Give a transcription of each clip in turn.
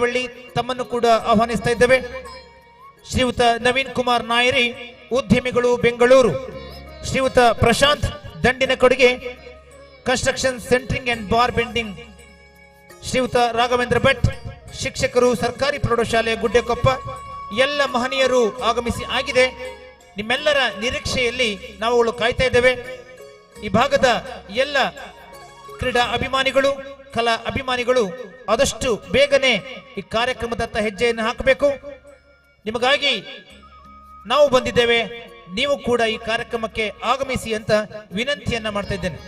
ಬಳ್ಳಿ ತಮ್ಮನ್ನು ಕೂಡ ಆಹ್ವಾನಿಸ್ತಾ ಇದ್ದೇವೆ. ಶ್ರೀಯುತ ನವೀನ್ ಕುಮಾರ್ ನಾಯರಿ, ಉದ್ಯಮಿಗಳು, ಬೆಂಗಳೂರು. ಶ್ರೀಯುತ ಪ್ರಶಾಂತ್ ದಂಡಿನ ಕೊಡುಗೆ, construction centring and bar bending. ಶ್ರೀಯುತ ರಾಘವೇಂದ್ರ ಭಟ್, ಶಿಕ್ಷಕರು, ಸರ್ಕಾರಿ ಪ್ರೌಢಶಾಲೆ ಗುಡ್ಡೆಕೊಪ್ಪ. ಎಲ್ಲ ಮಹನೀಯರು ಆಗಮಿಸಿ ಆಗಿದೆ. ನಿಮ್ಮೆಲ್ಲರ ನಿರೀಕ್ಷೆಯಲ್ಲಿ ನಾವುಗಳು ಕಾಯ್ತಾ ಇದ್ದೇವೆ. ಈ ಭಾಗದ ಎಲ್ಲ ಕ್ರೀಡಾ ಅಭಿಮಾನಿಗಳು, ಕಲಾ ಅಭಿಮಾನಿಗಳು ಆದಷ್ಟು ಬೇಗನೆ ಈ ಕಾರ್ಯಕ್ರಮದತ್ತ ಹೆಜ್ಜೆಯನ್ನು ಹಾಕಬೇಕು. ನಿಮಗಾಗಿ ನಾವು ಬಂದಿದ್ದೇವೆ, ನೀವು ಕೂಡ ಈ ಕಾರ್ಯಕ್ರಮಕ್ಕೆ ಆಗಮಿಸಿ ಅಂತ ವಿನಂತಿಯನ್ನ ಮಾಡ್ತಾ ಇದ್ದೇನೆ.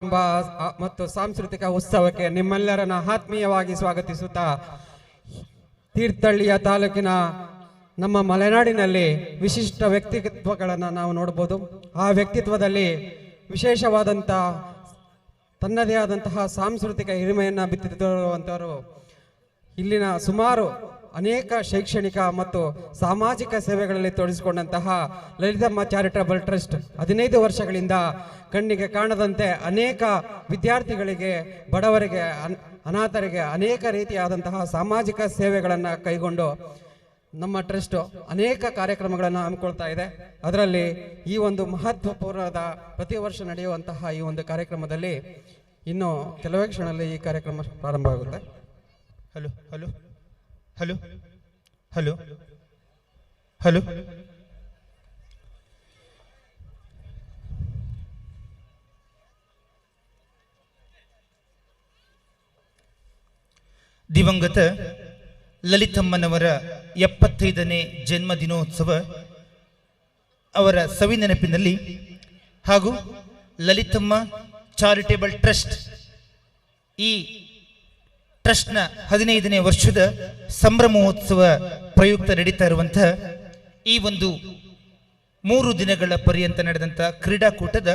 ಮತ್ತು ಸಾಂಸ್ಕೃತಿಕ ಉತ್ಸವಕ್ಕೆ ನಿಮ್ಮೆಲ್ಲರನ್ನ ಆತ್ಮೀಯವಾಗಿ ಸ್ವಾಗತಿಸುತ್ತಾ, ತೀರ್ಥಹಳ್ಳಿಯ ತಾಲೂಕಿನ ನಮ್ಮ ಮಲೆನಾಡಿನಲ್ಲಿ ವಿಶಿಷ್ಟ ವ್ಯಕ್ತಿತ್ವಗಳನ್ನು ನಾವು ನೋಡಬಹುದು. ಆ ವ್ಯಕ್ತಿತ್ವದಲ್ಲಿ ವಿಶೇಷವಾದಂಥ ತನ್ನದೇ ಆದಂತಹ ಸಾಂಸ್ಕೃತಿಕ ಹಿರಿಮೆಯನ್ನು ಬಿತ್ತಿರುವಂಥವರು ಇಲ್ಲಿನ ಸುಮಾರು ಅನೇಕ ಶೈಕ್ಷಣಿಕ ಮತ್ತು ಸಾಮಾಜಿಕ ಸೇವೆಗಳಲ್ಲಿ ತೊಡಗಿಸಿಕೊಂಡಂತಹ ಲಲಿತಮ್ಮ ಚಾರಿಟಬಲ್ ಟ್ರಸ್ಟ್ 15 ವರ್ಷಗಳಿಂದ ಕಣ್ಣಿಗೆ ಕಾಣದಂತೆ ಅನೇಕ ವಿದ್ಯಾರ್ಥಿಗಳಿಗೆ, ಬಡವರಿಗೆ, ಅನಾಥರಿಗೆ ಅನೇಕ ರೀತಿಯಾದಂತಹ ಸಾಮಾಜಿಕ ಸೇವೆಗಳನ್ನು ಕೈಗೊಂಡು ನಮ್ಮ ಟ್ರಸ್ಟ್ ಅನೇಕ ಕಾರ್ಯಕ್ರಮಗಳನ್ನು ಹಮ್ಮಿಕೊಳ್ತಾ ಇದೆ. ಅದರಲ್ಲಿ ಈ ಒಂದು ಮಹತ್ವಪೂರ್ಣದ ಪ್ರತಿ ವರ್ಷ ನಡೆಯುವಂತಹ ಈ ಒಂದು ಕಾರ್ಯಕ್ರಮದಲ್ಲಿ ಇನ್ನು ಕೆಲವೇ ಕ್ಷಣದಲ್ಲಿ ಈ ಕಾರ್ಯಕ್ರಮ ಪ್ರಾರಂಭ ಆಗುತ್ತೆ. Hello hello hello hello hello ದಿವಂಗತ ಲಲಿತಮ್ಮನವರ 75ನೇ ಜನ್ಮ ದಿನೋತ್ಸವ ಅವರ ಸವಿ ನೆನಪಿನಲ್ಲಿ ಹಾಗೂ ಲಲಿತಮ್ಮ ಚಾರಿಟೇಬಲ್ ಟ್ರಸ್ಟ್ ಈ ಟ್ರಸ್ಟ್ನ 15ನೇ ವರ್ಷದ ಸಂಭ್ರಮೋತ್ಸವ ಪ್ರಯುಕ್ತ ನಡೀತಾ ಇರುವಂತಹ ಈ ಒಂದು 3 ದಿನಗಳ ಪರ್ಯಂತ ನಡೆದಂತಹ ಕ್ರೀಡಾಕೂಟದ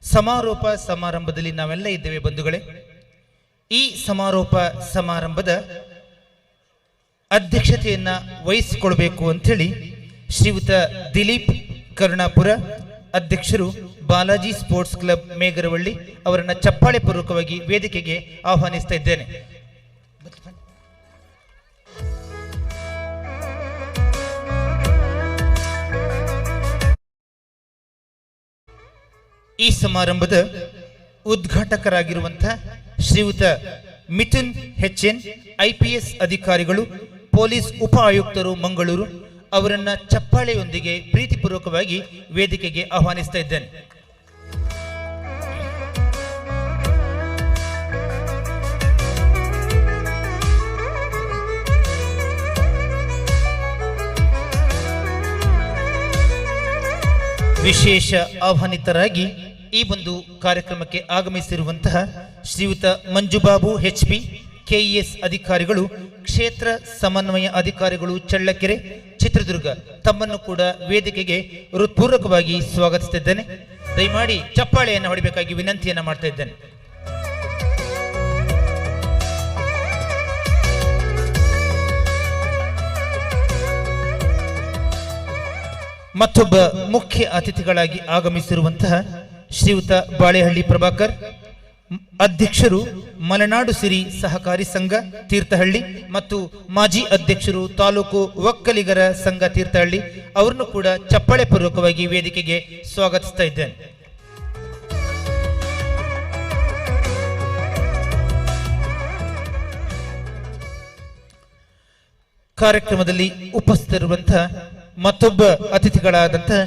ಸಮಾರೋಪ ಸಮಾರಂಭದಲ್ಲಿ ನಾವೆಲ್ಲ ಇದ್ದೇವೆ ಬಂಧುಗಳೇ. ಈ ಸಮಾರೋಪ ಸಮಾರಂಭದ ಅಧ್ಯಕ್ಷತೆಯನ್ನ ವಹಿಸಿಕೊಳ್ಬೇಕು ಅಂಥೇಳಿ ಶ್ರೀಯುತ ದಿಲೀಪ್ ಕರುಣಾಪುರ, ಅಧ್ಯಕ್ಷರು, ಬಾಲಾಜಿ ಸ್ಪೋರ್ಟ್ಸ್ ಕ್ಲಬ್ ಮೇಗರವಳ್ಳಿ ಅವರನ್ನ ಚಪ್ಪಾಳೆ ಪೂರ್ವಕವಾಗಿ ವೇದಿಕೆಗೆ ಆಹ್ವಾನಿಸ್ತಾ ಇದ್ದೇನೆ. ಈ ಸಮಾರಂಭದ ಉದ್ಘಾಟಕರಾಗಿರುವಂತಹ ಶ್ರೀಯುತ ಮಿಥುನ್ HN IPS ಅಧಿಕಾರಿಗಳು, ಪೊಲೀಸ್ ಉಪ ಆಯುಕ್ತರು ಮಂಗಳೂರು ಅವರನ್ನ ಚಪ್ಪಾಳೆಯೊಂದಿಗೆ ಪ್ರೀತಿಪೂರ್ವಕವಾಗಿ ವೇದಿಕೆಗೆ ಆಹ್ವಾನಿಸ್ತಾ ಇದ್ದೇನೆ. ವಿಶೇಷ ಆಹ್ವಾನಿತರಾಗಿ ಈ ಒಂದು ಕಾರ್ಯಕ್ರಮಕ್ಕೆ ಆಗಮಿಸಿರುವಂತಹ ಶ್ರೀಯುತ ಮಂಜುಬಾಬು HP KES ಅಧಿಕಾರಿಗಳು, ಕ್ಷೇತ್ರ ಸಮನ್ವಯ ಅಧಿಕಾರಿಗಳು ಚಳ್ಳಕೆರೆ ಚಿತ್ರದುರ್ಗ, ತಮ್ಮನ್ನು ಕೂಡ ವೇದಿಕೆಗೆ ಹೃತ್ಪೂರ್ವಕವಾಗಿ ಸ್ವಾಗತಿಸುತ್ತಿದ್ದೇನೆ. ದಯಮಾಡಿ ಚಪ್ಪಾಳೆಯನ್ನು ಹೊಡಿಬೇಕಾಗಿ ವಿನಂತಿಯನ್ನು ಮಾಡ್ತಾ ಇದ್ದೇನೆ. ಮತ್ತೊಬ್ಬ ಮುಖ್ಯ ಅತಿಥಿಗಳಾಗಿ ಆಗಮಿಸಿರುವಂತಹ ಶ್ರೀಯುತ ಬಾಳೆಹಳ್ಳಿ ಪ್ರಭಾಕರ್, ಅಧ್ಯಕ್ಷರು ಮಲೆನಾಡು ಸಿರಿ ಸಹಕಾರಿ ಸಂಘ ತೀರ್ಥಹಳ್ಳಿ ಮತ್ತು ಮಾಜಿ ಅಧ್ಯಕ್ಷರು ತಾಲೂಕು ಒಕ್ಕಲಿಗರ ಸಂಘ ತೀರ್ಥಹಳ್ಳಿ, ಅವರನ್ನು ಕೂಡ ಚಪ್ಪಾಳೆ ಪೂರ್ವಕವಾಗಿ ವೇದಿಕೆಗೆ ಸ್ವಾಗತಿಸ್ತಾ ಇದ್ದೇನೆ. ಕಾರ್ಯಕ್ರಮದಲ್ಲಿ ಉಪಸ್ಥಿತರಿರುವಂತಹ ಮತ್ತೊಬ್ಬ ಅತಿಥಿಗಳಾದಂತಹ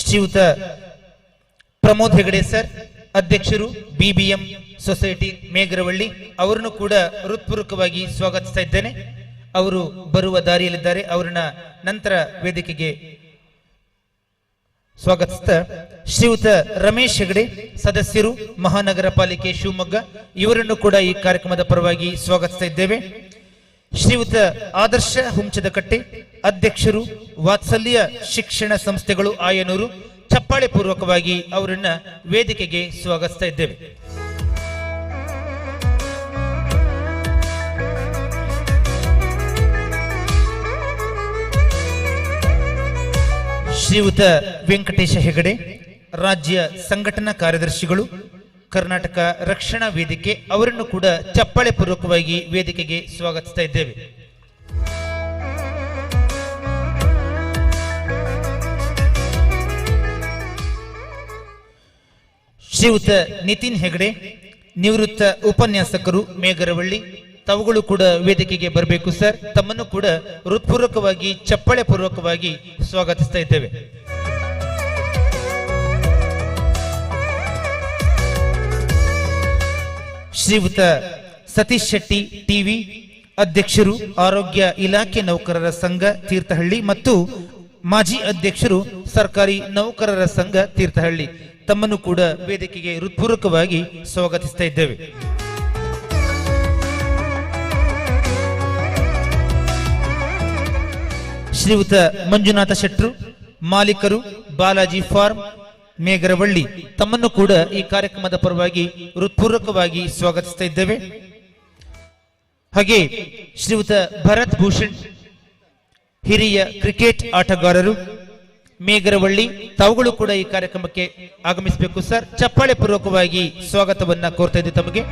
ಶ್ರೀಯುತ ಪ್ರಮೋದ್ ಹೆಗಡೆ ಸರ್, ಅಧ್ಯಕ್ಷರು BBM ಸೊಸೈಟಿ ಮೇಗರವಳ್ಳಿ, ಅವರನ್ನು ಕೂಡ ಹೃತ್ಪೂರ್ವಕವಾಗಿ ಸ್ವಾಗತಿಸ್ತಾ ಇದ್ದೇನೆ. ಅವರು ಬರುವ ದಾರಿಯಲ್ಲಿದ್ದಾರೆ, ಅವರನ್ನ ನಂತರ ವೇದಿಕೆಗೆ ಸ್ವಾಗತಿಸ್ತಾ ಶ್ರೀಯುತ ರಮೇಶ್ ಹೆಗಡೆ, ಸದಸ್ಯರು ಮಹಾನಗರ ಪಾಲಿಕೆ ಶಿವಮೊಗ್ಗ, ಇವರನ್ನು ಕೂಡ ಈ ಕಾರ್ಯಕ್ರಮದ ಪರವಾಗಿ ಸ್ವಾಗತಿಸ್ತಾ ಇದ್ದೇವೆ. ಶ್ರೀಯುತ ಆದರ್ಶ ಹುಂಚದಕಟ್ಟೆ, ಅಧ್ಯಕ್ಷರು ವಾತ್ಸಲ್ಯ ಶಿಕ್ಷಣ ಸಂಸ್ಥೆಗಳು ಆಯನೂರು, ಚಪ್ಪಾಳೆ ಪೂರ್ವಕವಾಗಿ ಅವರನ್ನ ವೇದಿಕೆಗೆ ಸ್ವಾಗತಿಸ್ತಾ ಇದ್ದೇವೆ. ಶ್ರೀಯುತ ವೆಂಕಟೇಶ ಹೆಗಡೆ, ರಾಜ್ಯ ಸಂಘಟನಾ ಕಾರ್ಯದರ್ಶಿಗಳು ಕರ್ನಾಟಕ ರಕ್ಷಣಾ ವೇದಿಕೆ, ಅವರನ್ನು ಕೂಡ ಚಪ್ಪಾಳೆ ಪೂರ್ವಕವಾಗಿ ವೇದಿಕೆಗೆ ಸ್ವಾಗತಿಸ್ತಾ ಇದ್ದೇವೆ. ಶ್ರೀಯುತ ನಿತಿನ್ ಹೆಗಡೆ, ನಿವೃತ್ತ ಉಪನ್ಯಾಸಕರು ಮೇಗರವಳ್ಳಿ, ತಾವುಗಳು ಕೂಡ ವೇದಿಕೆಗೆ ಬರಬೇಕು ಸರ್. ತಮ್ಮನ್ನು ಕೂಡ ಹೃತ್ಪೂರ್ವಕವಾಗಿ ಚಪ್ಪಾಳೆ ಪೂರ್ವಕವಾಗಿ ಸ್ವಾಗತಿಸ್ತಾ ಇದ್ದೇವೆ. ಶ್ರೀಯುತ ಸತೀಶ್ ಶೆಟ್ಟಿ ಟಿವಿ, ಅಧ್ಯಕ್ಷರು ಆರೋಗ್ಯ ಇಲಾಖೆ ನೌಕರರ ಸಂಘ ತೀರ್ಥಹಳ್ಳಿ ಮತ್ತು ಮಾಜಿ ಅಧ್ಯಕ್ಷರು ಸರ್ಕಾರಿ ನೌಕರರ ಸಂಘ ತೀರ್ಥಹಳ್ಳಿ ತಮ್ಮನ್ನು ಕೂಡ ವೇದಿಕೆಗೆ ಹೃತ್ಪೂರ್ವಕವಾಗಿ ಸ್ವಾಗತಿಸ್ತಾ ಇದ್ದೇವೆ. ಶ್ರೀಯುತ ಮಂಜುನಾಥ ಶೆಟ್ರು, ಮಾಲೀಕರು ಬಾಲಾಜಿ ಫಾರ್ಮ್ ಮೇಗರವಳ್ಳಿ ತಮ್ಮನ್ನು ಕೂಡ ಈ ಕಾರ್ಯಕ್ರಮದ ಪರವಾಗಿ ಹೃತ್ಪೂರ್ವಕವಾಗಿ ಸ್ವಾಗತಿಸ್ತಾ ಇದ್ದೇವೆ. ಹಾಗೆ ಶ್ರೀಯುತ ಭರತ್ ಭೂಷಣ್, ಹಿರಿಯ ಕ್ರಿಕೆಟ್ ಆಟಗಾರರು ಮೇಗರವಳ್ಳಿ, ತಾವುಗಳು ಕೂಡ ಈ ಕಾರ್ಯಕ್ರಮಕ್ಕೆ ಆಗಮಿಸಬೇಕು ಸರ್. ಚಪ್ಪಾಳೆ ಪೂರ್ವಕವಾಗಿ ಸ್ವಾಗತವನ್ನ ಕೋರ್ತಾ ಇದ್ದೀವಿ ತಮಗೆ.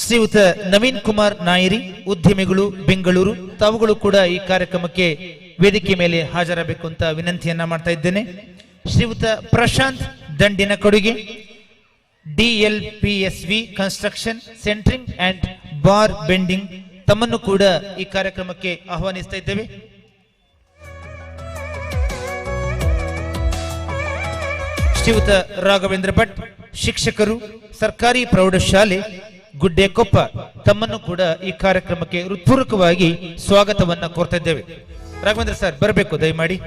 ಶ್ರೀಯುತ ನವೀನ್ ಕುಮಾರ್ ನಾಯರಿ, ಉದ್ಯಮಿಗಳು ಬೆಂಗಳೂರು, ತಾವುಗಳು ಕೂಡ ಈ ಕಾರ್ಯಕ್ರಮಕ್ಕೆ ವೇದಿಕೆ ಮೇಲೆ ಹಾಜರಾಗಬೇಕು ಅಂತ ವಿನಂತಿಯನ್ನ ಮಾಡ್ತಾ ಇದ್ದೇನೆ. ಶ್ರೀಯುತ ಪ್ರಶಾಂತ್ ದಂಡಿನ ಕೊಡುಗೆ, DLPSV construction centring and bar bending ತಮ್ಮನ್ನು ಕೂಡ ಈ ಕಾರ್ಯಕ್ರಮಕ್ಕೆ ಆಹ್ವಾನಿಸ್ತಾ ಇದ್ದೇವೆ. ಶ್ರೀಯುತ ರಾಘವೇಂದ್ರ ಭಟ್, ಶಿಕ್ಷಕರು, ಸರ್ಕಾರಿ ಪ್ರೌಢಶಾಲೆ ಗುಡ್ಡೆಕೊಪ್ಪ ತಮ್ಮನ್ನು ಕೂಡ ಈ ಕಾರ್ಯಕ್ರಮಕ್ಕೆ ಹೃತ್ಪೂರ್ವಕವಾಗಿ ಸ್ವಾಗತವನ್ನ ಕೋರ್ತಾ ಇದ್ದೇವೆ. ರಾಘವೇಂದ್ರ ಸರ್ ಬರಬೇಕು ದಯಮಾಡಿ.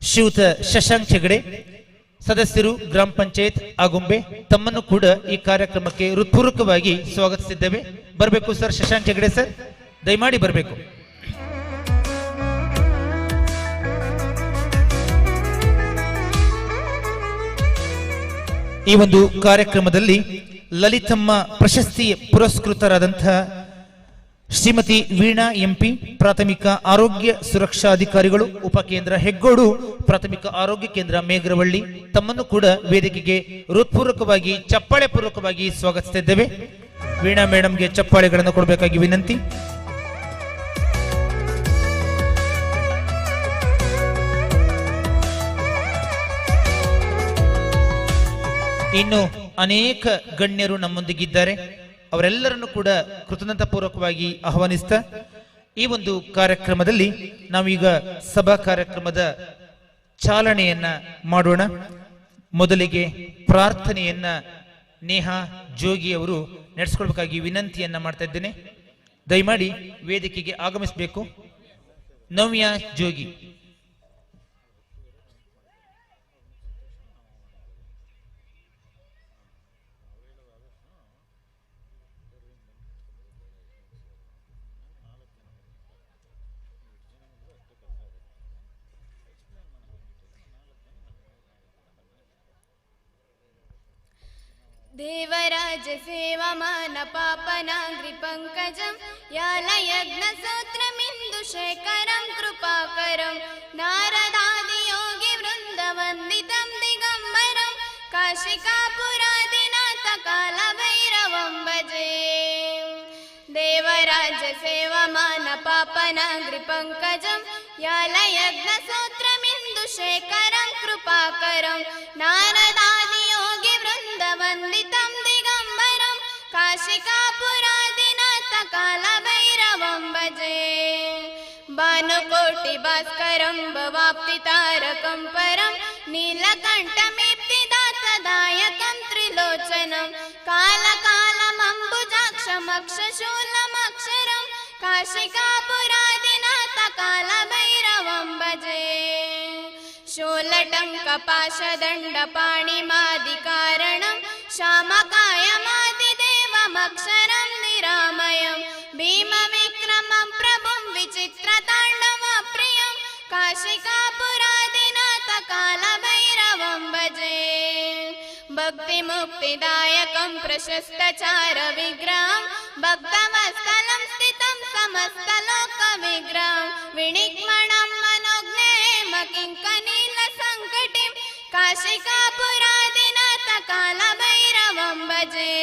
ಶ್ರೀಯುತ ಶಶಾಂಕ್ ಹೆಗಡೆ, ಸದಸ್ಯರು ಗ್ರಾಮ ಪಂಚಾಯತ್ ಆಗುಂಬೆ ತಮ್ಮನ್ನು ಕೂಡ ಈ ಕಾರ್ಯಕ್ರಮಕ್ಕೆ ಹೃತ್ಪೂರ್ವಕವಾಗಿ ಸ್ವಾಗತಿಸಿದ್ದೇವೆ. ಬರಬೇಕು ಸರ್ ಶಶಾಂಕ್ ಹೆಗಡೆ ಸರ್, ದಯಮಾಡಿ ಬರಬೇಕು. ಈ ಒಂದು ಕಾರ್ಯಕ್ರಮದಲ್ಲಿ ಲಲಿತಮ್ಮ ಪ್ರಶಸ್ತಿ ಪುರಸ್ಕೃತರಾದಂತಹ ಶ್ರೀಮತಿ ವೀಣಾ ಎಂಪಿ, ಪ್ರಾಥಮಿಕ ಆರೋಗ್ಯ ಸುರಕ್ಷಾಧಿಕಾರಿಗಳು, ಉಪಕೇಂದ್ರ ಹೆಗ್ಗೋಡು ಪ್ರಾಥಮಿಕ ಆರೋಗ್ಯ ಕೇಂದ್ರ ಮೇಗರವಳ್ಳಿ ತಮ್ಮನ್ನು ಕೂಡ ವೇದಿಕೆಗೆ ಹೃತ್ಪೂರ್ವಕವಾಗಿ ಚಪ್ಪಾಳೆ ಪೂರ್ವಕವಾಗಿ ಸ್ವಾಗತಿಸ್ತಾ ಇದ್ದೇವೆ. ವೀಣಾ ಮೇಡಮ್ಗೆ ಚಪ್ಪಾಳೆಗಳನ್ನು ಕೊಡಬೇಕಾಗಿ ವಿನಂತಿ. ಇನ್ನು ಅನೇಕ ಗಣ್ಯರು ನಮ್ಮೊಂದಿಗಿದ್ದಾರೆ, ಅವರೆಲ್ಲರನ್ನು ಕೂಡ ಕೃತಜ್ಞತಾ ಪೂರ್ವಕವಾಗಿ ಆಹ್ವಾನಿಸ್ತಾ ಈ ಒಂದು ಕಾರ್ಯಕ್ರಮದಲ್ಲಿ ನಾವೀಗ ಸಭಾ ಕಾರ್ಯಕ್ರಮದ ಚಾಲನೆಯನ್ನ ಮಾಡೋಣ. ಮೊದಲಿಗೆ ಪ್ರಾರ್ಥನೆಯನ್ನ ನೇಹಾ ಜೋಗಿ ಅವರು ನಡೆಸ್ಕೊಳ್ಬೇಕಾಗಿ ವಿನಂತಿಯನ್ನ ಮಾಡ್ತಾ ಇದ್ದೇನೆ. ದಯಮಾಡಿ ವೇದಿಕೆಗೆ ಆಗಮಿಸಬೇಕು. ನವ್ಯ ಜೋಗಿ. देवराज सेवमान पापनाग्रि पंकजं यालयज्ञ सूत्रमिन्दु शेखरं कृपाकरं नारदादि योगी वृन्दवन्दितं दिगम्बरं काशिकापुरादिनाथ कालभैरवं भजे. देवराज सेवमान पापनाग्रि पंकजं यालयज्ञ सूत्रमिन्दु शेखरं कृपाकरं नारदादि योगी वृन्दवन्दितं दिगम्बरं काशिकापुरादिनाथ कालभैरवं भजे. भानुकोटि भास्करं भवाप्तितारकं परं नीलकण्ठमेप्तिदातदायकं त्रिलोचनं कालकालमम्बुजाक्षमक्षशूलमक्षरं काशिकापुरादिनाथ कालभैरवं भजे. शूलटङ्कपाशदण्डपाणिमादिकारणं श्यामकायमादिदेवमक्षरं निरामयं भीमविक्रमं प्रभुं विचित्रताण्डवप्रियं काशिकापुरादिनाथ कालभैरवं भजे. भक्तिमुक्तिदायकं प्रशस्तचारविग्रहं भक्तवत्सलं स्थितं समस्तलोकविग्रहं विनिग्मणं मनोज्ञेम किङ्कनीलसङ्कटिं काशिकापुरादिनाथ कालभैरवं भजे.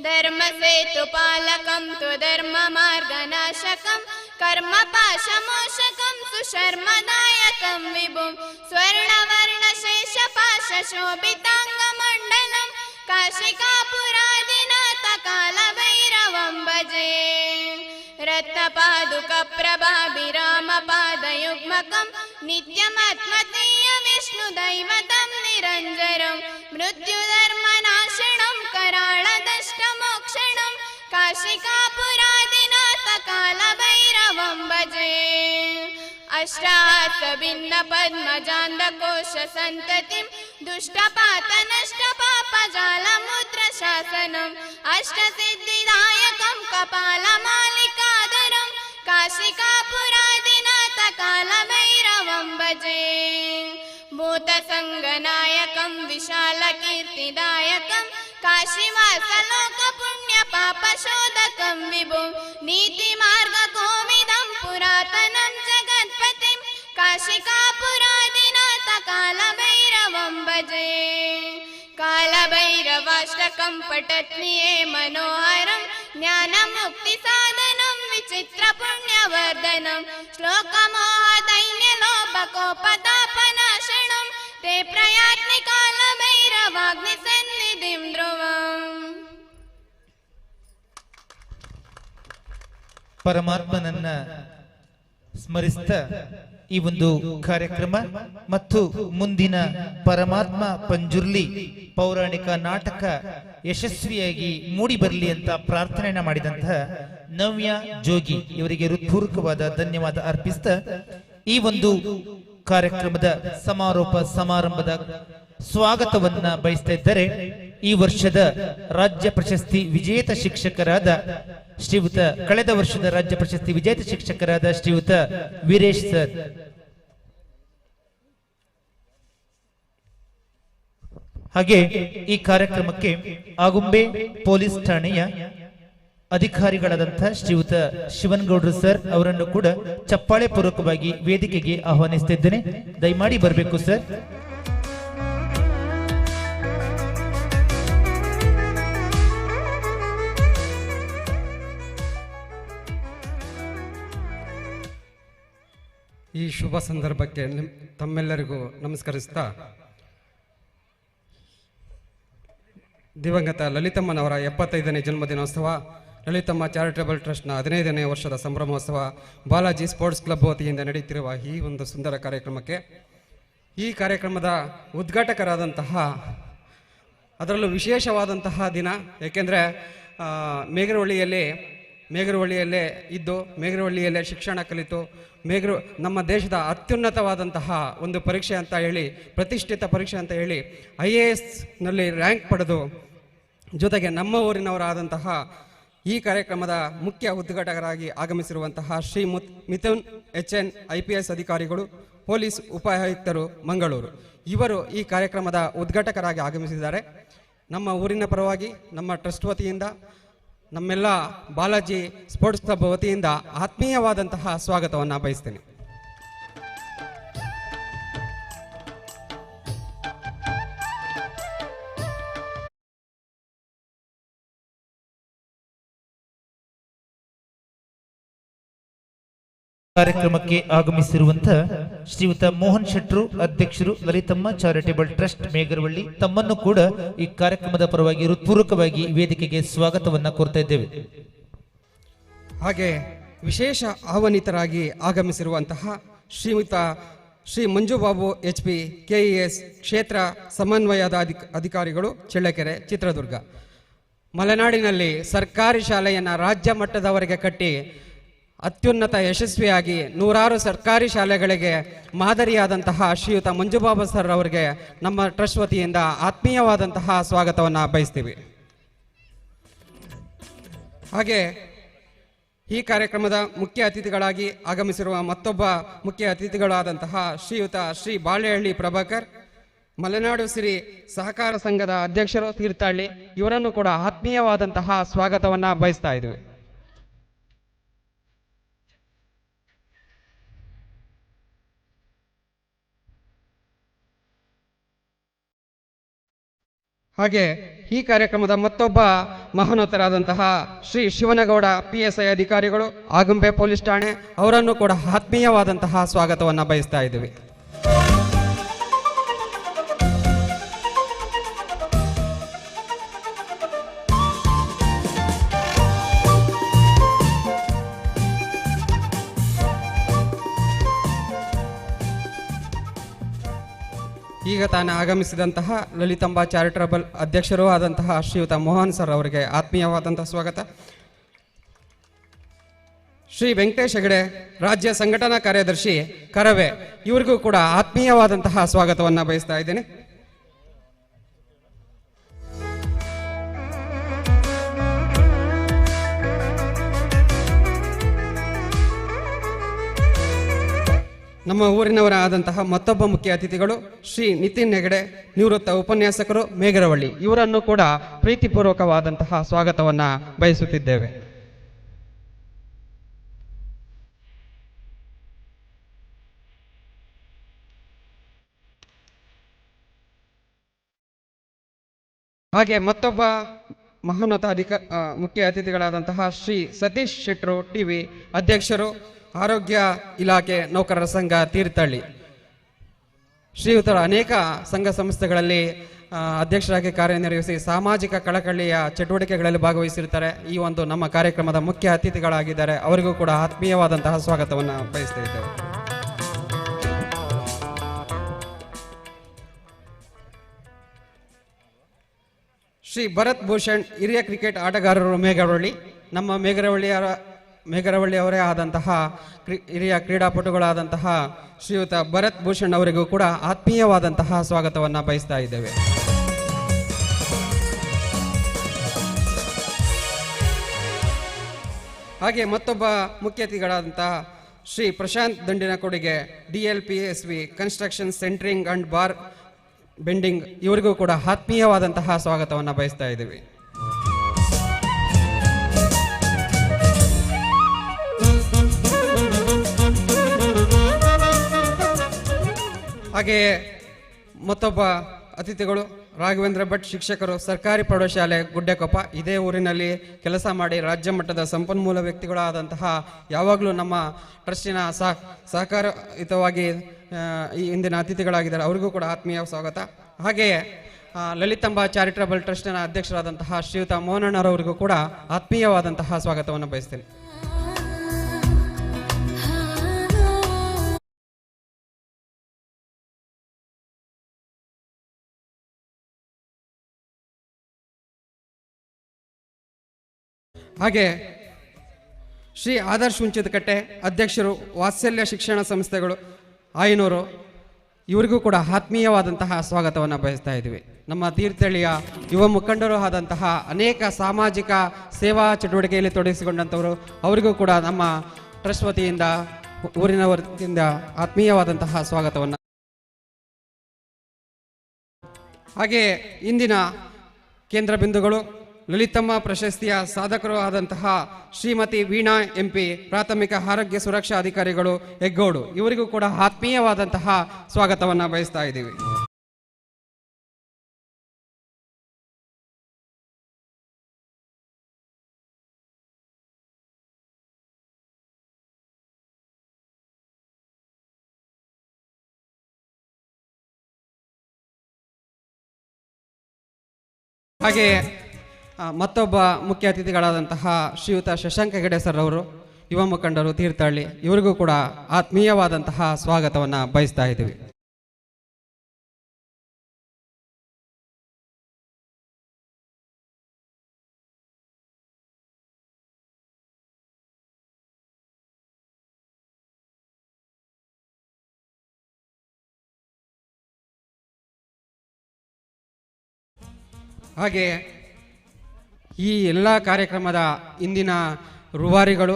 धर्मसेतुपालकं त्वधर्ममार्गनाशकं कर्मपाशमोषकं सुशर्मदायकं विभुं स्वर्णवर्णशेषपाशशोभिताङ्गमण्डलं काशिकापुरादिनाथ कालभैरवं भजे. रत्न हस्तपादुकप्रभाभिरामपादयुग्मकं नित्यमात्मतीय विष्णुदैवतं निरञ्जरं मृत्युधर्मनाशनं कराळदष्टमोक्षणं काशिकापुरादिनाथकालभैरवं भजे अष्टाहस्तभिन्नपद्मजान्दकोशसन्ततिं दुष्टपातनष्टपापजालमुद्रशासनम् अष्टसिद्धिदायकं कपालमालिकाधरं काशिकापुरादिनाथकालभैरवं भजे भूतसङ्गनायकं विशालकीर्तिदायकं काशीवासलोकपुण्यपापशोधकं विभुं नीतिमार्गकोविदं पुरातनं जगत्पतिं काशिकापुरादिनाथकालभैरवं भजे कालभैरवाष्टकं पठत्निये मनोहरं ज्ञानमुक्तिसाधनं विचित्रपुण्यवर्धनं श्लोकमोहदैन्यलोभकोपतापनाशनं ते प्रयात्नि कालभैरवाग्निसन्निधिं ध्रुवम् ಪರಮಾತ್ಮನನ್ನ ಸ್ಮರಿಸ್ತಾ ಈ ಒಂದು ಕಾರ್ಯಕ್ರಮ ಮತ್ತು ಮುಂದಿನ ಪರಮಾತ್ಮ ಪಂಜುರ್ಲಿ ಪೌರಾಣಿಕ ನಾಟಕ ಯಶಸ್ವಿಯಾಗಿ ಮೂಡಿ ಬರಲಿ ಅಂತ ಪ್ರಾರ್ಥನೆಯನ್ನ ಮಾಡಿದಂತಹ ನವ್ಯ ಜೋಗಿ ಇವರಿಗೆ ಹೃತ್ಪೂರ್ವಕವಾದ ಧನ್ಯವಾದ ಅರ್ಪಿಸ್ತಾ ಈ ಒಂದು ಕಾರ್ಯಕ್ರಮದ ಸಮಾರೋಪ ಸಮಾರಂಭದ ಸ್ವಾಗತವನ್ನ ಬಯಸ್ತಾ ಇದ್ದಾರೆ ಈ ವರ್ಷದ ರಾಜ್ಯ ಪ್ರಶಸ್ತಿ ವಿಜೇತ ಶಿಕ್ಷಕರಾದ ಶ್ರೀಯುತ ಕಳೆದ ವರ್ಷದ ರಾಜ್ಯ ಪ್ರಶಸ್ತಿ ವಿಜೇತ ಶಿಕ್ಷಕರಾದ ಶ್ರೀಯುತ ವೀರೇಶ್ ಸರ್. ಹಾಗೆ ಈ ಕಾರ್ಯಕ್ರಮಕ್ಕೆ ಆಗುಂಬೆ ಪೊಲೀಸ್ ಠಾಣೆಯ ಅಧಿಕಾರಿಗಳಾದಂತಹ ಶ್ರೀಯುತ ಶಿವನಗೌಡರು ಸರ್ ಅವರನ್ನು ಕೂಡ ಚಪ್ಪಾಳೆ ಪೂರ್ವಕವಾಗಿ ವೇದಿಕೆಗೆ ಆಹ್ವಾನಿಸುತ್ತಿದ್ದೇನೆ. ದಯಮಾಡಿ ಬರಬೇಕು ಸರ್. ಈ ಶುಭ ಸಂದರ್ಭಕ್ಕೆ ತಮ್ಮೆಲ್ಲರಿಗೂ ನಮಸ್ಕರಿಸ್ತಾ ದಿವಂಗತ ಲಲಿತಮ್ಮನವರ 75ನೇ ಜನ್ಮದಿನೋತ್ಸವ, ಲಲಿತಮ್ಮ ಚಾರಿಟಬಲ್ ಟ್ರಸ್ಟ್ನ 15ನೇ ವರ್ಷದ ಸಂಭ್ರಮೋತ್ಸವ, ಬಾಲಾಜಿ ಸ್ಪೋರ್ಟ್ಸ್ ಕ್ಲಬ್ ವತಿಯಿಂದ ನಡೆಯುತ್ತಿರುವ ಈ ಒಂದು ಸುಂದರ ಕಾರ್ಯಕ್ರಮಕ್ಕೆ ಈ ಕಾರ್ಯಕ್ರಮದ ಉದ್ಘಾಟಕರಾದಂತಹ ಅದರಲ್ಲೂ ವಿಶೇಷವಾದಂತಹ ದಿನ, ಏಕೆಂದರೆ ಮೇಗರವಳ್ಳಿಯಲ್ಲೇ ಇದ್ದು ಮೇಗರವಳ್ಳಿಯಲ್ಲೇ ಶಿಕ್ಷಣ ಕಲಿತು ನಮ್ಮ ದೇಶದ ಅತ್ಯುನ್ನತವಾದಂತಹ ಒಂದು ಪರೀಕ್ಷೆ ಅಂತ ಹೇಳಿ, ಪ್ರತಿಷ್ಠಿತ ಪರೀಕ್ಷೆ ಅಂತ ಹೇಳಿ IASನಲ್ಲಿ ರ್ಯಾಂಕ್ ಪಡೆದು ಜೊತೆಗೆ ನಮ್ಮ ಊರಿನವರಾದಂತಹ ಈ ಕಾರ್ಯಕ್ರಮದ ಮುಖ್ಯ ಉದ್ಘಾಟಕರಾಗಿ ಆಗಮಿಸಿರುವಂತಹ ಶ್ರೀ ಮಿಥುನ್ HN IPS ಅಧಿಕಾರಿಗಳು, ಪೊಲೀಸ್ ಉಪಾಯುಕ್ತರು ಮಂಗಳೂರು, ಇವರು ಈ ಕಾರ್ಯಕ್ರಮದ ಉದ್ಘಾಟಕರಾಗಿ ಆಗಮಿಸಿದ್ದಾರೆ. ನಮ್ಮ ಊರಿನ ಪರವಾಗಿ ನಮ್ಮ ಟ್ರಸ್ಟ್ ವತಿಯಿಂದ ನಮ್ಮೆಲ್ಲ ಬಾಲಾಜಿ ಸ್ಪೋರ್ಟ್ಸ್ ಕ್ಲಬ್ ವತಿಯಿಂದ ಆತ್ಮೀಯವಾದಂತಹ ಸ್ವಾಗತವನ್ನು ಬಯಸ್ತೇನೆ. ಕಾರ್ಯಕ್ರಮಕ್ಕೆ ಆಗಮಿಸಿರುವಂತಹ ಶ್ರೀಯುತ ಮೋಹನ್ ಶೆಟ್ರು, ಅಧ್ಯಕ್ಷರು ಲಲಿತಮ್ಮ ಚಾರಿಟೇಬಲ್ ಟ್ರಸ್ಟ್ ಮೇಗರವಳ್ಳಿ, ತಮ್ಮನ್ನು ಕೂಡ ಈ ಕಾರ್ಯಕ್ರಮದ ಪರವಾಗಿ ಹೃತ್ಪೂರ್ವಕವಾಗಿ ವೇದಿಕೆಗೆ ಸ್ವಾಗತವನ್ನ ಕೋರ್ತಾ ಇದ್ದೇವೆ. ಹಾಗೆ ವಿಶೇಷ ಆಹ್ವಾನಿತರಾಗಿ ಆಗಮಿಸಿರುವಂತಹ ಶ್ರೀ ಮಂಜುಬಾಬು HP KES ಕ್ಷೇತ್ರ ಸಮನ್ವಯದ ಅಧಿಕಾರಿಗಳು, ಚಳ್ಳಕೆರೆ, ಚಿತ್ರದುರ್ಗ. ಮಲೆನಾಡಿನಲ್ಲಿ ಸರ್ಕಾರಿ ಶಾಲೆಯನ್ನು ರಾಜ್ಯ ಮಟ್ಟದವರೆಗೆ ಕಟ್ಟಿ ಅತ್ಯುನ್ನತ ಯಶಸ್ವಿಯಾಗಿ ನೂರಾರು ಸರ್ಕಾರಿ ಶಾಲೆಗಳಿಗೆ ಮಾದರಿಯಾದಂತಹ ಶ್ರೀಯುತ ಮಂಜುಬಾಬು ಸರ್ ಅವರಿಗೆ ನಮ್ಮ ಟ್ರಸ್ಟ್ ವತಿಯಿಂದ ಆತ್ಮೀಯವಾದಂತಹ ಸ್ವಾಗತವನ್ನು ಬಯಸ್ತೀವಿ. ಹಾಗೆ ಈ ಕಾರ್ಯಕ್ರಮದ ಮುಖ್ಯ ಅತಿಥಿಗಳಾಗಿ ಆಗಮಿಸಿರುವ ಮತ್ತೊಬ್ಬ ಮುಖ್ಯ ಅತಿಥಿಗಳಾದಂತಹ ಶ್ರೀ ಬಾಳೆಹಳ್ಳಿ ಪ್ರಭಾಕರ್, ಮಲೆನಾಡು ಸಿರಿ ಸಹಕಾರ ಸಂಘದ ಅಧ್ಯಕ್ಷರು, ತೀರ್ಥಹಳ್ಳಿ, ಇವರನ್ನು ಕೂಡ ಆತ್ಮೀಯವಾದಂತಹ ಸ್ವಾಗತವನ್ನು ಬಯಸ್ತಾ ಇದ್ದೀವಿ. ಹಾಗೆ ಈ ಕಾರ್ಯಕ್ರಮದ ಮತ್ತೊಬ್ಬ ಮಹಾನತರಾದಂತಹ ಶ್ರೀ ಶಿವನಗೌಡ PSI ಅಧಿಕಾರಿಗಳು, ಆಗುಂಬೆ ಪೊಲೀಸ್ ಠಾಣೆ, ಅವರನ್ನು ಕೂಡ ಆತ್ಮೀಯವಾದಂತಹ ಸ್ವಾಗತವನ್ನು ಬಯಸ್ತಾ ಇದ್ದೀವಿ. ಈಗ ತಾನೇ ಆಗಮಿಸಿದಂತಹ ಲಲಿತಾಂಬಾ ಚಾರಿಟಬಲ್ ಅಧ್ಯಕ್ಷರೂ ಆದಂತಹ ಶ್ರೀಯುತ ಮೋಹನ್ ಸರ್ ಅವರಿಗೆ ಆತ್ಮೀಯವಾದಂತಹ ಸ್ವಾಗತ. ಶ್ರೀ ವೆಂಕಟೇಶ್ ಹೆಗಡೆ ರಾಜ್ಯ ಸಂಘಟನಾ ಕಾರ್ಯದರ್ಶಿ ಕರವೇ, ಇವರಿಗೂ ಕೂಡ ಆತ್ಮೀಯವಾದಂತಹ ಸ್ವಾಗತವನ್ನು ಬಯಸ್ತಾ ಇದ್ದೇನೆ. ನಮ್ಮ ಊರಿನವರಾದಂತಹ ಮತ್ತೊಬ್ಬ ಮುಖ್ಯ ಅತಿಥಿಗಳು ಶ್ರೀ ನಿತಿನ್ ಹೆಗಡೆ, ನಿವೃತ್ತ ಉಪನ್ಯಾಸಕರು, ಮೇಗರವಳ್ಳಿ. ಇವರನ್ನು ಕೂಡ ಪ್ರೀತಿಪೂರ್ವಕವಾದಂತಹ ಸ್ವಾಗತವನ್ನು ಬಯಸುತ್ತಿದ್ದೇವೆ. ಹಾಗೆ ಮತ್ತೊಬ್ಬ ಮಹೋನ್ನತ ಮುಖ್ಯ ಅತಿಥಿಗಳಾದಂತಹ ಶ್ರೀ ಸತೀಶ್ ಶೆಟ್ರು ಟಿವಿ, ಅಧ್ಯಕ್ಷರು, ಆರೋಗ್ಯ ಇಲಾಖೆ ನೌಕರರ ಸಂಘ ತೀರ್ಥಹಳ್ಳಿ. ಶ್ರೀಯುತರ ಅನೇಕ ಸಂಘ ಸಂಸ್ಥೆಗಳಲ್ಲಿ ಅಧ್ಯಕ್ಷರಾಗಿ ಕಾರ್ಯನಿರ್ವಹಿಸಿ ಸಾಮಾಜಿಕ ಕಳಕಳಿಯ ಚಟುವಟಿಕೆಗಳಲ್ಲಿ ಭಾಗವಹಿಸಿರ್ತಾರೆ. ಈ ಒಂದು ನಮ್ಮ ಕಾರ್ಯಕ್ರಮದ ಮುಖ್ಯ ಅತಿಥಿಗಳಾಗಿದ್ದಾರೆ. ಅವರಿಗೂ ಕೂಡ ಆತ್ಮೀಯವಾದಂತಹ ಸ್ವಾಗತವನ್ನು ಬಯಸ್ತಾ ಇದ್ದೇವೆ. ಶ್ರೀ ಭರತ್ ಭೂಷಣ್, ಹಿರಿಯ ಕ್ರಿಕೆಟ್ ಆಟಗಾರರು, ಮೇಗರವಳ್ಳಿ. ನಮ್ಮ ಮೇಗರವಳ್ಳಿಯವರೇ ಆದಂತಹ ಹಿರಿಯ ಕ್ರೀಡಾಪಟುಗಳಾದಂತಹ ಶ್ರೀಯುತ ಭರತ್ ಭೂಷಣ್ ಅವರಿಗೂ ಕೂಡ ಆತ್ಮೀಯವಾದಂತಹ ಸ್ವಾಗತವನ್ನು ಬಯಸ್ತಾ ಇದ್ದೇವೆ. ಹಾಗೆ ಮತ್ತೊಬ್ಬ ಮುಖ್ಯ ಅತಿಥಿಗಳಾದಂತಹ Shri Prashant Dandinakodige, DLPSV construction centring and bar bending, ಇವರಿಗೂ ಕೂಡ ಆತ್ಮೀಯವಾದಂತಹ ಸ್ವಾಗತವನ್ನು ಬಯಸ್ತಾ ಇದ್ದೀವಿ. ಹಾಗೆಯೇ ಮತ್ತೊಬ್ಬ ಅತಿಥಿಗಳು ರಾಘವೇಂದ್ರ ಭಟ್, ಶಿಕ್ಷಕರು, ಸರ್ಕಾರಿ ಪ್ರೌಢಶಾಲೆ ಗುಡ್ಡೆಕೊಪ್ಪ. ಇದೇ ಊರಿನಲ್ಲಿ ಕೆಲಸ ಮಾಡಿ ರಾಜ್ಯ ಮಟ್ಟದ ಸಂಪನ್ಮೂಲ ವ್ಯಕ್ತಿಗಳಾದಂತಹ, ಯಾವಾಗಲೂ ನಮ್ಮ ಟ್ರಸ್ಟಿನ ಸಹಕಾರಯುತವಾಗಿ ಈ ಇಂದಿನ ಅತಿಥಿಗಳಾಗಿದ್ದಾರೆ. ಅವರಿಗೂ ಕೂಡ ಆತ್ಮೀಯ ಸ್ವಾಗತ. ಹಾಗೆಯೇ ಲಲಿತಾಂಬಾ ಚಾರಿಟಬಲ್ ಟ್ರಸ್ಟಿನ ಅಧ್ಯಕ್ಷರಾದಂತಹ ಶ್ರೀಯುತ ಮೋಹನಣ್ಣರವರಿಗೂ ಕೂಡ ಆತ್ಮೀಯವಾದಂತಹ ಸ್ವಾಗತವನ್ನು ಬಯಸ್ತೇನೆ. ಹಾಗೆ ಶ್ರೀ ಆದರ್ಶ್ ಹುಂಚಿದಕಟ್ಟೆ, ಅಧ್ಯಕ್ಷರು, ವಾತ್ಸಲ್ಯ ಶಿಕ್ಷಣ ಸಂಸ್ಥೆಗಳು, ಆಯನೂರು. ಇವರಿಗೂ ಕೂಡ ಆತ್ಮೀಯವಾದಂತಹ ಸ್ವಾಗತವನ್ನು ಬಯಸ್ತಾ ಇದ್ದೀವಿ. ನಮ್ಮ ತೀರ್ಥಹಳ್ಳಿಯ ಯುವ ಮುಖಂಡರು ಆದಂತಹ ಅನೇಕ ಸಾಮಾಜಿಕ ಸೇವಾ ಚಟುವಟಿಕೆಯಲ್ಲಿ ತೊಡಗಿಸಿಕೊಂಡಂಥವರು, ಅವರಿಗೂ ಕೂಡ ನಮ್ಮ ಟ್ರಸ್ಟ್ ವತಿಯಿಂದ, ಊರಿನ ವತಿಯಿಂದ ಆತ್ಮೀಯವಾದಂತಹ ಸ್ವಾಗತವನ್ನು. ಹಾಗೆ ಇಂದಿನ ಕೇಂದ್ರ ಬಿಂದುಗಳು ಲಲಿತಮ್ಮ ಪ್ರಶಸ್ತಿಯ ಸಾಧಕರು ಆದಂತಹ ಶ್ರೀಮತಿ ವೀಣಾ MP, ಪ್ರಾಥಮಿಕ ಆರೋಗ್ಯ ಸುರಕ್ಷಾ ಅಧಿಕಾರಿಗಳು, ಹೆಗ್ಗೋಡು. ಇವರಿಗೂ ಕೂಡ ಆತ್ಮೀಯವಾದಂತಹ ಸ್ವಾಗತವನ್ನು ಬಯಸ್ತಾ ಇದ್ದೀವಿ. ಹಾಗೆ ಮತ್ತೊಬ್ಬ ಮುಖ್ಯ ಅತಿಥಿಗಳಾದಂತಹ ಶ್ರೀಯುತ ಶಶಾಂಕ ಹೆಗಡೆ ಸರ್ ಅವರು, ಯುವ ಮುಖಂಡರು, ತೀರ್ಥಹಳ್ಳಿ. ಇವರಿಗೂ ಕೂಡ ಆತ್ಮೀಯವಾದಂತಹ ಸ್ವಾಗತವನ್ನು ಬಯಸ್ತಾ ಇದ್ದೀವಿ. ಹಾಗೆ ಈ ಎಲ್ಲ ಕಾರ್ಯಕ್ರಮದ ಇಂದಿನ ರೂವಾರಿಗಳು,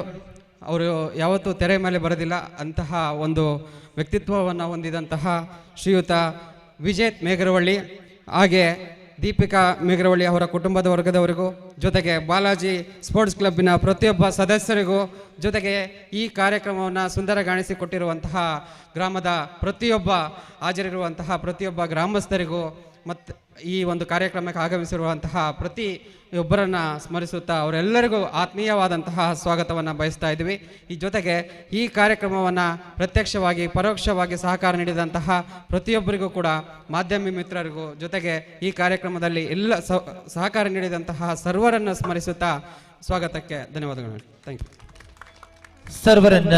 ಅವರು ಯಾವತ್ತೂ ತೆರೆ ಮೇಲೆ ಬರೋದಿಲ್ಲ, ಅಂತಹ ಒಂದು ವ್ಯಕ್ತಿತ್ವವನ್ನು ಹೊಂದಿದಂತಹ ಶ್ರೀಯುತ ವಿಜೇತ್ ಮೇಗರವಳ್ಳಿ, ಹಾಗೆ ದೀಪಿಕಾ ಮೇಗರವಳ್ಳಿ ಅವರ ಕುಟುಂಬದ ವರ್ಗದವರಿಗೂ, ಜೊತೆಗೆ ಬಾಲಾಜಿ ಸ್ಪೋರ್ಟ್ಸ್ ಕ್ಲಬ್ಬಿನ ಪ್ರತಿಯೊಬ್ಬ ಸದಸ್ಯರಿಗೂ, ಜೊತೆಗೆ ಈ ಕಾರ್ಯಕ್ರಮವನ್ನು ಸುಂದರಗಾಣಿಸಿಕೊಟ್ಟಿರುವಂತಹ ಗ್ರಾಮದ ಪ್ರತಿಯೊಬ್ಬ ಹಾಜರಿರುವಂತಹ ಪ್ರತಿಯೊಬ್ಬ ಗ್ರಾಮಸ್ಥರಿಗೂ, ಮತ್ತು ಈ ಒಂದು ಕಾರ್ಯಕ್ರಮಕ್ಕೆ ಆಗಮಿಸಿರುವಂತಹ ಪ್ರತಿಯೊಬ್ಬರನ್ನು ಸ್ಮರಿಸುತ್ತಾ ಅವರೆಲ್ಲರಿಗೂ ಆತ್ಮೀಯವಾದಂತಹ ಸ್ವಾಗತವನ್ನು ಬಯಸ್ತಾ ಇದ್ದೀವಿ. ಈ ಜೊತೆಗೆ ಈ ಕಾರ್ಯಕ್ರಮವನ್ನು ಪ್ರತ್ಯಕ್ಷವಾಗಿ ಪರೋಕ್ಷವಾಗಿ ಸಹಕಾರ ನೀಡಿದಂತಹ ಪ್ರತಿಯೊಬ್ಬರಿಗೂ ಕೂಡ, ಮಾಧ್ಯಮ ಮಿತ್ರರಿಗೂ, ಜೊತೆಗೆ ಈ ಕಾರ್ಯಕ್ರಮದಲ್ಲಿ ಎಲ್ಲ ಸಹಕಾರ ನೀಡಿದಂತಹ ಸರ್ವರನ್ನು ಸ್ಮರಿಸುತ್ತಾ ಸ್ವಾಗತಕ್ಕೆ ಧನ್ಯವಾದಗಳು. Thank you. ಸರ್ವರನ್ನ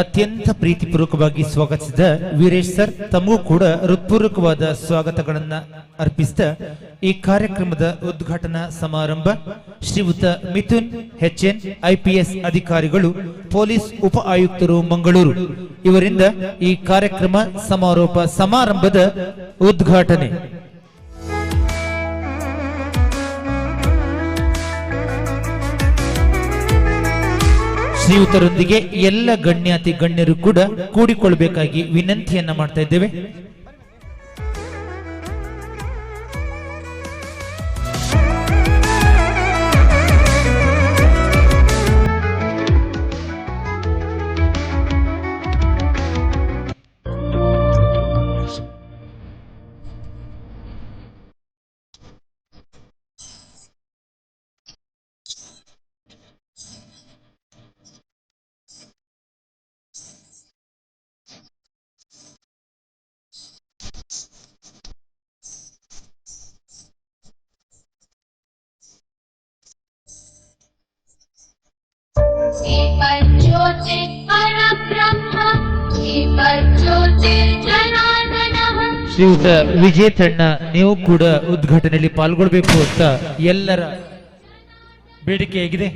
ಅತ್ಯಂತ ಪ್ರೀತಿಪೂರ್ವಕವಾಗಿ ಸ್ವಾಗತಿಸಿದ ವೀರೇಶ್ ಸರ್ ತಮಗೂ ಕೂಡ ಹೃತ್ಪೂರ್ವಕವಾದ ಸ್ವಾಗತಗಳನ್ನ ಅರ್ಪಿಸಿದ ಈ ಕಾರ್ಯಕ್ರಮದ ಉದ್ಘಾಟನಾ ಸಮಾರಂಭ ಶ್ರೀಯುತ ಮಿಥುನ್ HN IPS ಅಧಿಕಾರಿಗಳು ಪೊಲೀಸ್ ಉಪ ಆಯುಕ್ತರು ಮಂಗಳೂರು ಇವರಿಂದ ಈ ಕಾರ್ಯಕ್ರಮ ಸಮಾರೋಪ ಸಮಾರಂಭದ ಉದ್ಘಾಟನೆ. ಶ್ರೀಯುತರೊಂದಿಗೆ ಎಲ್ಲ ಗಣ್ಯಾತಿ ಗಣ್ಯರು ಕೂಡ ಕೂಡಿಕೊಳ್ಳಬೇಕಾಗಿ ವಿನಂತಿಯನ್ನ ಮಾಡ್ತಾ ಇದ್ದೇವೆ. ಶ್ರೀಯುತ ವಿಜಯ ತಣ್ಣ ನೀವು ಕೂಡ ಉದ್ಘಾಟನೆಯಲ್ಲಿ ಪಾಲ್ಗೊಳ್ಬೇಕು ಅಂತ ಎಲ್ಲರ ಬೇಡಿಕೆಯಾಗಿದೆ.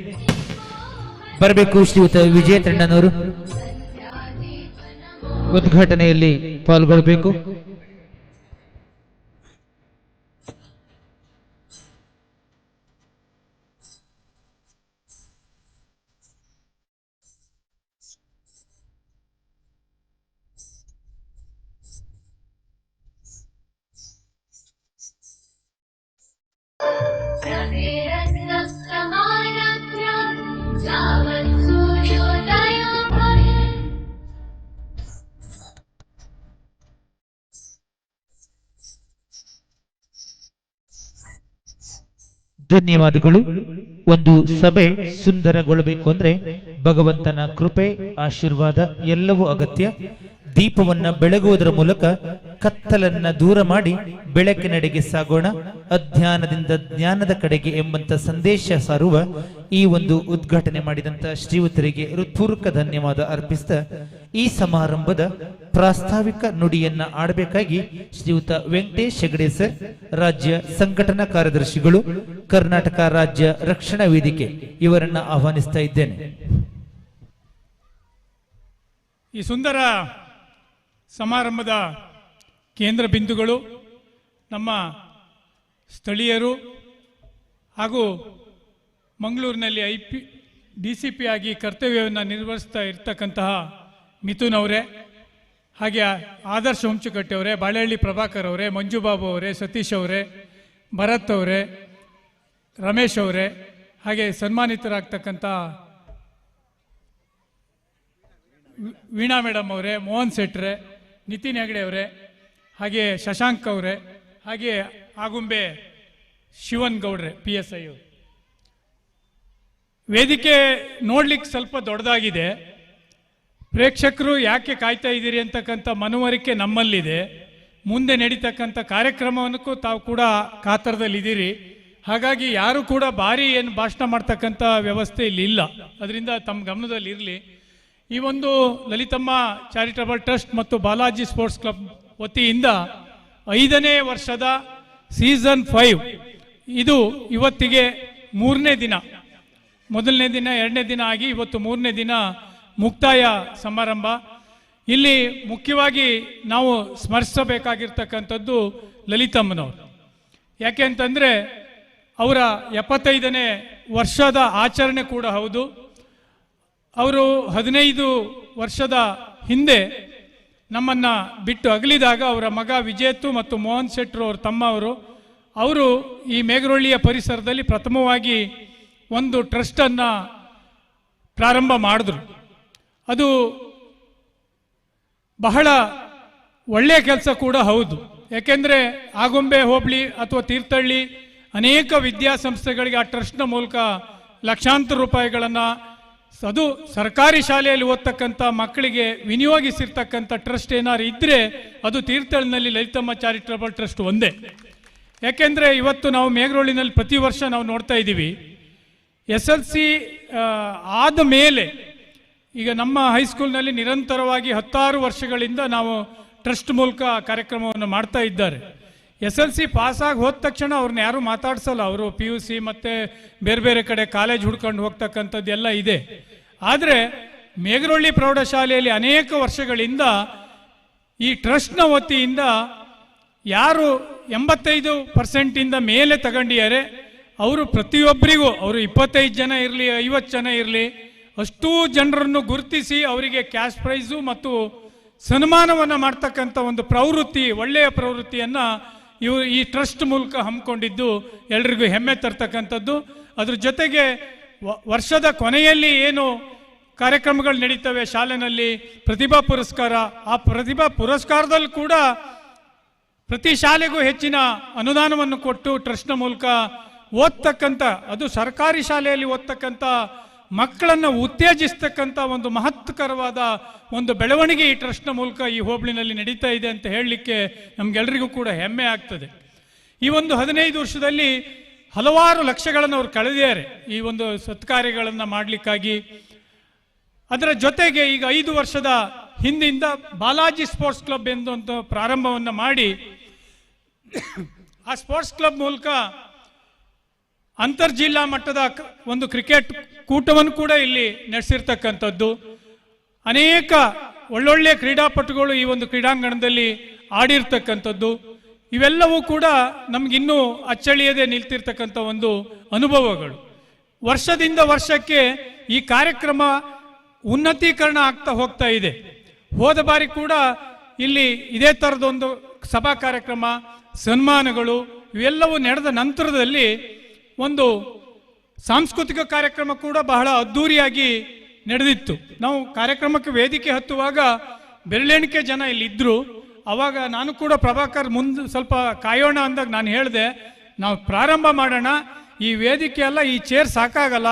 ಬರಬೇಕು ಶ್ರೀಯುತ ವಿಜಯ ತಣ್ಣನವರು ಉದ್ಘಾಟನೆಯಲ್ಲಿ ಪಾಲ್ಗೊಳ್ಬೇಕು. ಧನ್ಯವಾದಗಳು. ಒಂದು ಸಭೆ ಸುಂದರಗೊಳ್ಳಬೇಕು ಅಂದ್ರೆ ಭಗವಂತನ ಕೃಪೆ ಆಶೀರ್ವಾದ ಎಲ್ಲವೂ ಅಗತ್ಯ. ದೀಪವನ್ನ ಬೆಳಗುವುದರ ಮೂಲಕ ಕತ್ತಲನ್ನ ದೂರ ಮಾಡಿ ಬೆಳಕಿನೆಡೆಗೆ ಸಾಗೋಣ, ಅಜ್ಞಾನದಿಂದ ಜ್ಞಾನದ ಕಡೆಗೆ ಎಂಬಂತ ಸಂದೇಶ ಸಾರುವ ಈ ಒಂದು ಉದ್ಘಾಟನೆ ಮಾಡಿದಂತ ಶ್ರೀಯುತರಿಗೆ ಹೃತ್ಪೂರ್ವಕ ಧನ್ಯವಾದ ಅರ್ಪಿಸಿದ ಈ ಸಮಾರಂಭದ ಪ್ರಾಸ್ತಾವಿಕ ನುಡಿಯನ್ನ ಆಡಬೇಕಾಗಿ ಶ್ರೀಯುತ ವೆಂಕಟೇಶ್ ಹೆಗಡೆ ಸರ್, ರಾಜ್ಯ ಸಂಘಟನಾ ಕಾರ್ಯದರ್ಶಿಗಳು, ಕರ್ನಾಟಕ ರಾಜ್ಯ ರಕ್ಷಣಾ ವೇದಿಕೆ ಇವರನ್ನ ಆಹ್ವಾನಿಸ್ತಾ ಇದ್ದೇನೆ. ಈ ಸುಂದರ ಸಮಾರಂಭದ ಕೇಂದ್ರ ಬಿಂದುಗಳು ನಮ್ಮ ಸ್ಥಳೀಯರು ಹಾಗೂ ಮಂಗಳೂರಿನಲ್ಲಿ DCP ಆಗಿ ಕರ್ತವ್ಯವನ್ನು ನಿರ್ವಹಿಸ್ತಾ ಇರ್ತಕ್ಕಂತಹ ಮಿಥುನ್ ಅವರೇ, ಹಾಗೆ ಆದರ್ಶ ಹುಂಚುಕಟ್ಟೆ ಅವರೇ, ಬಾಳೆಹಳ್ಳಿ ಪ್ರಭಾಕರ್ ಅವರೇ, ಮಂಜುಬಾಬು ಅವರೇ, ಸತೀಶ್ ಅವರೇ, ಭರತ್ ಅವರೇ, ರಮೇಶ್ ಅವರೇ, ಹಾಗೆ ಸನ್ಮಾನಿತರಾಗ್ತಕ್ಕಂಥ ವೀಣಾ ಮೇಡಮ್ ಅವರೇ, ಮೋಹನ್ ಶೆಟ್ರೆ, ನಿತಿನ್ ಹೆಗಡೆ ಅವರೇ, ಹಾಗೆ ಶಶಾಂಕ್ ಅವರೇ, ಹಾಗೆ ಆಗುಂಬೆ ಶಿವನ್ ಗೌಡ್ರೆ PSI. ವೇದಿಕೆ ನೋಡ್ಲಿಕ್ಕೆ ಸ್ವಲ್ಪ ದೊಡ್ಡದಾಗಿದೆ. ಪ್ರೇಕ್ಷಕರು ಯಾಕೆ ಕಾಯ್ತಾ ಇದ್ದೀರಿ ಅಂತಕ್ಕಂಥ ಮನವರಿಕೆ ನಮ್ಮಲ್ಲಿದೆ. ಮುಂದೆ ನಡೀತಕ್ಕಂಥ ಕಾರ್ಯಕ್ರಮವನ್ನಕ್ಕೂ ತಾವು ಕೂಡ ಕಾತರದಲ್ಲಿದ್ದೀರಿ. ಹಾಗಾಗಿ ಯಾರು ಕೂಡ ಭಾರಿ ಏನು ಭಾಷಣ ಮಾಡ್ತಕ್ಕಂಥ ವ್ಯವಸ್ಥೆ ಇಲ್ಲಿ ಇಲ್ಲ. ಅದರಿಂದ ತಮ್ಮ ಗಮನದಲ್ಲಿ ಇರಲಿ. ಈ ಒಂದು ಲಲಿತಮ್ಮ ಚಾರಿಟಬಲ್ ಟ್ರಸ್ಟ್ ಮತ್ತು ಬಾಲಾಜಿ ಸ್ಪೋರ್ಟ್ಸ್ ಕ್ಲಬ್ ವತಿಯಿಂದ 5ನೇ ವರ್ಷದ ಸೀಸನ್ 5 ಇದು ಇವತ್ತಿಗೆ 3ನೇ ದಿನ. ಮೊದಲನೇ ದಿನ 2ನೇ ದಿನ ಆಗಿ ಇವತ್ತು 3ನೇ ದಿನ ಮುಕ್ತಾಯ ಸಮಾರಂಭ. ಇಲ್ಲಿ ಮುಖ್ಯವಾಗಿ ನಾವು ಸ್ಮರಿಸಬೇಕಾಗಿರ್ತಕ್ಕಂಥದ್ದು ಲಲಿತಮ್ಮನವರು. ಯಾಕೆ ಅಂತಂದರೆ ಅವರ 75ನೇ ವರ್ಷದ ಆಚರಣೆ ಕೂಡ ಹೌದು. ಅವರು 15 ವರ್ಷದ ಹಿಂದೆ ನಮ್ಮನ್ನು ಬಿಟ್ಟು ಅಗಲಿದಾಗ ಅವರ ಮಗ ವಿಜೇತು ಮತ್ತು ಮೋಹನ್ ಶೆಟ್ರು ಅವ್ರ ತಮ್ಮವರು ಅವರು ಈ ಮೇಘರೊಳ್ಳಿಯ ಪರಿಸರದಲ್ಲಿ ಪ್ರಥಮವಾಗಿ ಒಂದು ಟ್ರಸ್ಟನ್ನು ಪ್ರಾರಂಭ ಮಾಡಿದ್ರು. ಅದು ಬಹಳ ಒಳ್ಳೆಯ ಕೆಲಸ ಕೂಡ ಹೌದು. ಯಾಕೆಂದರೆ ಆಗುಂಬೆ ಹೋಬಳಿ ಅಥವಾ ತೀರ್ಥಹಳ್ಳಿ ಅನೇಕ ವಿದ್ಯಾಸಂಸ್ಥೆಗಳಿಗೆ ಆ ಟ್ರಸ್ಟ್ನ ಮೂಲಕ ಲಕ್ಷಾಂತರ ರೂಪಾಯಿಗಳನ್ನು ಅದು ಸರ್ಕಾರಿ ಶಾಲೆಯಲ್ಲಿ ಓದ್ತಕ್ಕಂಥ ಮಕ್ಕಳಿಗೆ ವಿನಿಯೋಗಿಸಿರ್ತಕ್ಕಂಥ ಟ್ರಸ್ಟ್ ಏನಾದ್ರು ಇದ್ದರೆ ಅದು ತೀರ್ಥಹಳ್ಳಿನಲ್ಲಿ ಲಲಿತಮ್ಮ ಚಾರಿಟಬಲ್ ಟ್ರಸ್ಟ್ ಒಂದೇ. ಯಾಕೆಂದರೆ ಇವತ್ತು ನಾವು ಮೇಘರೊಳ್ಳಿನಲ್ಲಿ ಪ್ರತಿ ವರ್ಷ ನಾವು ನೋಡ್ತಾ ಇದ್ದೀವಿ, SLC ಆದ ಮೇಲೆ ಈಗ ನಮ್ಮ ಹೈಸ್ಕೂಲ್ನಲ್ಲಿ ನಿರಂತರವಾಗಿ 10 ವರ್ಷಗಳಿಂದ ನಾವು ಟ್ರಸ್ಟ್ ಮೂಲಕ ಕಾರ್ಯಕ್ರಮವನ್ನು ಮಾಡ್ತಾ ಇದ್ದಾರೆ. SLC ಪಾಸಾಗಿ ಹೋದ ತಕ್ಷಣ ಅವ್ರನ್ನ ಯಾರೂ ಮಾತಾಡ್ಸಲ್ಲ. ಅವರು PUC ಮತ್ತು ಬೇರೆ ಬೇರೆ ಕಡೆ ಕಾಲೇಜ್ ಹುಡ್ಕೊಂಡು ಹೋಗ್ತಕ್ಕಂಥದ್ದೆಲ್ಲ ಇದೆ. ಆದರೆ ಮೇಗರೊಳ್ಳಿ ಪ್ರೌಢಶಾಲೆಯಲ್ಲಿ ಅನೇಕ ವರ್ಷಗಳಿಂದ ಈ ಟ್ರಸ್ಟ್ನ ವತಿಯಿಂದ ಯಾರು 85% ಮೇಲೆ ತಗೊಂಡಿದ್ದಾರೆ ಅವರು ಪ್ರತಿಯೊಬ್ಬರಿಗೂ, ಅವರು 25 ಜನ ಇರಲಿ 50 ಜನ ಇರಲಿ, ಅಷ್ಟೂ ಜನರನ್ನು ಗುರುತಿಸಿ ಅವರಿಗೆ ಕ್ಯಾಶ್ ಪ್ರೈಸು ಮತ್ತು ಸನ್ಮಾನವನ್ನು ಮಾಡ್ತಕ್ಕಂಥ ಒಂದು ಪ್ರವೃತ್ತಿ, ಒಳ್ಳೆಯ ಪ್ರವೃತ್ತಿಯನ್ನು ಈ ಟ್ರಸ್ಟ್ ಮೂಲಕ ಹಮ್ಮಿಕೊಂಡಿದ್ದು ಎಲ್ರಿಗೂ ಹೆಮ್ಮೆ ತರ್ತಕ್ಕಂಥದ್ದು. ಅದ್ರ ಜೊತೆಗೆ ವರ್ಷದ ಕೊನೆಯಲ್ಲಿ ಏನು ಕಾರ್ಯಕ್ರಮಗಳು ನಡೀತವೆ ಶಾಲೆಯಲ್ಲಿ, ಪ್ರತಿಭಾ ಪುರಸ್ಕಾರ, ಆ ಪ್ರತಿಭಾ ಪುರಸ್ಕಾರದಲ್ಲಿ ಕೂಡ ಪ್ರತಿ ಶಾಲೆಗೂ ಹೆಚ್ಚಿನ ಅನುದಾನವನ್ನು ಕೊಟ್ಟು ಟ್ರಸ್ಟ್ನ ಮೂಲಕ ಓದ್ತಕ್ಕಂಥ, ಅದು ಸರ್ಕಾರಿ ಶಾಲೆಯಲ್ಲಿ ಓದ್ತಕ್ಕಂಥ ಮಕ್ಕಳನ್ನು ಉತ್ತೇಜಿಸ್ತಕ್ಕಂಥ ಒಂದು ಮಹತ್ಕರವಾದ ಒಂದು ಬೆಳವಣಿಗೆ ಈ ಟ್ರಸ್ಟ್ನ ಮೂಲಕ ಈ ಹೋಬಳಿನಲ್ಲಿ ನಡೀತಾ ಇದೆ ಅಂತ ಹೇಳಲಿಕ್ಕೆ ನಮಗೆಲ್ಲರಿಗೂ ಕೂಡ ಹೆಮ್ಮೆ ಆಗ್ತದೆ. ಈ ಒಂದು 15 ವರ್ಷದಲ್ಲಿ ಹಲವಾರು ಲಕ್ಷಗಳನ್ನು ಅವರು ಕಳೆದಿದ್ದಾರೆ ಈ ಒಂದು ಸತ್ಕಾರ್ಯಗಳನ್ನು ಮಾಡಲಿಕ್ಕಾಗಿ. ಅದರ ಜೊತೆಗೆ ಈಗ 5 ವರ್ಷದ ಹಿಂದಿಂದ ಬಾಲಾಜಿ ಸ್ಪೋರ್ಟ್ಸ್ ಕ್ಲಬ್ ಎಂದು ಒಂದು ಪ್ರಾರಂಭವನ್ನು ಮಾಡಿ ಆ ಸ್ಪೋರ್ಟ್ಸ್ ಕ್ಲಬ್ ಮೂಲಕ ಅಂತರ್ಜಿಲ್ಲಾ ಮಟ್ಟದ ಒಂದು ಕ್ರಿಕೆಟ್ ಕೂಟವನ್ನು ಕೂಡ ಇಲ್ಲಿ ನಡೆಸಿರ್ತಕ್ಕಂಥದ್ದು. ಅನೇಕ ಒಳ್ಳೊಳ್ಳೆಯ ಕ್ರೀಡಾಪಟುಗಳು ಈ ಒಂದು ಕ್ರೀಡಾಂಗಣದಲ್ಲಿ ಆಡಿರ್ತಕ್ಕಂಥದ್ದು. ಇವೆಲ್ಲವೂ ಕೂಡ ನಮಗಿನ್ನೂ ಅಚ್ಚಳಿಯದೆ ನಿಲ್ತಿರ್ತಕ್ಕಂಥ ಒಂದು ಅನುಭವಗಳು. ವರ್ಷದಿಂದ ವರ್ಷಕ್ಕೆ ಈ ಕಾರ್ಯಕ್ರಮ ಉನ್ನತೀಕರಣ ಆಗ್ತಾ ಹೋಗ್ತಾ ಇದೆ. ಹೋದ ಬಾರಿ ಕೂಡ ಇಲ್ಲಿ ಇದೇ ಥರದೊಂದು ಸಭಾ ಕಾರ್ಯಕ್ರಮ, ಸನ್ಮಾನಗಳು ಇವೆಲ್ಲವೂ ನಡೆದ ನಂತರದಲ್ಲಿ ಒಂದು ಸಾಂಸ್ಕೃತಿಕ ಕಾರ್ಯಕ್ರಮ ಕೂಡ ಬಹಳ ಅದ್ಧೂರಿಯಾಗಿ ನಡೆದಿತ್ತು. ನಾವು ಕಾರ್ಯಕ್ರಮಕ್ಕೆ ವೇದಿಕೆ ಹತ್ತುವಾಗ ಬೆರಳೆಣಿಕೆ ಜನ ಇಲ್ಲಿ ಇದ್ದರು. ಅವಾಗ ನಾನು ಕೂಡ ಪ್ರಭಾಕರ್ ಮುಂದೆ ಸ್ವಲ್ಪ ಕಾಯೋಣ ಅಂದಾಗ ನಾನು ಹೇಳಿದೆ, ನಾವು ಪ್ರಾರಂಭ ಮಾಡೋಣ, ಈ ವೇದಿಕೆ ಅಲ್ಲ, ಈ ಚೇರ್ ಸಾಕಾಗಲ್ಲ,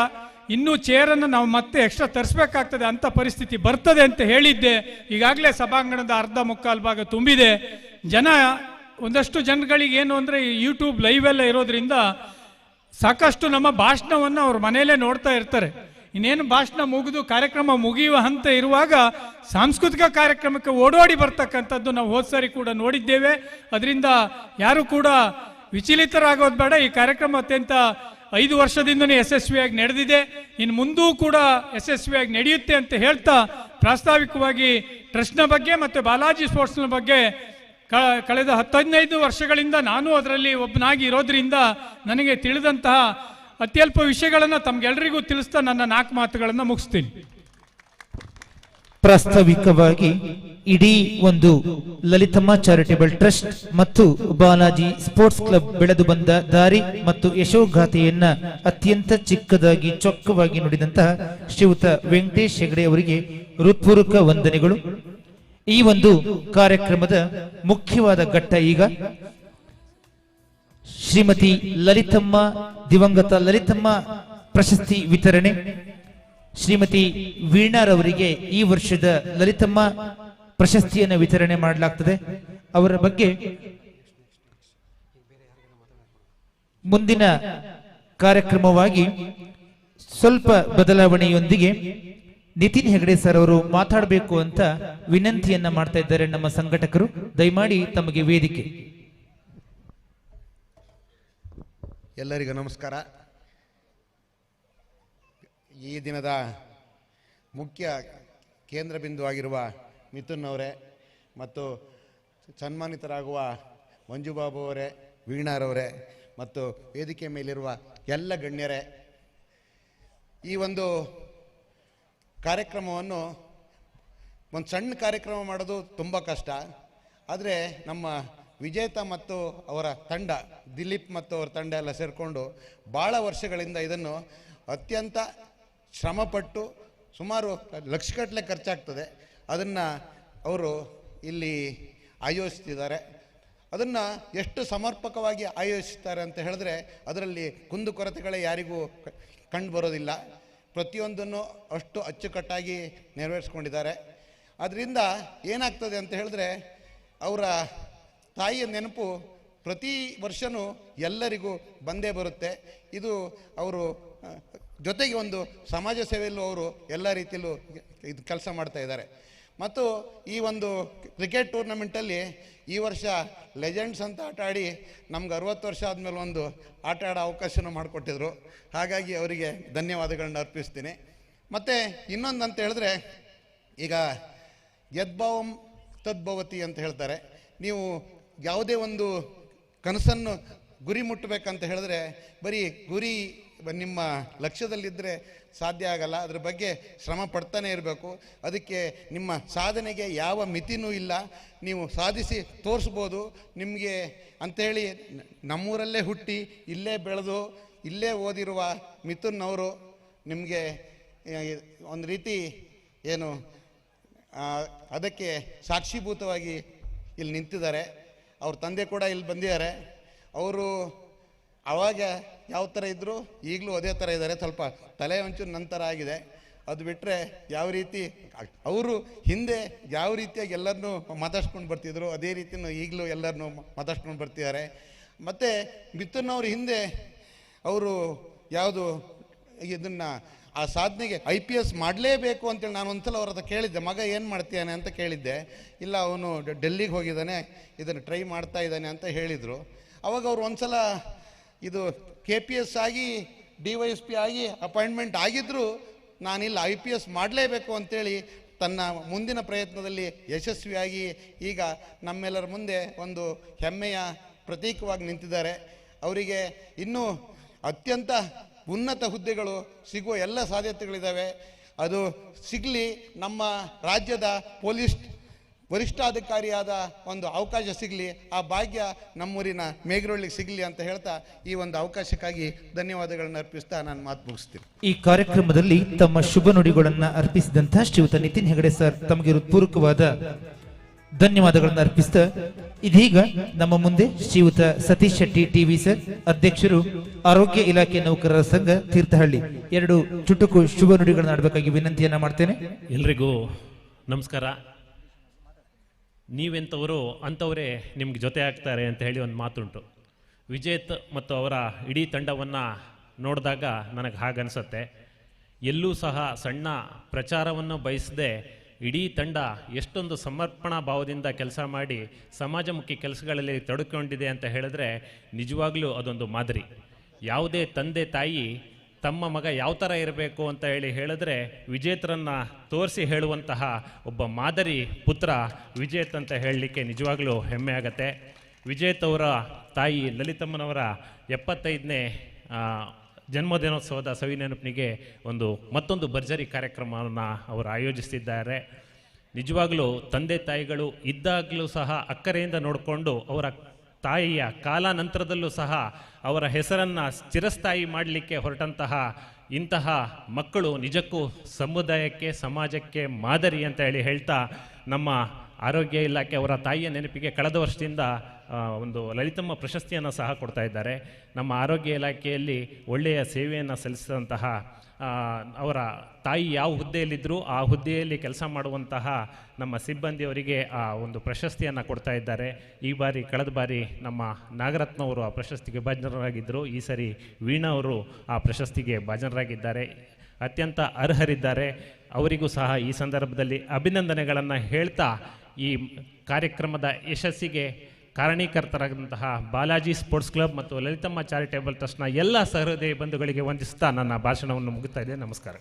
ಇನ್ನೂ ಚೇರನ್ನು ನಾವು ಮತ್ತೆ ಎಕ್ಸ್ಟ್ರಾ ತರಿಸ್ಬೇಕಾಗ್ತದೆ ಅಂತ ಪರಿಸ್ಥಿತಿ ಬರ್ತದೆ ಅಂತ ಹೇಳಿದ್ದೆ. ಈಗಾಗಲೇ ಸಭಾಂಗಣದ ಅರ್ಧ ಮುಕ್ಕಾಲು ಭಾಗ ತುಂಬಿದೆ. ಜನ ಒಂದಷ್ಟು ಜನಗಳಿಗೆ ಏನು ಅಂದರೆ ಯೂಟ್ಯೂಬ್ ಲೈವ್ ಎಲ್ಲ ಇರೋದ್ರಿಂದ ಸಾಕಷ್ಟು ನಮ್ಮ ಭಾಷಣವನ್ನು ಅವ್ರ ಮನೆಯಲ್ಲೇ ನೋಡ್ತಾ ಇರ್ತಾರೆ. ಇನ್ನೇನು ಭಾಷಣ ಮುಗಿದು ಕಾರ್ಯಕ್ರಮ ಮುಗಿಯುವ ಹಂತ ಇರುವಾಗ ಸಾಂಸ್ಕೃತಿಕ ಕಾರ್ಯಕ್ರಮಕ್ಕೆ ಓಡೋಡಿ ಬರ್ತಕ್ಕಂಥದ್ದು ನಾವು ಹೋದ ಸಾರಿ ಕೂಡ ನೋಡಿದ್ದೇವೆ. ಅದರಿಂದ ಯಾರು ಕೂಡ ವಿಚಲಿತರಾಗೋದು ಬೇಡ. ಈ ಕಾರ್ಯಕ್ರಮ ಅತ್ಯಂತ 5 ವರ್ಷದಿಂದನೇ ಯಶಸ್ವಿಯಾಗಿ ನಡೆದಿದೆ, ಇನ್ನು ಮುಂದೂ ಕೂಡ ಯಶಸ್ವಿಯಾಗಿ ನಡೆಯುತ್ತೆ ಅಂತ ಹೇಳ್ತಾ ಪ್ರಾಸ್ತಾವಿಕವಾಗಿ ಟ್ರಸ್ಟ್ನ ಬಗ್ಗೆ ಮತ್ತು ಬಾಲಾಜಿ ಸ್ಪೋರ್ಟ್ಸ್ನ ಬಗ್ಗೆ ಕಳೆದ 10-15 ವರ್ಷಗಳಿಂದ ನಾನು ಅದರಲ್ಲಿ ಒಬ್ಬನಾಗಿ ಇರೋದ್ರಿಂದ ನನಗೆ ತಿಳಿದಂತಹ ಅತ್ಯಲ್ಪ ವಿಷಯಗಳನ್ನು ತಮ್ಗೆಲ್ರಿಗೂ ತಿಳಿಸ್ತಾ ನನ್ನ 4 ಮಾತುಗಳನ್ನು ಮುಗಿಸ್ತೀನಿ. ಪ್ರಾಸ್ತಾವಿಕವಾಗಿ ಇಡೀ ಒಂದು ಲಲಿತಮ್ಮ ಚಾರಿಟೇಬಲ್ ಟ್ರಸ್ಟ್ ಮತ್ತು ಬಾಲಾಜಿ ಸ್ಪೋರ್ಟ್ಸ್ ಕ್ಲಬ್ ಬೆಳೆದು ಬಂದ ದಾರಿ ಮತ್ತು ಯಶೋಗಾಥೆಯನ್ನ ಅತ್ಯಂತ ಚಿಕ್ಕದಾಗಿ ಚೊಕ್ಕವಾಗಿ ನುಡಿದಂತಹ ಶ್ರೀಯುತ ವೆಂಕಟೇಶ್ ಹೆಗಡೆ ಅವರಿಗೆ ಹೃತ್ಪೂರ್ವಕ ವಂದನೆಗಳು. ಈ ಒಂದು ಕಾರ್ಯಕ್ರಮದ ಮುಖ್ಯವಾದ ಘಟ್ಟ ಈಗ ಶ್ರೀಮತಿ ಲಲಿತಮ್ಮ, ದಿವಂಗತ ಲಲಿತಮ್ಮ ಪ್ರಶಸ್ತಿ ವಿತರಣೆ. ಶ್ರೀಮತಿ ವೀಣಾರವರಿಗೆ ಈ ವರ್ಷದ ಲಲಿತಮ್ಮ ಪ್ರಶಸ್ತಿಯನ್ನು ವಿತರಣೆ ಮಾಡಲಾಗ್ತದೆ. ಅವರ ಬಗ್ಗೆ ಮುಂದಿನ ಕಾರ್ಯಕ್ರಮವಾಗಿ ಸ್ವಲ್ಪ ಬದಲಾವಣೆಯೊಂದಿಗೆ ನಿತಿನ್ ಹೆಗಡೆ ಸರ್ ಅವರು ಮಾತಾಡಬೇಕು ಅಂತ ವಿನಂತಿಯನ್ನ ಮಾಡ್ತಾ ಇದ್ದಾರೆ ನಮ್ಮ ಸಂಘಟಕರು. ದಯಮಾಡಿ ತಮಗೆ ವೇದಿಕೆ. ಎಲ್ಲರಿಗೂ ನಮಸ್ಕಾರ. ಈ ದಿನದ ಮುಖ್ಯ ಕೇಂದ್ರ ಬಿಂದುವಾಗಿರುವ ಮಿಥುನ್ ಅವರೇ ಮತ್ತು ಸನ್ಮಾನಿತರಾಗುವ ಮಂಜುಬಾಬು ಅವರೇ, ವೀಣಾರವರೇ ಮತ್ತು ವೇದಿಕೆ ಮೇಲಿರುವ ಎಲ್ಲ ಗಣ್ಯರೇ, ಈ ಒಂದು ಕಾರ್ಯಕ್ರಮವನ್ನು ಒಂದು ಸಣ್ಣ ಕಾರ್ಯಕ್ರಮ ಮಾಡೋದು ತುಂಬ ಕಷ್ಟ. ಆದರೆ ನಮ್ಮ ವಿಜೇತ ಮತ್ತು ಅವರ ತಂಡ, ದಿಲೀಪ್ ಮತ್ತು ಅವರ ತಂಡ ಎಲ್ಲ ಸೇರಿಕೊಂಡು ಭಾಳ ವರ್ಷಗಳಿಂದ ಇದನ್ನು ಅತ್ಯಂತ ಶ್ರಮಪಟ್ಟು ಸುಮಾರು ಲಕ್ಷಗಟ್ಟಲೆ ಖರ್ಚಾಗ್ತದೆ, ಅದನ್ನು ಅವರು ಇಲ್ಲಿ ಆಯೋಜಿಸ್ತಿದ್ದಾರೆ. ಅದನ್ನು ಎಷ್ಟು ಸಮರ್ಪಕವಾಗಿ ಆಯೋಜಿಸ್ತಾರೆ ಅಂತ ಹೇಳಿದ್ರೆ ಅದರಲ್ಲಿ ಕುಂದುಕೊರತೆಗಳೇ ಯಾರಿಗೂ ಕಂಡು ಬರೋದಿಲ್ಲ. ಪ್ರತಿಯೊಂದನ್ನು ಅಷ್ಟು ಅಚ್ಚುಕಟ್ಟಾಗಿ ನೆರವೇರಿಸ್ಕೊಂಡಿದ್ದಾರೆ. ಅದರಿಂದ ಏನಾಗ್ತದೆ ಅಂತ ಹೇಳಿದ್ರೆ ಅವರ ತಾಯಿಯ ನೆನಪು ಪ್ರತಿ ವರ್ಷವೂ ಎಲ್ಲರಿಗೂ ಬಂದೇ ಬರುತ್ತೆ. ಇದು ಅವರು ಜೊತೆಗೆ ಒಂದು ಸಮಾಜ ಸೇವೆಯಲ್ಲೂ ಅವರು ಎಲ್ಲ ರೀತಿಯಲ್ಲೂ ಇದು ಕೆಲಸ ಮಾಡ್ತಾ ಇದ್ದಾರೆ. ಮತ್ತು ಈ ಒಂದು ಕ್ರಿಕೆಟ್ ಟೂರ್ನಮೆಂಟಲ್ಲಿ ಈ ವರ್ಷ ಲೆಜೆಂಡ್ಸ್ ಅಂತ ಆಟ ಆಡಿ ನಮ್ಗೆ 60 ವರ್ಷ ಆದಮೇಲೆ ಒಂದು ಆಟ ಆಡೋ ಅವಕಾಶನೂ ಮಾಡಿಕೊಟ್ಟಿದ್ರು. ಹಾಗಾಗಿ ಅವರಿಗೆ ಧನ್ಯವಾದಗಳನ್ನ ಅರ್ಪಿಸ್ತೀನಿ. ಮತ್ತು ಇನ್ನೊಂದು ಅಂತ ಹೇಳಿದ್ರೆ, ಈಗ ಯದ್ಭಾವಂ ತದ್ಭವತಿ ಅಂತ ಹೇಳ್ತಾರೆ. ನೀವು ಯಾವುದೇ ಒಂದು ಕನಸನ್ನು ಗುರಿ ಮುಟ್ಟಬೇಕಂತ ಹೇಳಿದ್ರೆ ಬರೀ ಗುರಿ ನಿಮ್ಮ ಲಕ್ಷ್ಯದಲ್ಲಿದ್ದರೆ ಸಾಧ್ಯ ಆಗಲ್ಲ. ಅದ್ರ ಬಗ್ಗೆ ಶ್ರಮ ಪಡ್ತಾನೆ ಇರಬೇಕು. ಅದಕ್ಕೆ ನಿಮ್ಮ ಸಾಧನೆಗೆ ಯಾವ ಮಿತಿನೂ ಇಲ್ಲ, ನೀವು ಸಾಧಿಸಿ ತೋರಿಸ್ಬೋದು. ನಿಮಗೆ ಅಂಥೇಳಿ ನಮ್ಮೂರಲ್ಲೇ ಹುಟ್ಟಿ ಇಲ್ಲೇ ಬೆಳೆದು ಇಲ್ಲೇ ಓದಿರುವ ಮಿಥುನ್ ಅವರು ನಿಮಗೆ ಒಂದು ರೀತಿ ಏನು ಅದಕ್ಕೆ ಸಾಕ್ಷೀಭೂತವಾಗಿ ಇಲ್ಲಿ ನಿಂತಿದ್ದಾರೆ. ಅವ್ರ ತಂದೆ ಕೂಡ ಇಲ್ಲಿ ಬಂದಿದ್ದಾರೆ. ಅವರು ಆವಾಗ ಯಾವ ಥರ ಇದ್ದರು ಈಗಲೂ ಅದೇ ಥರ ಇದ್ದಾರೆ. ಸ್ವಲ್ಪ ತಲೆ ಒಂಚೂರು ನಂತರ ಆಗಿದೆ. ಅದು ಬಿಟ್ಟರೆ ಯಾವ ರೀತಿ ಅವರು ಹಿಂದೆ ಯಾವ ರೀತಿಯಾಗಿ ಎಲ್ಲರನ್ನೂ ಮಾತಾಡ್ಸ್ಕೊಂಡು ಬರ್ತಿದ್ರು ಅದೇ ರೀತಿಯೂ ಈಗಲೂ ಎಲ್ಲರನ್ನೂ ಮಾತಾಡ್ಸ್ಕೊಂಡು ಬರ್ತಿದ್ದಾರೆ. ಮತ್ತು ಮಿಥುನ್ ಅವ್ರ ಹಿಂದೆ ಅವರು ಯಾವುದು ಇದನ್ನು ಆ ಸಾಧನೆಗೆ IPS ಮಾಡಲೇಬೇಕು ಅಂತೇಳಿ ನಾನು ಒಂದ್ಸಲ ಅವ್ರ ಹತ್ರ ಕೇಳಿದ್ದೆ, ಮಗ ಏನು ಮಾಡ್ತೀಯಾನೆ ಅಂತ ಕೇಳಿದ್ದೆ. ಇಲ್ಲ, ಅವನು ಡೆಲ್ಲಿಗೆ ಹೋಗಿದ್ದಾನೆ, ಇದನ್ನು ಟ್ರೈ ಮಾಡ್ತಾ ಇದ್ದಾನೆ ಅಂತ ಹೇಳಿದರು. ಅವಾಗ ಅವ್ರು ಒಂದ್ಸಲ ಇದು KPS ಆಗಿ DYSP ಆಗಿ ಅಪಾಯಿಂಟ್ಮೆಂಟ್ ಆಗಿದ್ದರೂ ನಾನಿಲ್ಲ IPS ಮಾಡಲೇಬೇಕು ಅಂತೇಳಿ ತನ್ನ ಮುಂದಿನ ಪ್ರಯತ್ನದಲ್ಲಿ ಯಶಸ್ವಿಯಾಗಿ ಈಗ ನಮ್ಮೆಲ್ಲರ ಮುಂದೆ ಒಂದು ಹೆಮ್ಮೆಯ ಪ್ರತೀಕವಾಗಿ ನಿಂತಿದ್ದಾರೆ. ಅವರಿಗೆ ಇನ್ನೂ ಅತ್ಯಂತ ಉನ್ನತ ಹುದ್ದೆಗಳು ಸಿಗುವ ಎಲ್ಲ ಸಾಧ್ಯತೆಗಳಿದ್ದಾವೆ. ಅದು ಸಿಗಲಿ, ನಮ್ಮ ರಾಜ್ಯದ ಪೊಲೀಸ್ ವರಿಷ್ಠಾಧಿಕಾರಿಯಾದ ಒಂದು ಅವಕಾಶ ಸಿಗಲಿ, ಆ ಭಾಗ್ಯ ನಮ್ಮೂರಿನ ಮೇಘರೊಳ್ಳಿಗೆ ಸಿಗಲಿ ಅಂತ ಹೇಳ್ತಾ ಈ ಒಂದು ಅವಕಾಶಕ್ಕಾಗಿ ಧನ್ಯವಾದಗಳನ್ನು ಅರ್ಪಿಸ್ತಾ ನಾನು ಮಾತು ಮುಗಿಸ್ತೀನಿ. ಈ ಕಾರ್ಯಕ್ರಮದಲ್ಲಿ ತಮ್ಮ ಶುಭ ನುಡಿಗಳನ್ನು ಅರ್ಪಿಸಿದಂತಹ ಶ್ರೀಯುತ ನಿತಿನ್ ಹೆಗಡೆ ಸರ್ ತಮಗೆ ಹೃತ್ಪೂರ್ವಕವಾದ ಧನ್ಯವಾದಗಳನ್ನು ಅರ್ಪಿಸ್ತಾ ಇದೀಗ ನಮ್ಮ ಮುಂದೆ ಶ್ರೀಯುತ ಸತೀಶ್ ಶೆಟ್ಟಿ ಟಿವಿ ಸರ್, ಅಧ್ಯಕ್ಷರು ಆರೋಗ್ಯ ಇಲಾಖೆ ನೌಕರರ ಸಂಘ ತೀರ್ಥಹಳ್ಳಿ, 2 ಚುಟುಕು ಶುಭ ನುಡಿಗಳನ್ನು ಆಡಬೇಕಾಗಿ ವಿನಂತಿಯನ್ನ ಮಾಡ್ತೇನೆ. ಎಲ್ರಿಗೂ ನಮಸ್ಕಾರ. ನೀವೆಂಥವರು ಅಂಥವರೇ ನಿಮ್ಗೆ ಜೊತೆ ಆಗ್ತಾರೆ ಅಂತ ಹೇಳಿ ಒಂದು ಮಾತುಂಟು. ವಿಜೇತ್ ಮತ್ತು ಅವರ ಇಡೀ ತಂಡವನ್ನು ನೋಡಿದಾಗ ನನಗೆ ಹಾಗನ್ಸುತ್ತೆ. ಎಲ್ಲೂ ಸಹ ಸಣ್ಣ ಪ್ರಚಾರವನ್ನು ಬಯಸದೆ ಇಡೀ ತಂಡ ಎಷ್ಟೊಂದು ಸಮರ್ಪಣಾ ಭಾವದಿಂದ ಕೆಲಸ ಮಾಡಿ ಸಮಾಜಮುಖಿ ಕೆಲಸಗಳಲ್ಲಿ ತೊಡಕೊಂಡಿದೆ ಅಂತ ಹೇಳಿದ್ರೆ ನಿಜವಾಗ್ಲೂ ಅದೊಂದು ಮಾದರಿ. ಯಾವುದೇ ತಂದೆ ತಾಯಿ ತಮ್ಮ ಮಗ ಯಾವ ಥರ ಇರಬೇಕು ಅಂತ ಹೇಳಿದ್ರೆ ವಿಜೇತರನ್ನು ತೋರಿಸಿ ಹೇಳುವಂತಹ ಒಬ್ಬ ಮಾದರಿ ಪುತ್ರ ವಿಜೇತ್ ಅಂತ ಹೇಳಲಿಕ್ಕೆ ನಿಜವಾಗ್ಲೂ ಹೆಮ್ಮೆ ಆಗತ್ತೆ. ವಿಜೇತ್ ಅವರ ತಾಯಿ ಲಲಿತಮ್ಮನವರ 75ನೇ ಜನ್ಮದಿನೋತ್ಸವದ ಸವಿನೆನಪಿಗೆ ಮತ್ತೊಂದು ಭರ್ಜರಿ ಕಾರ್ಯಕ್ರಮವನ್ನು ಅವರು ಆಯೋಜಿಸಿದ್ದಾರೆ. ನಿಜವಾಗಲೂ ತಂದೆ ತಾಯಿಗಳು ಇದ್ದಾಗಲೂ ಸಹ ಅಕ್ಕರೆಯಿಂದ ನೋಡಿಕೊಂಡು ಅವರ ತಾಯಿಯ ಕಾಲಾನಂತರದಲ್ಲೂ ಸಹ ಅವರ ಹೆಸರನ್ನು ಚಿರಸ್ಥಾಯಿ ಮಾಡಲಿಕ್ಕೆ ಹೊರಟಂತಹ ಇಂತಹ ಮಕ್ಕಳು ನಿಜಕ್ಕೂ ಸಮುದಾಯಕ್ಕೆ ಸಮಾಜಕ್ಕೆ ಮಾದರಿ ಅಂತ ಹೇಳ್ತಾ ನಮ್ಮ ಆರೋಗ್ಯ ಇಲಾಖೆ ಅವರ ತಾಯಿಯ ನೆನಪಿಗೆ ಕಳೆದ ವರ್ಷದಿಂದ ಒಂದು ಲಲಿತಮ್ಮ ಪ್ರಶಸ್ತಿಯನ್ನು ಸಹ ಕೊಡ್ತಾ ಇದ್ದಾರೆ. ನಮ್ಮ ಆರೋಗ್ಯ ಇಲಾಖೆಯಲ್ಲಿ ಒಳ್ಳೆಯ ಸೇವೆಯನ್ನು ಸಲ್ಲಿಸಿದಂತಹ ಅವರ ತಾಯಿ ಯಾವ ಹುದ್ದೆಯಲ್ಲಿದ್ದರೂ ಆ ಹುದ್ದೆಯಲ್ಲಿ ಕೆಲಸ ಮಾಡುವಂತಹ ನಮ್ಮ ಸಿಬ್ಬಂದಿಯವರಿಗೆ ಆ ಒಂದು ಪ್ರಶಸ್ತಿಯನ್ನು ಕೊಡ್ತಾ ಇದ್ದಾರೆ. ಈ ಬಾರಿ ಕಳೆದ ಬಾರಿ ನಮ್ಮ ನಾಗರತ್ನವರು ಆ ಪ್ರಶಸ್ತಿಗೆ ಭಾಜನರಾಗಿದ್ದರು. ಈ ಸರಿ ವೀಣಾ ಅವರು ಆ ಪ್ರಶಸ್ತಿಗೆ ಭಾಜನರಾಗಿದ್ದಾರೆ. ಅತ್ಯಂತ ಅರ್ಹರಿದ್ದಾರೆ. ಅವರಿಗೂ ಸಹ ಈ ಸಂದರ್ಭದಲ್ಲಿ ಅಭಿನಂದನೆಗಳನ್ನು ಹೇಳ್ತಾ ಈ ಕಾರ್ಯಕ್ರಮದ ಯಶಸ್ಸಿಗೆ ಕಾರಣೀಕರ್ತರಾದಂತಹ ಬಾಲಾಜಿ ಸ್ಪೋರ್ಟ್ಸ್ ಕ್ಲಬ್ ಮತ್ತು ಲಲಿತಮ್ಮ ಚಾರಿಟೇಬಲ್ ಟ್ರಸ್ಟ್ನ ಎಲ್ಲ ಸಹೃದಯ ಬಂಧುಗಳಿಗೆ ವಂದಿಸ್ತಾ ನನ್ನ ಭಾಷಣವನ್ನು ಮುಗಿಸ್ತಾ ಇದ್ದೇನೆ. ನಮಸ್ಕಾರ.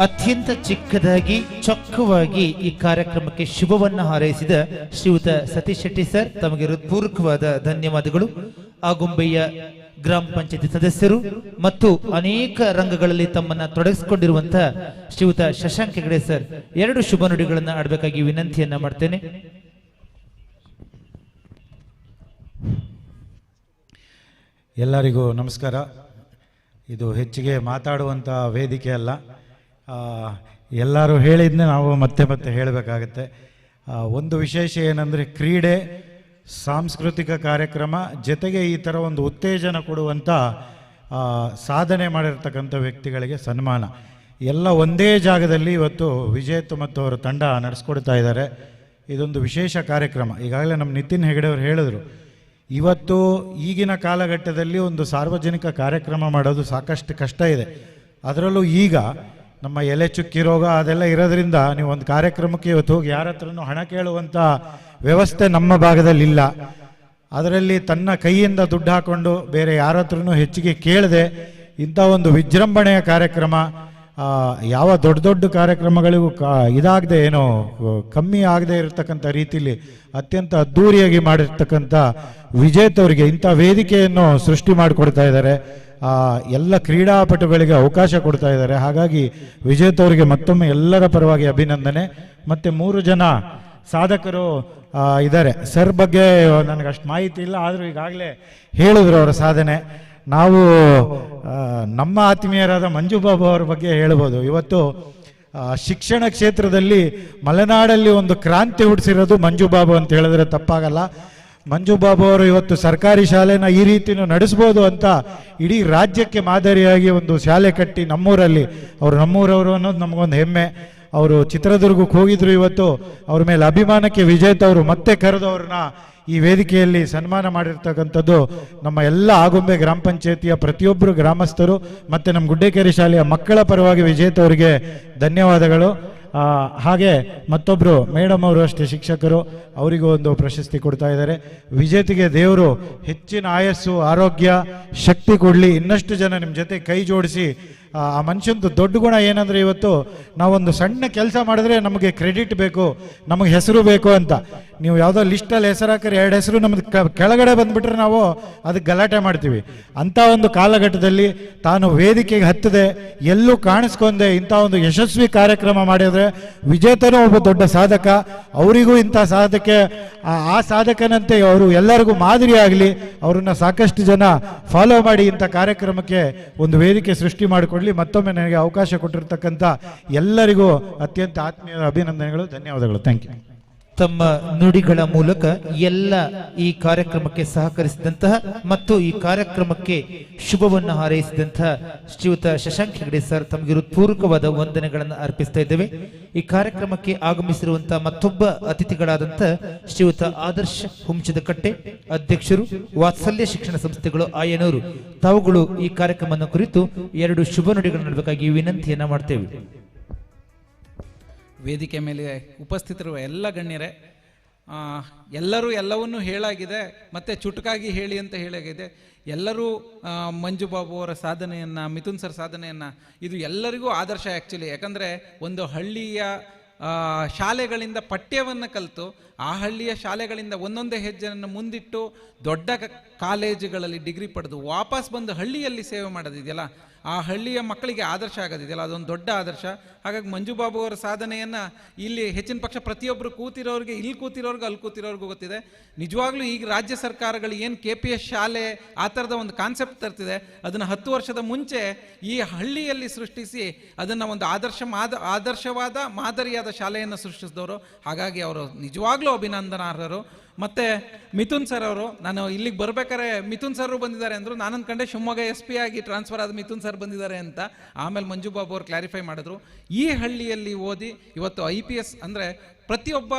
ಅತ್ಯಂತ ಚಿಕ್ಕದಾಗಿ ಚೊಕ್ಕವಾಗಿ ಈ ಕಾರ್ಯಕ್ರಮಕ್ಕೆ ಶುಭವನ್ನ ಹಾರೈಸಿದ ಶ್ರೀಯುತ ಸತೀಶ್ ಶೆಟ್ಟಿ ಸರ್ ತಮಗೆ ಹೃತ್ಪೂರ್ವಕವಾದ ಧನ್ಯವಾದಗಳು. ಆಗುಂಬೆಯ ಗ್ರಾಮ ಪಂಚಾಯತಿ ಸದಸ್ಯರು ಮತ್ತು ಅನೇಕ ರಂಗಗಳಲ್ಲಿ ತಮ್ಮನ್ನ ತೊಡಗಿಸಿಕೊಂಡಿರುವಂತಹ ಶ್ರೀಯುತ ಶಶಾಂಕ್ ಹೆಗಡೆ ಸರ್ 2 ಶುಭ ನುಡಿಗಳನ್ನು ಆಡಬೇಕಾಗಿ ವಿನಂತಿಯನ್ನ ಮಾಡ್ತೇನೆ. ಎಲ್ಲರಿಗೂ ನಮಸ್ಕಾರ. ಇದು ಹೆಚ್ಚಿಗೆ ಮಾತಾಡುವಂಥ ವೇದಿಕೆ ಅಲ್ಲ. ಎಲ್ಲರೂ ಹೇಳಿದ್ನೇ ನಾವು ಮತ್ತೆ ಮತ್ತೆ ಹೇಳಬೇಕಾಗತ್ತೆ. ಒಂದು ವಿಶೇಷ ಏನಂದರೆ ಕ್ರೀಡೆ, ಸಾಂಸ್ಕೃತಿಕ ಕಾರ್ಯಕ್ರಮ ಜೊತೆಗೆ ಈ ಥರ ಒಂದು ಉತ್ತೇಜನ ಕೊಡುವಂಥ ಸಾಧನೆ ಮಾಡಿರ್ತಕ್ಕಂಥ ವ್ಯಕ್ತಿಗಳಿಗೆ ಸನ್ಮಾನ ಎಲ್ಲ ಒಂದೇ ಜಾಗದಲ್ಲಿ ಇವತ್ತು ವಿಜೇತ್ ಮತ್ತು ಅವರ ತಂಡ ನಡೆಸ್ಕೊಡ್ತಾ ಇದ್ದಾರೆ. ಇದೊಂದು ವಿಶೇಷ ಕಾರ್ಯಕ್ರಮ. ಈಗಾಗಲೇ ನಮ್ಮ ನಿತಿನ್ ಹೆಗಡೆ ಅವರು ಹೇಳಿದ್ರು, ಇವತ್ತು ಈಗಿನ ಕಾಲಘಟ್ಟದಲ್ಲಿ ಒಂದು ಸಾರ್ವಜನಿಕ ಕಾರ್ಯಕ್ರಮ ಮಾಡೋದು ಸಾಕಷ್ಟು ಕಷ್ಟ ಇದೆ. ಅದರಲ್ಲೂ ಈಗ ನಮ್ಮ ಎಲೆ ಚುಕ್ಕಿ ರೋಗ ಅದೆಲ್ಲ ಇರೋದ್ರಿಂದ ನೀವು ಒಂದು ಕಾರ್ಯಕ್ರಮಕ್ಕೆ ಇವತ್ತು ಹೋಗಿ ಯಾರ ಹತ್ರನೂ ಹಣ ಕೇಳುವಂಥ ವ್ಯವಸ್ಥೆ ನಮ್ಮ ಭಾಗದಲ್ಲಿ ಇಲ್ಲ. ಅದರಲ್ಲಿ ತನ್ನ ಕೈಯಿಂದ ದುಡ್ಡು ಹಾಕ್ಕೊಂಡು ಬೇರೆ ಯಾರ ಹತ್ರನೂ ಹೆಚ್ಚಿಗೆ ಕೇಳದೆ ಇಂಥ ಒಂದು ವಿಜೃಂಭಣೆಯ ಕಾರ್ಯಕ್ರಮ, ಯಾವ ದೊಡ್ಡ ದೊಡ್ಡ ಕಾರ್ಯಕ್ರಮಗಳಿಗೂ ಇದಾಗದೆ ಏನೋ ಕಮ್ಮಿ ಆಗದೆ ಇರತಕ್ಕಂಥ ರೀತಿಯಲ್ಲಿ ಅತ್ಯಂತ ಅದ್ಧೂರಿಯಾಗಿ ಮಾಡಿರ್ತಕ್ಕಂಥ ವಿಜೇತವರಿಗೆ ಇಂಥ ವೇದಿಕೆಯನ್ನು ಸೃಷ್ಟಿ ಮಾಡಿಕೊಡ್ತಾ ಇದ್ದಾರೆ. ಎಲ್ಲ ಕ್ರೀಡಾಪಟುಗಳಿಗೆ ಅವಕಾಶ ಕೊಡ್ತಾ ಇದ್ದಾರೆ. ಹಾಗಾಗಿ ವಿಜೇತವರಿಗೆ ಮತ್ತೊಮ್ಮೆ ಎಲ್ಲರ ಪರವಾಗಿ ಅಭಿನಂದನೆ. ಮತ್ತು 3 ಜನ ಸಾಧಕರು ಇದ್ದಾರೆ. ಸರ್ ಬಗ್ಗೆ ನನಗೆ ಅಷ್ಟು ಮಾಹಿತಿ ಇಲ್ಲ, ಆದರೂ ಈಗಾಗಲೇ ಹೇಳಿದ್ರು ಅವರ ಸಾಧನೆ. ನಾವು ನಮ್ಮ ಆತ್ಮೀಯರಾದ ಮಂಜು ಬಾಬು ಅವರ ಬಗ್ಗೆ ಹೇಳ್ಬೋದು. ಇವತ್ತು ಶಿಕ್ಷಣ ಕ್ಷೇತ್ರದಲ್ಲಿ ಮಲೆನಾಡಲ್ಲಿ ಒಂದು ಕ್ರಾಂತಿ ಹುಟ್ಟಿಸಿರೋದು ಮಂಜು ಬಾಬು ಅಂತ ಹೇಳಿದ್ರೆ ತಪ್ಪಾಗಲ್ಲ. ಮಂಜು ಬಾಬು ಅವರು ಇವತ್ತು ಸರ್ಕಾರಿ ಶಾಲೆನ ಈ ರೀತಿನೂ ನಡೆಸ್ಬೋದು ಅಂತ ಇಡೀ ರಾಜ್ಯಕ್ಕೆ ಮಾದರಿಯಾಗಿ ಒಂದು ಶಾಲೆ ಕಟ್ಟಿ ನಮ್ಮೂರಲ್ಲಿ, ಅವರು ನಮ್ಮೂರವರು ಅನ್ನೋದು ನಮಗೊಂದು ಹೆಮ್ಮೆ. ಅವರು ಚಿತ್ರದುರ್ಗಕ್ಕೆ ಹೋಗಿದ್ರು. ಇವತ್ತು ಅವ್ರ ಮೇಲೆ ಅಭಿಮಾನಕ್ಕೆ ವಿಜೇತವರು ಮತ್ತೆ ಕರೆದು ಅವ್ರನ್ನ ಈ ವೇದಿಕೆಯಲ್ಲಿ ಸನ್ಮಾನ ಮಾಡಿರ್ತಕ್ಕಂಥದ್ದು ನಮ್ಮ ಎಲ್ಲ ಆಗುಂಬೆ ಗ್ರಾಮ ಪಂಚಾಯತಿಯ ಪ್ರತಿಯೊಬ್ಬರು ಗ್ರಾಮಸ್ಥರು ಮತ್ತು ನಮ್ಮ ಗುಡ್ಡೇಕೆರೆ ಶಾಲೆಯ ಮಕ್ಕಳ ಪರವಾಗಿ ವಿಜೇತವರಿಗೆ ಧನ್ಯವಾದಗಳು. ಹಾಗೆ ಮತ್ತೊಬ್ಬರು ಮೇಡಮ್ ಅವರು ಅಷ್ಟೇ ಶಿಕ್ಷಕರು, ಅವರಿಗೂ ಒಂದು ಪ್ರಶಸ್ತಿ ಕೊಡ್ತಾ ಇದ್ದಾರೆ. ವಿಜೇತಿಗೆ ದೇವರು ಹೆಚ್ಚಿನ ಆಯಸ್ಸು, ಆರೋಗ್ಯ, ಶಕ್ತಿ ಕೊಡಲಿ. ಇನ್ನಷ್ಟು ಜನ ನಿಮ್ಮ ಜೊತೆ ಕೈ ಜೋಡಿಸಿ ಆ ಮನುಷ್ಯಂದು ದೊಡ್ಡ ಗುಣ ಏನಂದರೆ, ಇವತ್ತು ನಾವೊಂದು ಸಣ್ಣ ಕೆಲಸ ಮಾಡಿದ್ರೆ ನಮಗೆ ಕ್ರೆಡಿಟ್ ಬೇಕು, ನಮಗೆ ಹೆಸರು ಬೇಕು ಅಂತ. ನೀವು ಯಾವುದೋ ಲಿಸ್ಟಲ್ಲಿ ಹೆಸರು ಹಾಕಿದ್ರೆ 2 ಹೆಸರು ನಮ್ದು ಕೆಳಗಡೆ ಬಂದುಬಿಟ್ರೆ ನಾವು ಅದಕ್ಕೆ ಗಲಾಟೆ ಮಾಡ್ತೀವಿ. ಅಂಥ ಒಂದು ಕಾಲಘಟ್ಟದಲ್ಲಿ ತಾನು ವೇದಿಕೆಗೆ ಹತ್ತದೆ, ಎಲ್ಲೂ ಕಾಣಿಸ್ಕೊಂಡೆ ಇಂಥ ಒಂದು ಯಶಸ್ವಿ ಕಾರ್ಯಕ್ರಮ ಮಾಡಿದರೆ ವಿಜೇತನೂ ಒಬ್ಬ ದೊಡ್ಡ ಸಾಧಕ. ಅವರಿಗೂ ಇಂಥ ಸಾಧಕೆ, ಆ ಸಾಧಕನಂತೆ ಅವರು ಎಲ್ಲರಿಗೂ ಮಾದರಿ ಆಗಲಿ, ಅವರನ್ನು ಸಾಕಷ್ಟು ಜನ ಫಾಲೋ ಮಾಡಿ ಇಂಥ ಕಾರ್ಯಕ್ರಮಕ್ಕೆ ಒಂದು ವೇದಿಕೆ ಸೃಷ್ಟಿ ಮಾಡಿಕೊಡ್ಲಿ. ಮತ್ತೊಮ್ಮೆ ನನಗೆ ಅವಕಾಶ ಕೊಟ್ಟಿರ್ತಕ್ಕಂಥ ಎಲ್ಲರಿಗೂ ಅತ್ಯಂತ ಆತ್ಮೀಯ ಅಭಿನಂದನೆಗಳು, ಧನ್ಯವಾದಗಳು. Thank you. ತಮ್ಮ ನುಡಿಗಳ ಮೂಲಕ ಎಲ್ಲ ಈ ಕಾರ್ಯಕ್ರಮಕ್ಕೆ ಸಹಕರಿಸಿದಂತಹ ಮತ್ತು ಈ ಕಾರ್ಯಕ್ರಮಕ್ಕೆ ಶುಭವನ್ನು ಹಾರೈಸಿದಂತಹ ಶ್ರೀಯುತ ಶಶಾಂಕ್ ಹೆಗಡೆ ಸರ್ ತಮಗೆ ಹೃತ್ಪೂರ್ವಕವಾದ ವಂದನೆಗಳನ್ನು ಅರ್ಪಿಸ್ತಾ ಇದ್ದೇವೆ. ಈ ಕಾರ್ಯಕ್ರಮಕ್ಕೆ ಆಗಮಿಸಿರುವಂತಹ ಮತ್ತೊಬ್ಬ ಅತಿಥಿಗಳಾದಂತಹ ಶ್ರೀಯುತ ಆದರ್ಶ ಹುಂಚದಕಟ್ಟೆ, ಅಧ್ಯಕ್ಷರು ವಾತ್ಸಲ್ಯ ಶಿಕ್ಷಣ ಸಂಸ್ಥೆಗಳು ಆಯನೂರು, ತಾವುಗಳು ಈ ಕಾರ್ಯಕ್ರಮದ ಕುರಿತು 2 ಶುಭ ನುಡಿಗಳನ್ನು ನೀಡಬೇಕಾಗಿ ವಿನಂತಿಯನ್ನ ಮಾಡ್ತೇವೆ. ವೇದಿಕೆ ಮೇಲೆ ಉಪಸ್ಥಿತರುವ ಎಲ್ಲ ಗಣ್ಯರೇ, ಎಲ್ಲರೂ ಎಲ್ಲವನ್ನೂ ಹೇಳಾಗಿದೆ, ಮತ್ತು ಚುಟುಕಾಗಿ ಹೇಳಿ ಅಂತ ಹೇಳಾಗಿದೆ. ಎಲ್ಲರೂ ಮಂಜು ಬಾಬು ಅವರ ಸಾಧನೆಯನ್ನು, ಮಿಥುನ್ ಸರ್ ಸಾಧನೆಯನ್ನು, ಇದು ಎಲ್ಲರಿಗೂ ಆದರ್ಶ ಆ್ಯಕ್ಚುಲಿ. ಯಾಕಂದರೆ ಒಂದು ಹಳ್ಳಿಯ ಶಾಲೆಗಳಿಂದ ಪಠ್ಯವನ್ನು ಕಲಿತು ಆ ಹಳ್ಳಿಯ ಶಾಲೆಗಳಿಂದ ಒಂದೊಂದೇ ಹೆಜ್ಜೆಯನ್ನು ಮುಂದಿಟ್ಟು ದೊಡ್ಡ ಕಾಲೇಜುಗಳಲ್ಲಿ ಡಿಗ್ರಿ ಪಡೆದು ವಾಪಸ್ ಬಂದು ಹಳ್ಳಿಯಲ್ಲಿ ಸೇವೆ ಮಾಡೋದಿದೆಯಲ್ಲ, ಆ ಹಳ್ಳಿಯ ಮಕ್ಕಳಿಗೆ ಆದರ್ಶ ಆಗೋದಿದೆಯಲ್ಲ, ಅದೊಂದು ದೊಡ್ಡ ಆದರ್ಶ. ಹಾಗಾಗಿ ಮಂಜು ಬಾಬು ಅವರ ಸಾಧನೆಯನ್ನು ಇಲ್ಲಿ ಹೆಚ್ಚಿನ ಪಕ್ಷ ಪ್ರತಿಯೊಬ್ಬರು ಕೂತಿರೋರಿಗೆ, ಇಲ್ಲಿ ಕೂತಿರೋರ್ಗೂ ಅಲ್ಲಿ ಕೂತಿರೋರ್ಗೂ ಗೊತ್ತಿದೆ. ನಿಜವಾಗ್ಲೂ ಈಗ ರಾಜ್ಯ ಸರ್ಕಾರಗಳು ಏನು KPS ಶಾಲೆ ಆ ಥರದ ಒಂದು ಕಾನ್ಸೆಪ್ಟ್ ತರ್ತಿದೆ, ಅದನ್ನು 10 ವರ್ಷದ ಮುಂಚೆ ಈ ಹಳ್ಳಿಯಲ್ಲಿ ಸೃಷ್ಟಿಸಿ ಅದನ್ನು ಒಂದು ಆದರ್ಶವಾದ ಮಾದರಿಯಾದ ಶಾಲೆಯನ್ನು ಸೃಷ್ಟಿಸಿದವರು. ಹಾಗಾಗಿ ಅವರು ನಿಜವಾಗ್ಲೂ ಅಭಿನಂದನಾರ್ಹರು. ಮತ್ತು ಮಿಥುನ್ ಸರ್ ಅವರು, ನಾನು ಇಲ್ಲಿಗೆ ಬರ್ಬೇಕಾದ್ರೆ ಮಿಥುನ್ ಸರ್ ಬಂದಿದ್ದಾರೆ ಅಂದರು. ನಾನು ಅಂದ್ಕೊಂಡೆ ಶಿವಮೊಗ್ಗ SP ಆಗಿ ಟ್ರಾನ್ಸ್ಫರ್ ಆದ ಮಿಥುನ್ ಸರ್ ಬಂದಿದ್ದಾರೆ ಅಂತ. ಆಮೇಲೆ ಮಂಜು ಬಾಬು ಅವರು ಕ್ಲಾರಿಫೈ ಮಾಡಿದ್ರು. ಈ ಹಳ್ಳಿಯಲ್ಲಿ ಓದಿ ಇವತ್ತು IPS ಅಂದರೆ ಪ್ರತಿಯೊಬ್ಬ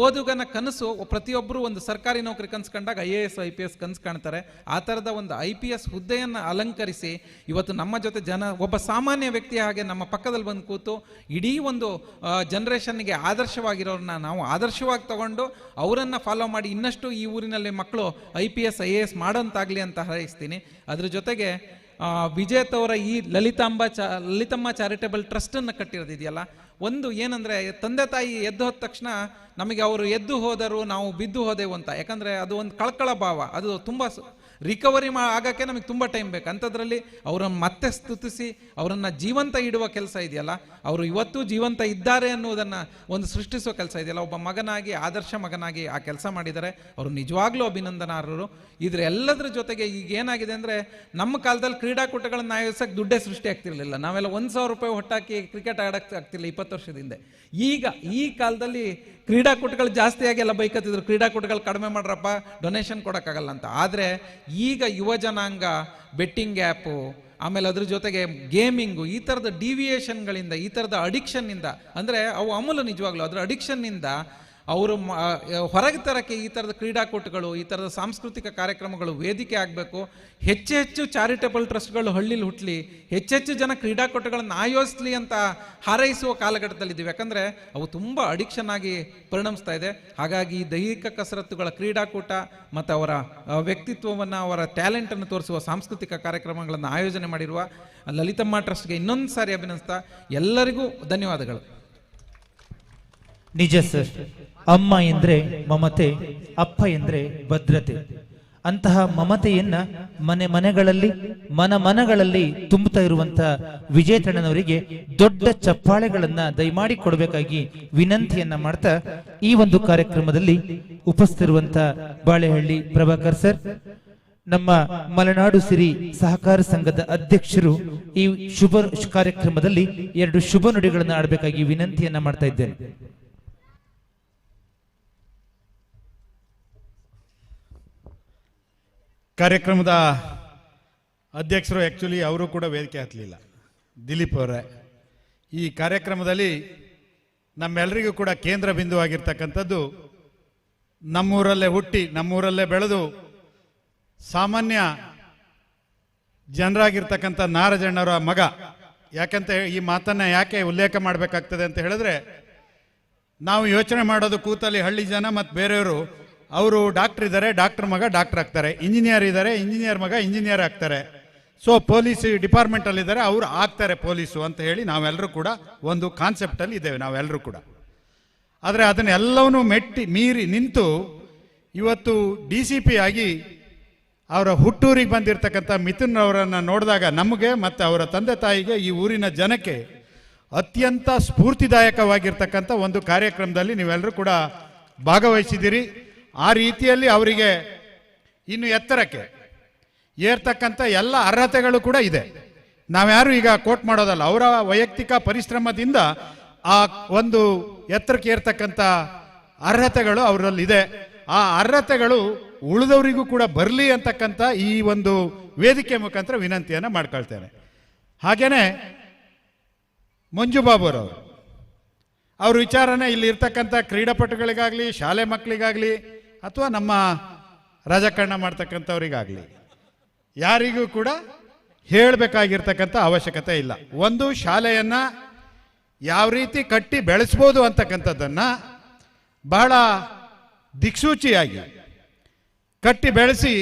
ಓದುಗನ ಕನಸು, ಪ್ರತಿಯೊಬ್ಬರು ಒಂದು ಸರ್ಕಾರಿ ನೌಕರಿ ಕನಸು ಕಂಡಾಗ IAS IPS ಕನಸು ಕಾಣ್ತಾರೆ. ಆ ಥರದ ಒಂದು IPS ಹುದ್ದೆಯನ್ನು ಅಲಂಕರಿಸಿ ಇವತ್ತು ನಮ್ಮ ಜೊತೆ ಒಬ್ಬ ಸಾಮಾನ್ಯ ವ್ಯಕ್ತಿಯ ಹಾಗೆ ನಮ್ಮ ಪಕ್ಕದಲ್ಲಿ ಬಂದು ಕೂತು ಇಡೀ ಒಂದು ಜನ್ರೇಷನ್ಗೆ ಆದರ್ಶವಾಗಿರೋರನ್ನ ನಾವು ಆದರ್ಶವಾಗಿ ತಗೊಂಡು ಅವರನ್ನು ಫಾಲೋ ಮಾಡಿ ಇನ್ನಷ್ಟು ಈ ಊರಿನಲ್ಲಿ ಮಕ್ಕಳು IPS IAS ಮಾಡೋಂತಾಗಲಿ ಅಂತ ಹಾರೈಸ್ತೀನಿ. ಅದ್ರ ಜೊತೆಗೆ ವಿಜೇತವರ ಈ ಲಲಿತಮ್ಮ ಚಾರಿಟೇಬಲ್ ಟ್ರಸ್ಟನ್ನು ಕಟ್ಟಿರೋದಿದೆಯಲ್ಲ, ಒಂದು ಏನಂದರೆ ತಂದೆ ತಾಯಿ ಎದ್ದು ಹೋದ ತಕ್ಷಣ ನಮಗೆ ಅವರು ಎದ್ದು ಹೋದರು ನಾವು ಬಿದ್ದು ಹೋದೆವು ಅಂತ. ಯಾಕಂದರೆ ಅದು ಒಂದು ಕಳಕಳ ಭಾವ, ಅದು ತುಂಬ ರಿಕವರಿ ಆಗೋಕ್ಕೆ ನಮಗೆ ತುಂಬ ಟೈಮ್ ಬೇಕು. ಅಂಥದ್ರಲ್ಲಿ ಅವರನ್ನು ಮತ್ತೆ ಸ್ತುತಿಸಿ ಅವರನ್ನು ಜೀವಂತ ಇಡುವ ಕೆಲಸ ಇದೆಯಲ್ಲ, ಅವರು ಇವತ್ತು ಜೀವಂತ ಇದ್ದಾರೆ ಅನ್ನೋದನ್ನು ಒಂದು ಸೃಷ್ಟಿಸುವ ಕೆಲಸ ಇದೆಯಲ್ಲ, ಒಬ್ಬ ಮಗನಾಗಿ, ಆದರ್ಶ ಮಗನಾಗಿ ಆ ಕೆಲಸ ಮಾಡಿದ್ದಾರೆ. ಅವರು ನಿಜವಾಗ್ಲೂ ಅಭಿನಂದನಾರ್ಹರು. ಇದ್ರ ಎಲ್ಲದರ ಜೊತೆಗೆ ಈಗ ಏನಾಗಿದೆ ಅಂದರೆ, ನಮ್ಮ ಕಾಲದಲ್ಲಿ ಕ್ರೀಡಾಕೂಟಗಳನ್ನು ಆಯೋಜಿಸೋಕೆ ದುಡ್ಡೇ ಸೃಷ್ಟಿ ಆಗ್ತಿರ್ಲಿಲ್ಲ. ನಾವೆಲ್ಲ 1,000 ರೂಪಾಯಿ ಹೊಟ್ಟಾಕಿ ಕ್ರಿಕೆಟ್ ಆಡೋಕ್ಕೆ ಆಗ್ತಿಲ್ಲ 20 ವರ್ಷದ ಹಿಂದೆ. ಈಗ ಈ ಕಾಲದಲ್ಲಿ ಕ್ರೀಡಾಕೂಟಗಳು ಜಾಸ್ತಿಯಾಗಿ ಎಲ್ಲ ಬೈಕತ್ತಿದ್ರು, ಕ್ರೀಡಾಕೂಟಗಳು ಕಡಿಮೆ ಮಾಡ್ರಪ್ಪ, ಡೊನೇಷನ್ ಕೊಡೋಕ್ಕಾಗಲ್ಲ ಅಂತ. ಆದರೆ ಈಗ ಯುವ ಜನಾಂಗ ಬೆಟ್ಟಿಂಗ್ ಆ್ಯಪು, ಆಮೇಲೆ ಅದ್ರ ಜೊತೆಗೆ ಗೇಮಿಂಗು, ಈ ಥರದ ಡಿವಿಯೇಷನ್ಗಳಿಂದ, ಈ ಥರದ ಅಡಿಕ್ಷನ್ನಿಂದ, ಅಂದರೆ ಅವು ಅಮೂಲ ನಿಜವಾಗ್ಲೂ ಅದರ ಅಡಿಕ್ಷನ್ನಿಂದ ಅವರು ಹೊರಗೆ ತರಕ್ಕೆ ಈ ಥರದ ಕ್ರೀಡಾಕೂಟಗಳು, ಈ ಥರದ ಸಾಂಸ್ಕೃತಿಕ ಕಾರ್ಯಕ್ರಮಗಳು ವೇದಿಕೆ ಆಗಬೇಕು. ಹೆಚ್ಚು ಹೆಚ್ಚು ಚಾರಿಟಬಲ್ ಟ್ರಸ್ಟ್ಗಳು ಹಳ್ಳಿಲಿ ಹುಟ್ಟಲಿ, ಹೆಚ್ಚೆಚ್ಚು ಜನ ಕ್ರೀಡಾಕೂಟಗಳನ್ನು ಆಯೋಜಿಸಲಿ ಅಂತ ಹಾರೈಸುವ ಕಾಲಘಟ್ಟದಲ್ಲಿದ್ದೀವಿ. ಯಾಕಂದರೆ ಅವು ತುಂಬ ಅಡಿಕ್ಷನ್ ಆಗಿ ಪರಿಣಮಿಸ್ತಾ ಇದೆ. ಹಾಗಾಗಿ ದೈಹಿಕ ಕಸರತ್ತುಗಳ ಕ್ರೀಡಾಕೂಟ ಮತ್ತು ಅವರ ವ್ಯಕ್ತಿತ್ವವನ್ನು, ಅವರ ಟ್ಯಾಲೆಂಟನ್ನು ತೋರಿಸುವ ಸಾಂಸ್ಕೃತಿಕ ಕಾರ್ಯಕ್ರಮಗಳನ್ನು ಆಯೋಜನೆ ಮಾಡಿರುವ ಲಲಿತಮ್ಮ ಟ್ರಸ್ಟ್ಗೆ ಇನ್ನೊಂದು ಸಾರಿ ಅಭಿನಂದಿಸ್ತಾ ಎಲ್ಲರಿಗೂ ಧನ್ಯವಾದಗಳು. ನಿಜ ಸರ್, ಅಮ್ಮ ಎಂದ್ರೆ ಮಮತೆ, ಅಪ್ಪ ಎಂದ್ರೆ ಭದ್ರತೆ. ಅಂತಹ ಮಮತೆಯನ್ನ ಮನೆಗಳಲ್ಲಿ ಮನಗಳಲ್ಲಿ ತುಂಬುತ್ತಾ ಇರುವಂತಹ ವಿಜೇತಣ್ಣನವರಿಗೆ ದೊಡ್ಡ ಚಪ್ಪಾಳೆಗಳನ್ನ ದಯಮಾಡಿ ಕೊಡಬೇಕಾಗಿ ವಿನಂತಿಯನ್ನ ಮಾಡ್ತಾ, ಈ ಒಂದು ಕಾರ್ಯಕ್ರಮದಲ್ಲಿ ಉಪಸ್ಥಿತಿರುವಂತ ಬಾಳೆಹಳ್ಳಿ ಪ್ರಭಾಕರ್ ಸರ್, ನಮ್ಮ ಮಲೆನಾಡು ಸಿರಿ ಸಹಕಾರ ಸಂಘದ ಅಧ್ಯಕ್ಷರು, ಈ ಶುಭ ಕಾರ್ಯಕ್ರಮದಲ್ಲಿ 2 ಶುಭ ನುಡಿಗಳನ್ನು ಆಡಬೇಕಾಗಿ ವಿನಂತಿಯನ್ನ ಮಾಡ್ತಾ ಇದ್ದೇನೆ. ಕಾರ್ಯಕ್ರಮದ ಅಧ್ಯಕ್ಷರು ಆ್ಯಕ್ಚುಲಿ ಅವರು ಕೂಡ ವೇದಿಕೆ ಹತ್ತಲಿಲ್ಲ, ದಿಲೀಪ್ ಅವರೇ. ಈ ಕಾರ್ಯಕ್ರಮದಲ್ಲಿ ನಮ್ಮೆಲ್ಲರಿಗೂ ಕೂಡ ಕೇಂದ್ರ ಬಿಂದುವಾಗಿರ್ತಕ್ಕಂಥದ್ದು, ನಮ್ಮೂರಲ್ಲೇ ಹುಟ್ಟಿ ನಮ್ಮೂರಲ್ಲೇ ಬೆಳೆದು ಸಾಮಾನ್ಯ ಜನರಾಗಿರ್ತಕ್ಕಂಥ ನಾರಜಣ್ಣವರ ಮಗ. ಯಾಕಂತ ಈ ಮಾತನ್ನು ಯಾಕೆ ಉಲ್ಲೇಖ ಮಾಡಬೇಕಾಗ್ತದೆ ಅಂತ ಹೇಳಿದ್ರೆ, ನಾವು ಯೋಚನೆ ಮಾಡೋದು ಕೂತಲ್ಲಿ ಹಳ್ಳಿ ಜನ ಮತ್ತು ಬೇರೆಯವರು, ಅವರು ಡಾಕ್ಟರ್ ಇದ್ದಾರೆ, ಡಾಕ್ಟರ್ ಮಗ ಡಾಕ್ಟರ್ ಆಗ್ತಾರೆ, ಇಂಜಿನಿಯರ್ ಇದ್ದಾರೆ, ಇಂಜಿನಿಯರ್ ಮಗ ಇಂಜಿನಿಯರ್ ಆಗ್ತಾರೆ, ಸೊ ಪೊಲೀಸ್ ಡಿಪಾರ್ಟ್ಮೆಂಟಲ್ಲಿದ್ದಾರೆ, ಅವರು ಆಗ್ತಾರೆ ಪೊಲೀಸು ಅಂತ ಹೇಳಿ ನಾವೆಲ್ಲರೂ ಕೂಡ ಒಂದು ಕಾನ್ಸೆಪ್ಟಲ್ಲಿ ಇದ್ದೇವೆ ನಾವೆಲ್ಲರೂ ಕೂಡ. ಆದರೆ ಅದನ್ನೆಲ್ಲವನ್ನೂ ಮೀರಿ ನಿಂತು ಇವತ್ತು DCP ಆಗಿ ಅವರ ಹುಟ್ಟೂರಿಗೆ ಬಂದಿರತಕ್ಕಂಥ ಮಿಥುನ್ ಅವರನ್ನು ನೋಡಿದಾಗ ನಮಗೆ ಮತ್ತು ಅವರ ತಂದೆ ತಾಯಿಗೆ, ಈ ಊರಿನ ಜನಕ್ಕೆ ಅತ್ಯಂತ ಸ್ಫೂರ್ತಿದಾಯಕವಾಗಿರ್ತಕ್ಕಂಥ ಒಂದು ಕಾರ್ಯಕ್ರಮದಲ್ಲಿ ನೀವೆಲ್ಲರೂ ಕೂಡ ಭಾಗವಹಿಸಿದ್ದೀರಿ. ಆ ರೀತಿಯಲ್ಲಿ ಅವರಿಗೆ ಇನ್ನು ಎತ್ತರಕ್ಕೆ ಏರ್ತಕ್ಕಂಥ ಎಲ್ಲ ಅರ್ಹತೆಗಳು ಕೂಡ ಇದೆ. ನಾವ್ಯಾರು ಈಗ ಕೋಟ್ ಮಾಡೋದಲ್ಲ, ಅವರ ವೈಯಕ್ತಿಕ ಪರಿಶ್ರಮದಿಂದ ಆ ಒಂದು ಎತ್ತರಕ್ಕೆ ಏರ್ತಕ್ಕಂಥ ಅರ್ಹತೆಗಳು ಅವರಲ್ಲಿದೆ. ಆ ಅರ್ಹತೆಗಳು ಉಳಿದವರಿಗೂ ಕೂಡ ಬರಲಿ ಅಂತಕ್ಕಂಥ ಈ ಒಂದು ವೇದಿಕೆ ಮುಖಾಂತರ ವಿನಂತಿಯನ್ನು ಮಾಡ್ಕೊಳ್ತೇನೆ. ಹಾಗೇನೆ ಮಂಜು ಬಾಬುರವರು ಅವ್ರ ವಿಚಾರನೆ ಇಲ್ಲಿ ಇರ್ತಕ್ಕಂಥ ಕ್ರೀಡಾಪಟುಗಳಿಗಾಗಲಿ, ಶಾಲೆ ಮಕ್ಕಳಿಗಾಗಲಿ, ಅಥವಾ ನಮ್ಮ ರಾಜಕಾರಣ ಮಾಡ್ತಕ್ಕಂಥವ್ರಿಗಾಗಲಿ ಯಾರಿಗೂ ಕೂಡ ಹೇಳಬೇಕಾಗಿರ್ತಕ್ಕಂಥ ಅವಶ್ಯಕತೆ ಇಲ್ಲ. ಒಂದು ಶಾಲೆಯನ್ನು ಯಾವ ರೀತಿ ಕಟ್ಟಿ ಬೆಳೆಸ್ಬೋದು ಅಂತಕ್ಕಂಥದ್ದನ್ನು ಬಹಳ ದಿಕ್ಸೂಚಿಯಾಗಿ ಕಟ್ಟಿ ಬೆಳೆಸಿ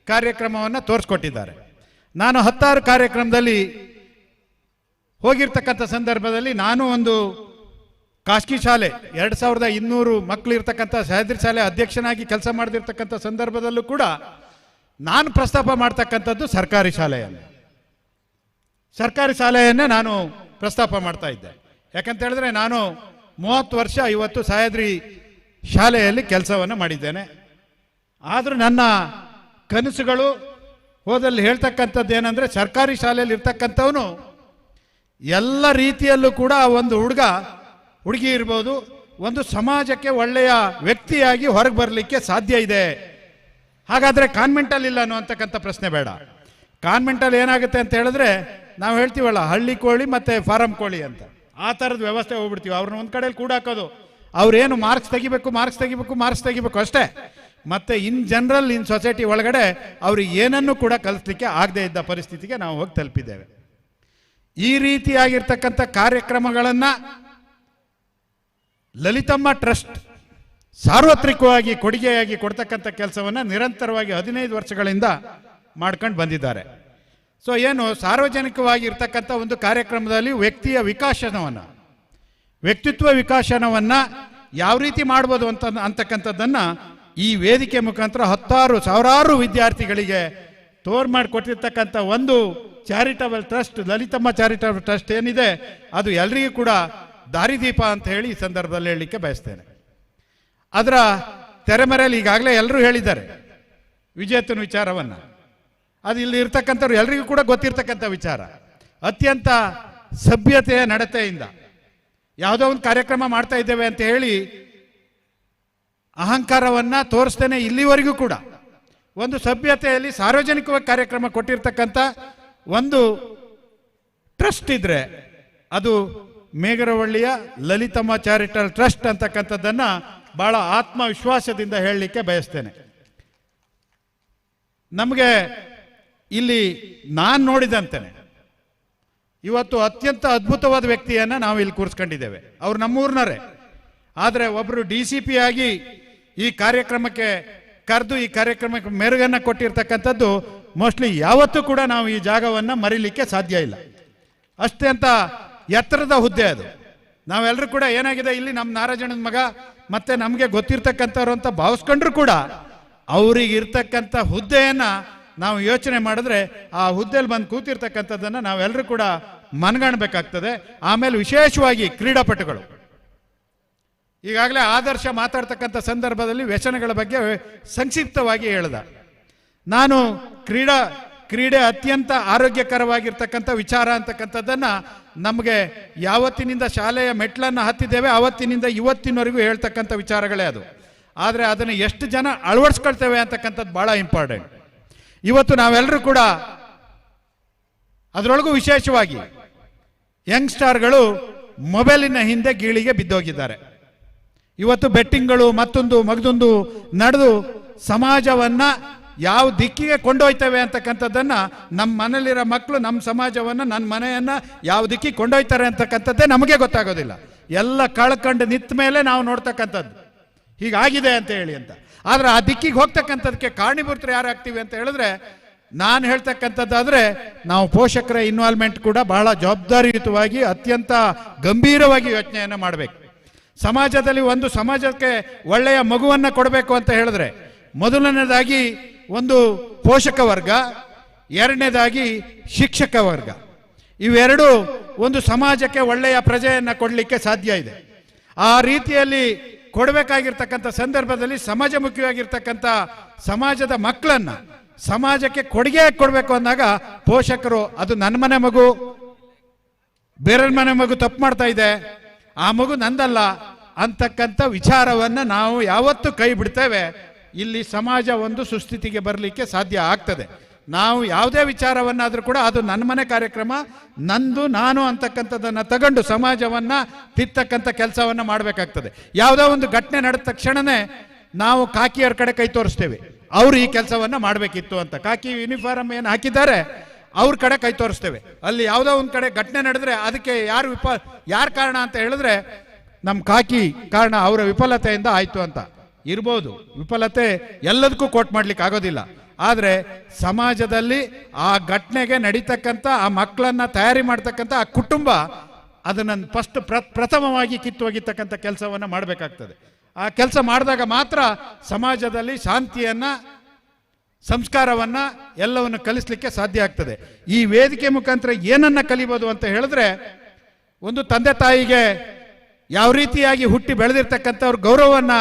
ಕಾರ್ಯಕ್ರಮವನ್ನು ತೋರಿಸ್ಕೊಟ್ಟಿದ್ದಾರೆ. ನಾನು 10 ಕಾರ್ಯಕ್ರಮದಲ್ಲಿ ಹೋಗಿರ್ತಕ್ಕಂಥ ಸಂದರ್ಭದಲ್ಲಿ ನಾನು ಒಂದು ಖಾಸಗಿ ಶಾಲೆ 2200 ಮಕ್ಕಳು ಇರ್ತಕ್ಕಂಥ ಸಹ್ಯಾದ್ರಿ ಶಾಲೆ ಅಧ್ಯಕ್ಷನಾಗಿ ಕೆಲಸ ಮಾಡದಿರ್ತಕ್ಕಂಥ ಸಂದರ್ಭದಲ್ಲೂ ಕೂಡ ನಾನು ಪ್ರಸ್ತಾಪ ಮಾಡ್ತಕ್ಕಂಥದ್ದು ಸರ್ಕಾರಿ ಶಾಲೆಯನ್ನೇ ನಾನು ಪ್ರಸ್ತಾಪ ಮಾಡ್ತಾ ಇದ್ದೆ. ಯಾಕಂತ ಹೇಳಿದ್ರೆ ನಾನು 30 ವರ್ಷ ಇವತ್ತು ಸಹ್ಯಾದ್ರಿ ಶಾಲೆಯಲ್ಲಿ ಕೆಲಸವನ್ನು ಮಾಡಿದ್ದೇನೆ. ಆದರೂ ನನ್ನ ಕನಸುಗಳು ಹೋದಲ್ಲಿ ಹೇಳ್ತಕ್ಕಂಥದ್ದು ಏನಂದರೆ, ಸರ್ಕಾರಿ ಶಾಲೆಯಲ್ಲಿ ಇರ್ತಕ್ಕಂಥವನು ಎಲ್ಲ ರೀತಿಯಲ್ಲೂ ಕೂಡ ಒಂದು ಹುಡುಗಿ ಇರ್ಬೋದು, ಒಂದು ಸಮಾಜಕ್ಕೆ ಒಳ್ಳೆಯ ವ್ಯಕ್ತಿಯಾಗಿ ಹೊರಗೆ ಬರಲಿಕ್ಕೆ ಸಾಧ್ಯ ಇದೆ. ಹಾಗಾದರೆ ಕಾನ್ವೆಂಟಲ್ಲಿ ಇಲ್ಲ ಅನ್ನುವಂತಕ್ಕಂಥ ಪ್ರಶ್ನೆ ಬೇಡ. ಕಾನ್ವೆಂಟಲ್ಲಿ ಏನಾಗುತ್ತೆ ಅಂತ ಹೇಳಿದ್ರೆ, ನಾವು ಹೇಳ್ತೀವಲ್ಲ ಹಳ್ಳಿ ಕೋಳಿ ಮತ್ತು ಫಾರಂ ಕೋಳಿ ಅಂತ, ಆ ಥರದ ವ್ಯವಸ್ಥೆ ಹೋಗ್ಬಿಡ್ತೀವಿ. ಅವ್ರನ್ನ ಒಂದು ಕಡೆಯಲ್ಲಿ ಕೂಡ ಹಾಕೋದು, ಅವ್ರೇನು ಮಾರ್ಕ್ಸ್ ತೆಗಿಬೇಕು ಅಷ್ಟೇ. ಮತ್ತು ಇನ್ ಜನರಲ್ ಇನ್ ಸೊಸೈಟಿ ಒಳಗಡೆ ಅವ್ರಿಗೆ ಏನನ್ನು ಕೂಡ ಕಲಿಸ್ಲಿಕ್ಕೆ ಆಗದೆ ಇದ್ದ ಪರಿಸ್ಥಿತಿಗೆ ನಾವು ಹೋಗಿ ತಲುಪಿದ್ದೇವೆ. ಈ ರೀತಿಯಾಗಿರ್ತಕ್ಕಂಥ ಕಾರ್ಯಕ್ರಮಗಳನ್ನು ಲಲಿತಮ್ಮ ಟ್ರಸ್ಟ್ ಸಾರ್ವತ್ರಿಕವಾಗಿ ಕೊಡುಗೆಯಾಗಿ ಕೊಡ್ತಕ್ಕಂಥ ಕೆಲಸವನ್ನು ನಿರಂತರವಾಗಿ 15 ವರ್ಷಗಳಿಂದ ಮಾಡ್ಕೊಂಡು ಬಂದಿದ್ದಾರೆ. ಸೊ ಏನು ಸಾರ್ವಜನಿಕವಾಗಿ ಇರ್ತಕ್ಕಂಥ ಒಂದು ಕಾರ್ಯಕ್ರಮದಲ್ಲಿ ವ್ಯಕ್ತಿತ್ವ ವಿಕಾಸನವನ್ನು ಯಾವ ರೀತಿ ಮಾಡ್ಬೋದು ಅಂತಕ್ಕಂಥದ್ದನ್ನು ಈ ವೇದಿಕೆ ಮುಖಾಂತರ ಸಾವಿರಾರು ವಿದ್ಯಾರ್ಥಿಗಳಿಗೆ ಮಾಡಿಕೊಟ್ಟಿರ್ತಕ್ಕಂಥ ಒಂದು charitable trust, Lalithamma charitable trust ಏನಿದೆ, ಅದು ಎಲ್ರಿಗೂ ಕೂಡ ದಾರಿದೀಪ ಅಂತ ಹೇಳಿ ಈ ಸಂದರ್ಭದಲ್ಲಿ ಹೇಳಲಿಕ್ಕೆ ಬಯಸ್ತೇನೆ. ಅದರ ತೆರೆಮರೆಯಲ್ಲಿ ಈಗಾಗಲೇ ಎಲ್ಲರೂ ಹೇಳಿದ್ದಾರೆ ವಿಜೇತನ ವಿಚಾರವನ್ನು. ಅದು ಇಲ್ಲಿ ಇರ್ತಕ್ಕಂಥವ್ರು ಎಲ್ರಿಗೂ ಕೂಡ ಗೊತ್ತಿರ್ತಕ್ಕಂಥ ವಿಚಾರ. ಅತ್ಯಂತ ಸಭ್ಯತೆಯ ನಡತೆಯಿಂದ ಯಾವುದೋ ಒಂದು ಕಾರ್ಯಕ್ರಮ ಮಾಡ್ತಾ ಇದ್ದೇವೆ ಅಂತ ಹೇಳಿ ಅಹಂಕಾರವನ್ನು ತೋರಿಸ್ತೇನೆ ಇಲ್ಲಿವರೆಗೂ ಕೂಡ ಒಂದು ಸಭ್ಯತೆಯಲ್ಲಿ ಸಾರ್ವಜನಿಕವಾಗಿ ಕಾರ್ಯಕ್ರಮ ಕೊಟ್ಟಿರ್ತಕ್ಕಂಥ ಒಂದು ಟ್ರಸ್ಟ್ ಇದ್ರೆ ಅದು ಮೇಗರವಳ್ಳಿಯ ಲಲಿತಮ್ಮ ಚಾರಿಟಬಲ್ ಟ್ರಸ್ಟ್ ಅಂತಕ್ಕಂಥದ್ದನ್ನು ಭಾಳ ಆತ್ಮವಿಶ್ವಾಸದಿಂದ ಹೇಳಲಿಕ್ಕೆ ಬಯಸ್ತೇನೆ. ನಮಗೆ ಇಲ್ಲಿ ನಾನು ನೋಡಿದಂತೆಯೇ ಇವತ್ತು ಅತ್ಯಂತ ಅದ್ಭುತವಾದ ವ್ಯಕ್ತಿಯನ್ನು ನಾವು ಇಲ್ಲಿ ಕೂರಿಸ್ಕೊಂಡಿದ್ದೇವೆ. ಅವರು ನಮ್ಮೂರಿನವರೇ, ಆದರೆ ಒಬ್ಬರು DCP ಆಗಿ ಈ ಕಾರ್ಯಕ್ರಮಕ್ಕೆ ಕರೆದು ಈ ಕಾರ್ಯಕ್ರಮಕ್ಕೆ ಮೆರುಗನ್ನು ಕೊಟ್ಟಿರ್ತಕ್ಕಂಥದ್ದು ಮೋಸ್ಟ್ಲಿ ಯಾವತ್ತೂ ಕೂಡ ನಾವು ಈ ಜಾಗವನ್ನು ಮರೀಲಿಕ್ಕೆ ಸಾಧ್ಯ ಇಲ್ಲ. ಅಷ್ಟೇ ಅಂತ ಎತ್ತರದ ಹುದ್ದೆ ಅದು. ನಾವೆಲ್ಲರೂ ಕೂಡ ಏನಾಗಿದೆ, ಇಲ್ಲಿ ನಮ್ಮ ನಾರಾಯಣನ ಮಗ ಮತ್ತೆ ನಮಗೆ ಗೊತ್ತಿರ್ತಕ್ಕಂಥವ್ರು ಅಂತ ಭಾವಿಸ್ಕೊಂಡ್ರು ಕೂಡ ಅವ್ರಿಗೆ ಇರ್ತಕ್ಕಂಥ ಹುದ್ದೆಯನ್ನು ನಾವು ಯೋಚನೆ ಮಾಡಿದ್ರೆ ಆ ಹುದ್ದೆಯಲ್ಲಿ ಬಂದು ಕೂತಿರ್ತಕ್ಕಂಥದ್ದನ್ನು ನಾವೆಲ್ಲರೂ ಕೂಡ ಮನಗಾಣಬೇಕಾಗ್ತದೆ. ಆಮೇಲೆ ವಿಶೇಷವಾಗಿ ಕ್ರೀಡಾಪಟುಗಳು, ಈಗಾಗಲೇ ಆದರ್ಶ ಮಾತಾಡ್ತಕ್ಕಂಥ ಸಂದರ್ಭದಲ್ಲಿ ವ್ಯಸನಗಳ ಬಗ್ಗೆ ಸಂಕ್ಷಿಪ್ತವಾಗಿ ಹೇಳ್ದ. ನಾನು ಕ್ರೀಡೆ ಅತ್ಯಂತ ಆರೋಗ್ಯಕರವಾಗಿರ್ತಕ್ಕಂಥ ವಿಚಾರ ಅಂತಕ್ಕಂಥದ್ದನ್ನು ನಮಗೆ ಯಾವತ್ತಿನಿಂದ ಶಾಲೆಯ ಮೆಟ್ಲನ್ನು ಹತ್ತಿದ್ದೇವೆ ಆವತ್ತಿನಿಂದ ಇವತ್ತಿನವರೆಗೂ ಹೇಳ್ತಕ್ಕಂಥ ವಿಚಾರಗಳೇ ಅದು. ಆದರೆ ಅದನ್ನು ಎಷ್ಟು ಜನ ಅಳವಡಿಸ್ಕೊಳ್ತೇವೆ ಅಂತಕ್ಕಂಥದ್ದು ಭಾಳ ಇಂಪಾರ್ಟೆಂಟ್. ಇವತ್ತು ನಾವೆಲ್ಲರೂ ಕೂಡ ಅದರೊಳಗೂ ವಿಶೇಷವಾಗಿ ಯಂಗ್ಸ್ಟಾರ್ಗಳು ಮೊಬೈಲಿನ ಹಿಂದೆ ಗೀಳಿಗೆ ಬಿದ್ದೋಗಿದ್ದಾರೆ. ಇವತ್ತು ಬೆಟ್ಟಿಂಗ್ಗಳು ಮತ್ತೊಂದು ಮಗದೊಂದು ನಡೆದು ಸಮಾಜವನ್ನು ಯಾವ ದಿಕ್ಕಿಗೆ ಕೊಂಡೊಯ್ತೇವೆ ಅಂತಕ್ಕಂಥದ್ದನ್ನು ನಮ್ಮ ಮನೇಲಿರೋ ಮಕ್ಕಳು ನಮ್ಮ ಸಮಾಜವನ್ನು ನನ್ನ ಮನೆಯನ್ನು ಯಾವ ದಿಕ್ಕಿಗೆ ಕೊಂಡೊಯ್ತಾರೆ ಅಂತಕ್ಕಂಥದ್ದೇ ನಮಗೆ ಗೊತ್ತಾಗೋದಿಲ್ಲ. ಎಲ್ಲ ಕಳ್ಕೊಂಡು ನಿಂತ ಮೇಲೆ ನಾವು ನೋಡ್ತಕ್ಕಂಥದ್ದು ಹೀಗಾಗಿದೆ ಅಂತ ಹೇಳಿ ಅಂತ. ಆದರೆ ಆ ದಿಕ್ಕಿಗೆ ಹೋಗ್ತಕ್ಕಂಥದಕ್ಕೆ ಕಾರಣೀಭೂತರು ಯಾರಾಗ್ತೀವಿ ಅಂತ ಹೇಳಿದ್ರೆ, ನಾನು ಹೇಳ್ತಕ್ಕಂಥದ್ದಾದರೆ ನಾವು ಪೋಷಕರ ಇನ್ವಾಲ್ವ್ಮೆಂಟ್ ಕೂಡ ಬಹಳ ಜವಾಬ್ದಾರಿಯುತವಾಗಿ ಅತ್ಯಂತ ಗಂಭೀರವಾಗಿ ಯೋಚನೆಯನ್ನು ಮಾಡಬೇಕು. ಸಮಾಜದಲ್ಲಿ ಒಂದು ಸಮಾಜಕ್ಕೆ ಒಳ್ಳೆಯ ಮಗುವನ್ನು ಕೊಡಬೇಕು ಅಂತ ಹೇಳಿದ್ರೆ ಮೊದಲನೇದಾಗಿ ಒಂದು ಪೋಷಕ ವರ್ಗ, ಎರಡನೇದಾಗಿ ಶಿಕ್ಷಕ ವರ್ಗ, ಇವೆರಡು ಒಂದು ಸಮಾಜಕ್ಕೆ ಒಳ್ಳೆಯ ಪ್ರಜೆಯನ್ನು ಕೊಡಲಿಕ್ಕೆ ಸಾಧ್ಯ ಇದೆ. ಆ ರೀತಿಯಲ್ಲಿ ಕೊಡಬೇಕಾಗಿರ್ತಕ್ಕಂಥ ಸಂದರ್ಭದಲ್ಲಿ ಸಮಾಜಮುಖಿಯಾಗಿರ್ತಕ್ಕಂಥ ಸಮಾಜದ ಮಕ್ಕಳನ್ನು ಸಮಾಜಕ್ಕೆ ಕೊಡುಗೆ ಕೊಡಬೇಕು ಅಂದಾಗ ಪೋಷಕರು ಅದು ನನ್ನ ಮನೆ ಮಗು, ಬೇರೆ ಮನೆ ಮಗು ತಪ್ಪು ಮಾಡ್ತಾ ಇದೆ, ಆ ಮಗು ನಂದಲ್ಲ ಅಂತಕ್ಕಂಥ ವಿಚಾರವನ್ನು ನಾವು ಯಾವತ್ತು ಕೈ ಬಿಡ್ತೇವೆ, ಇಲ್ಲಿ ಸಮಾಜ ಒಂದು ಸುಸ್ಥಿತಿಗೆ ಬರಲಿಕ್ಕೆ ಸಾಧ್ಯ ಆಗ್ತದೆ. ನಾವು ಯಾವುದೇ ವಿಚಾರವನ್ನಾದರೂ ಕೂಡ ಅದು ನನ್ನ ಮನೆ ಕಾರ್ಯಕ್ರಮ, ನಂದು ನಾನು ಅಂತಕ್ಕಂಥದ್ದನ್ನು ತಗೊಂಡು ಸಮಾಜವನ್ನು ತಿತ್ತಕ್ಕಂಥ ಕೆಲಸವನ್ನು ಮಾಡಬೇಕಾಗ್ತದೆ. ಯಾವುದೋ ಒಂದು ಘಟನೆ ನಡೆದ ತಕ್ಷಣವೇ ನಾವು ಕಾಕಿಯವ್ರ ಕಡೆ ಕೈ ತೋರಿಸ್ತೇವೆ, ಅವರು ಈ ಕೆಲಸವನ್ನು ಮಾಡಬೇಕಿತ್ತು ಅಂತ. ಕಾಕಿ ಯೂನಿಫಾರ್ಮ್ ಏನು ಹಾಕಿದ್ದಾರೆ ಅವ್ರ ಕಡೆ ಕೈ ತೋರಿಸ್ತೇವೆ. ಅಲ್ಲಿ ಯಾವುದೋ ಒಂದು ಕಡೆ ಘಟನೆ ನಡೆದ್ರೆ ಅದಕ್ಕೆ ಯಾರು ಕಾರಣ ಅಂತ ಹೇಳಿದ್ರೆ ನಮ್ಮ ಕಾಕಿ ಕಾರಣ, ಅವರ ವಿಫಲತೆಯಿಂದ ಆಯಿತು ಅಂತ ಇರ್ಬೋದು. ವಿಫಲತೆ ಎಲ್ಲದಕ್ಕೂ ಕೋಟ್ ಮಾಡ್ಲಿಕ್ಕೆ ಆಗೋದಿಲ್ಲ. ಆದರೆ ಸಮಾಜದಲ್ಲಿ ಆ ಘಟನೆಗೆ ನಡೀತಕ್ಕಂಥ ಆ ಮಕ್ಕಳನ್ನ ತಯಾರಿ ಮಾಡ್ತಕ್ಕಂಥ ಆ ಕುಟುಂಬ ಅದನ್ನು ಪ್ರಥಮವಾಗಿ ಕಿತ್ತೊಗಿತಕ್ಕಂಥ ಕೆಲಸವನ್ನು ಮಾಡಬೇಕಾಗ್ತದೆ. ಆ ಕೆಲಸ ಮಾಡಿದಾಗ ಮಾತ್ರ ಸಮಾಜದಲ್ಲಿ ಶಾಂತಿಯನ್ನು, ಸಂಸ್ಕಾರವನ್ನು ಎಲ್ಲವನ್ನು ಕಲಿಸ್ಲಿಕ್ಕೆ ಸಾಧ್ಯ ಆಗ್ತದೆ. ಈ ವೇದಿಕೆ ಮುಖಾಂತರ ಏನನ್ನ ಕಲಿಬೋದು ಅಂತ ಹೇಳಿದ್ರೆ, ಒಂದು ತಂದೆ ತಾಯಿಗೆ ಯಾವ ರೀತಿಯಾಗಿ ಹುಟ್ಟಿ ಬೆಳೆದಿರ್ತಕ್ಕಂಥವ್ರ ಗೌರವವನ್ನು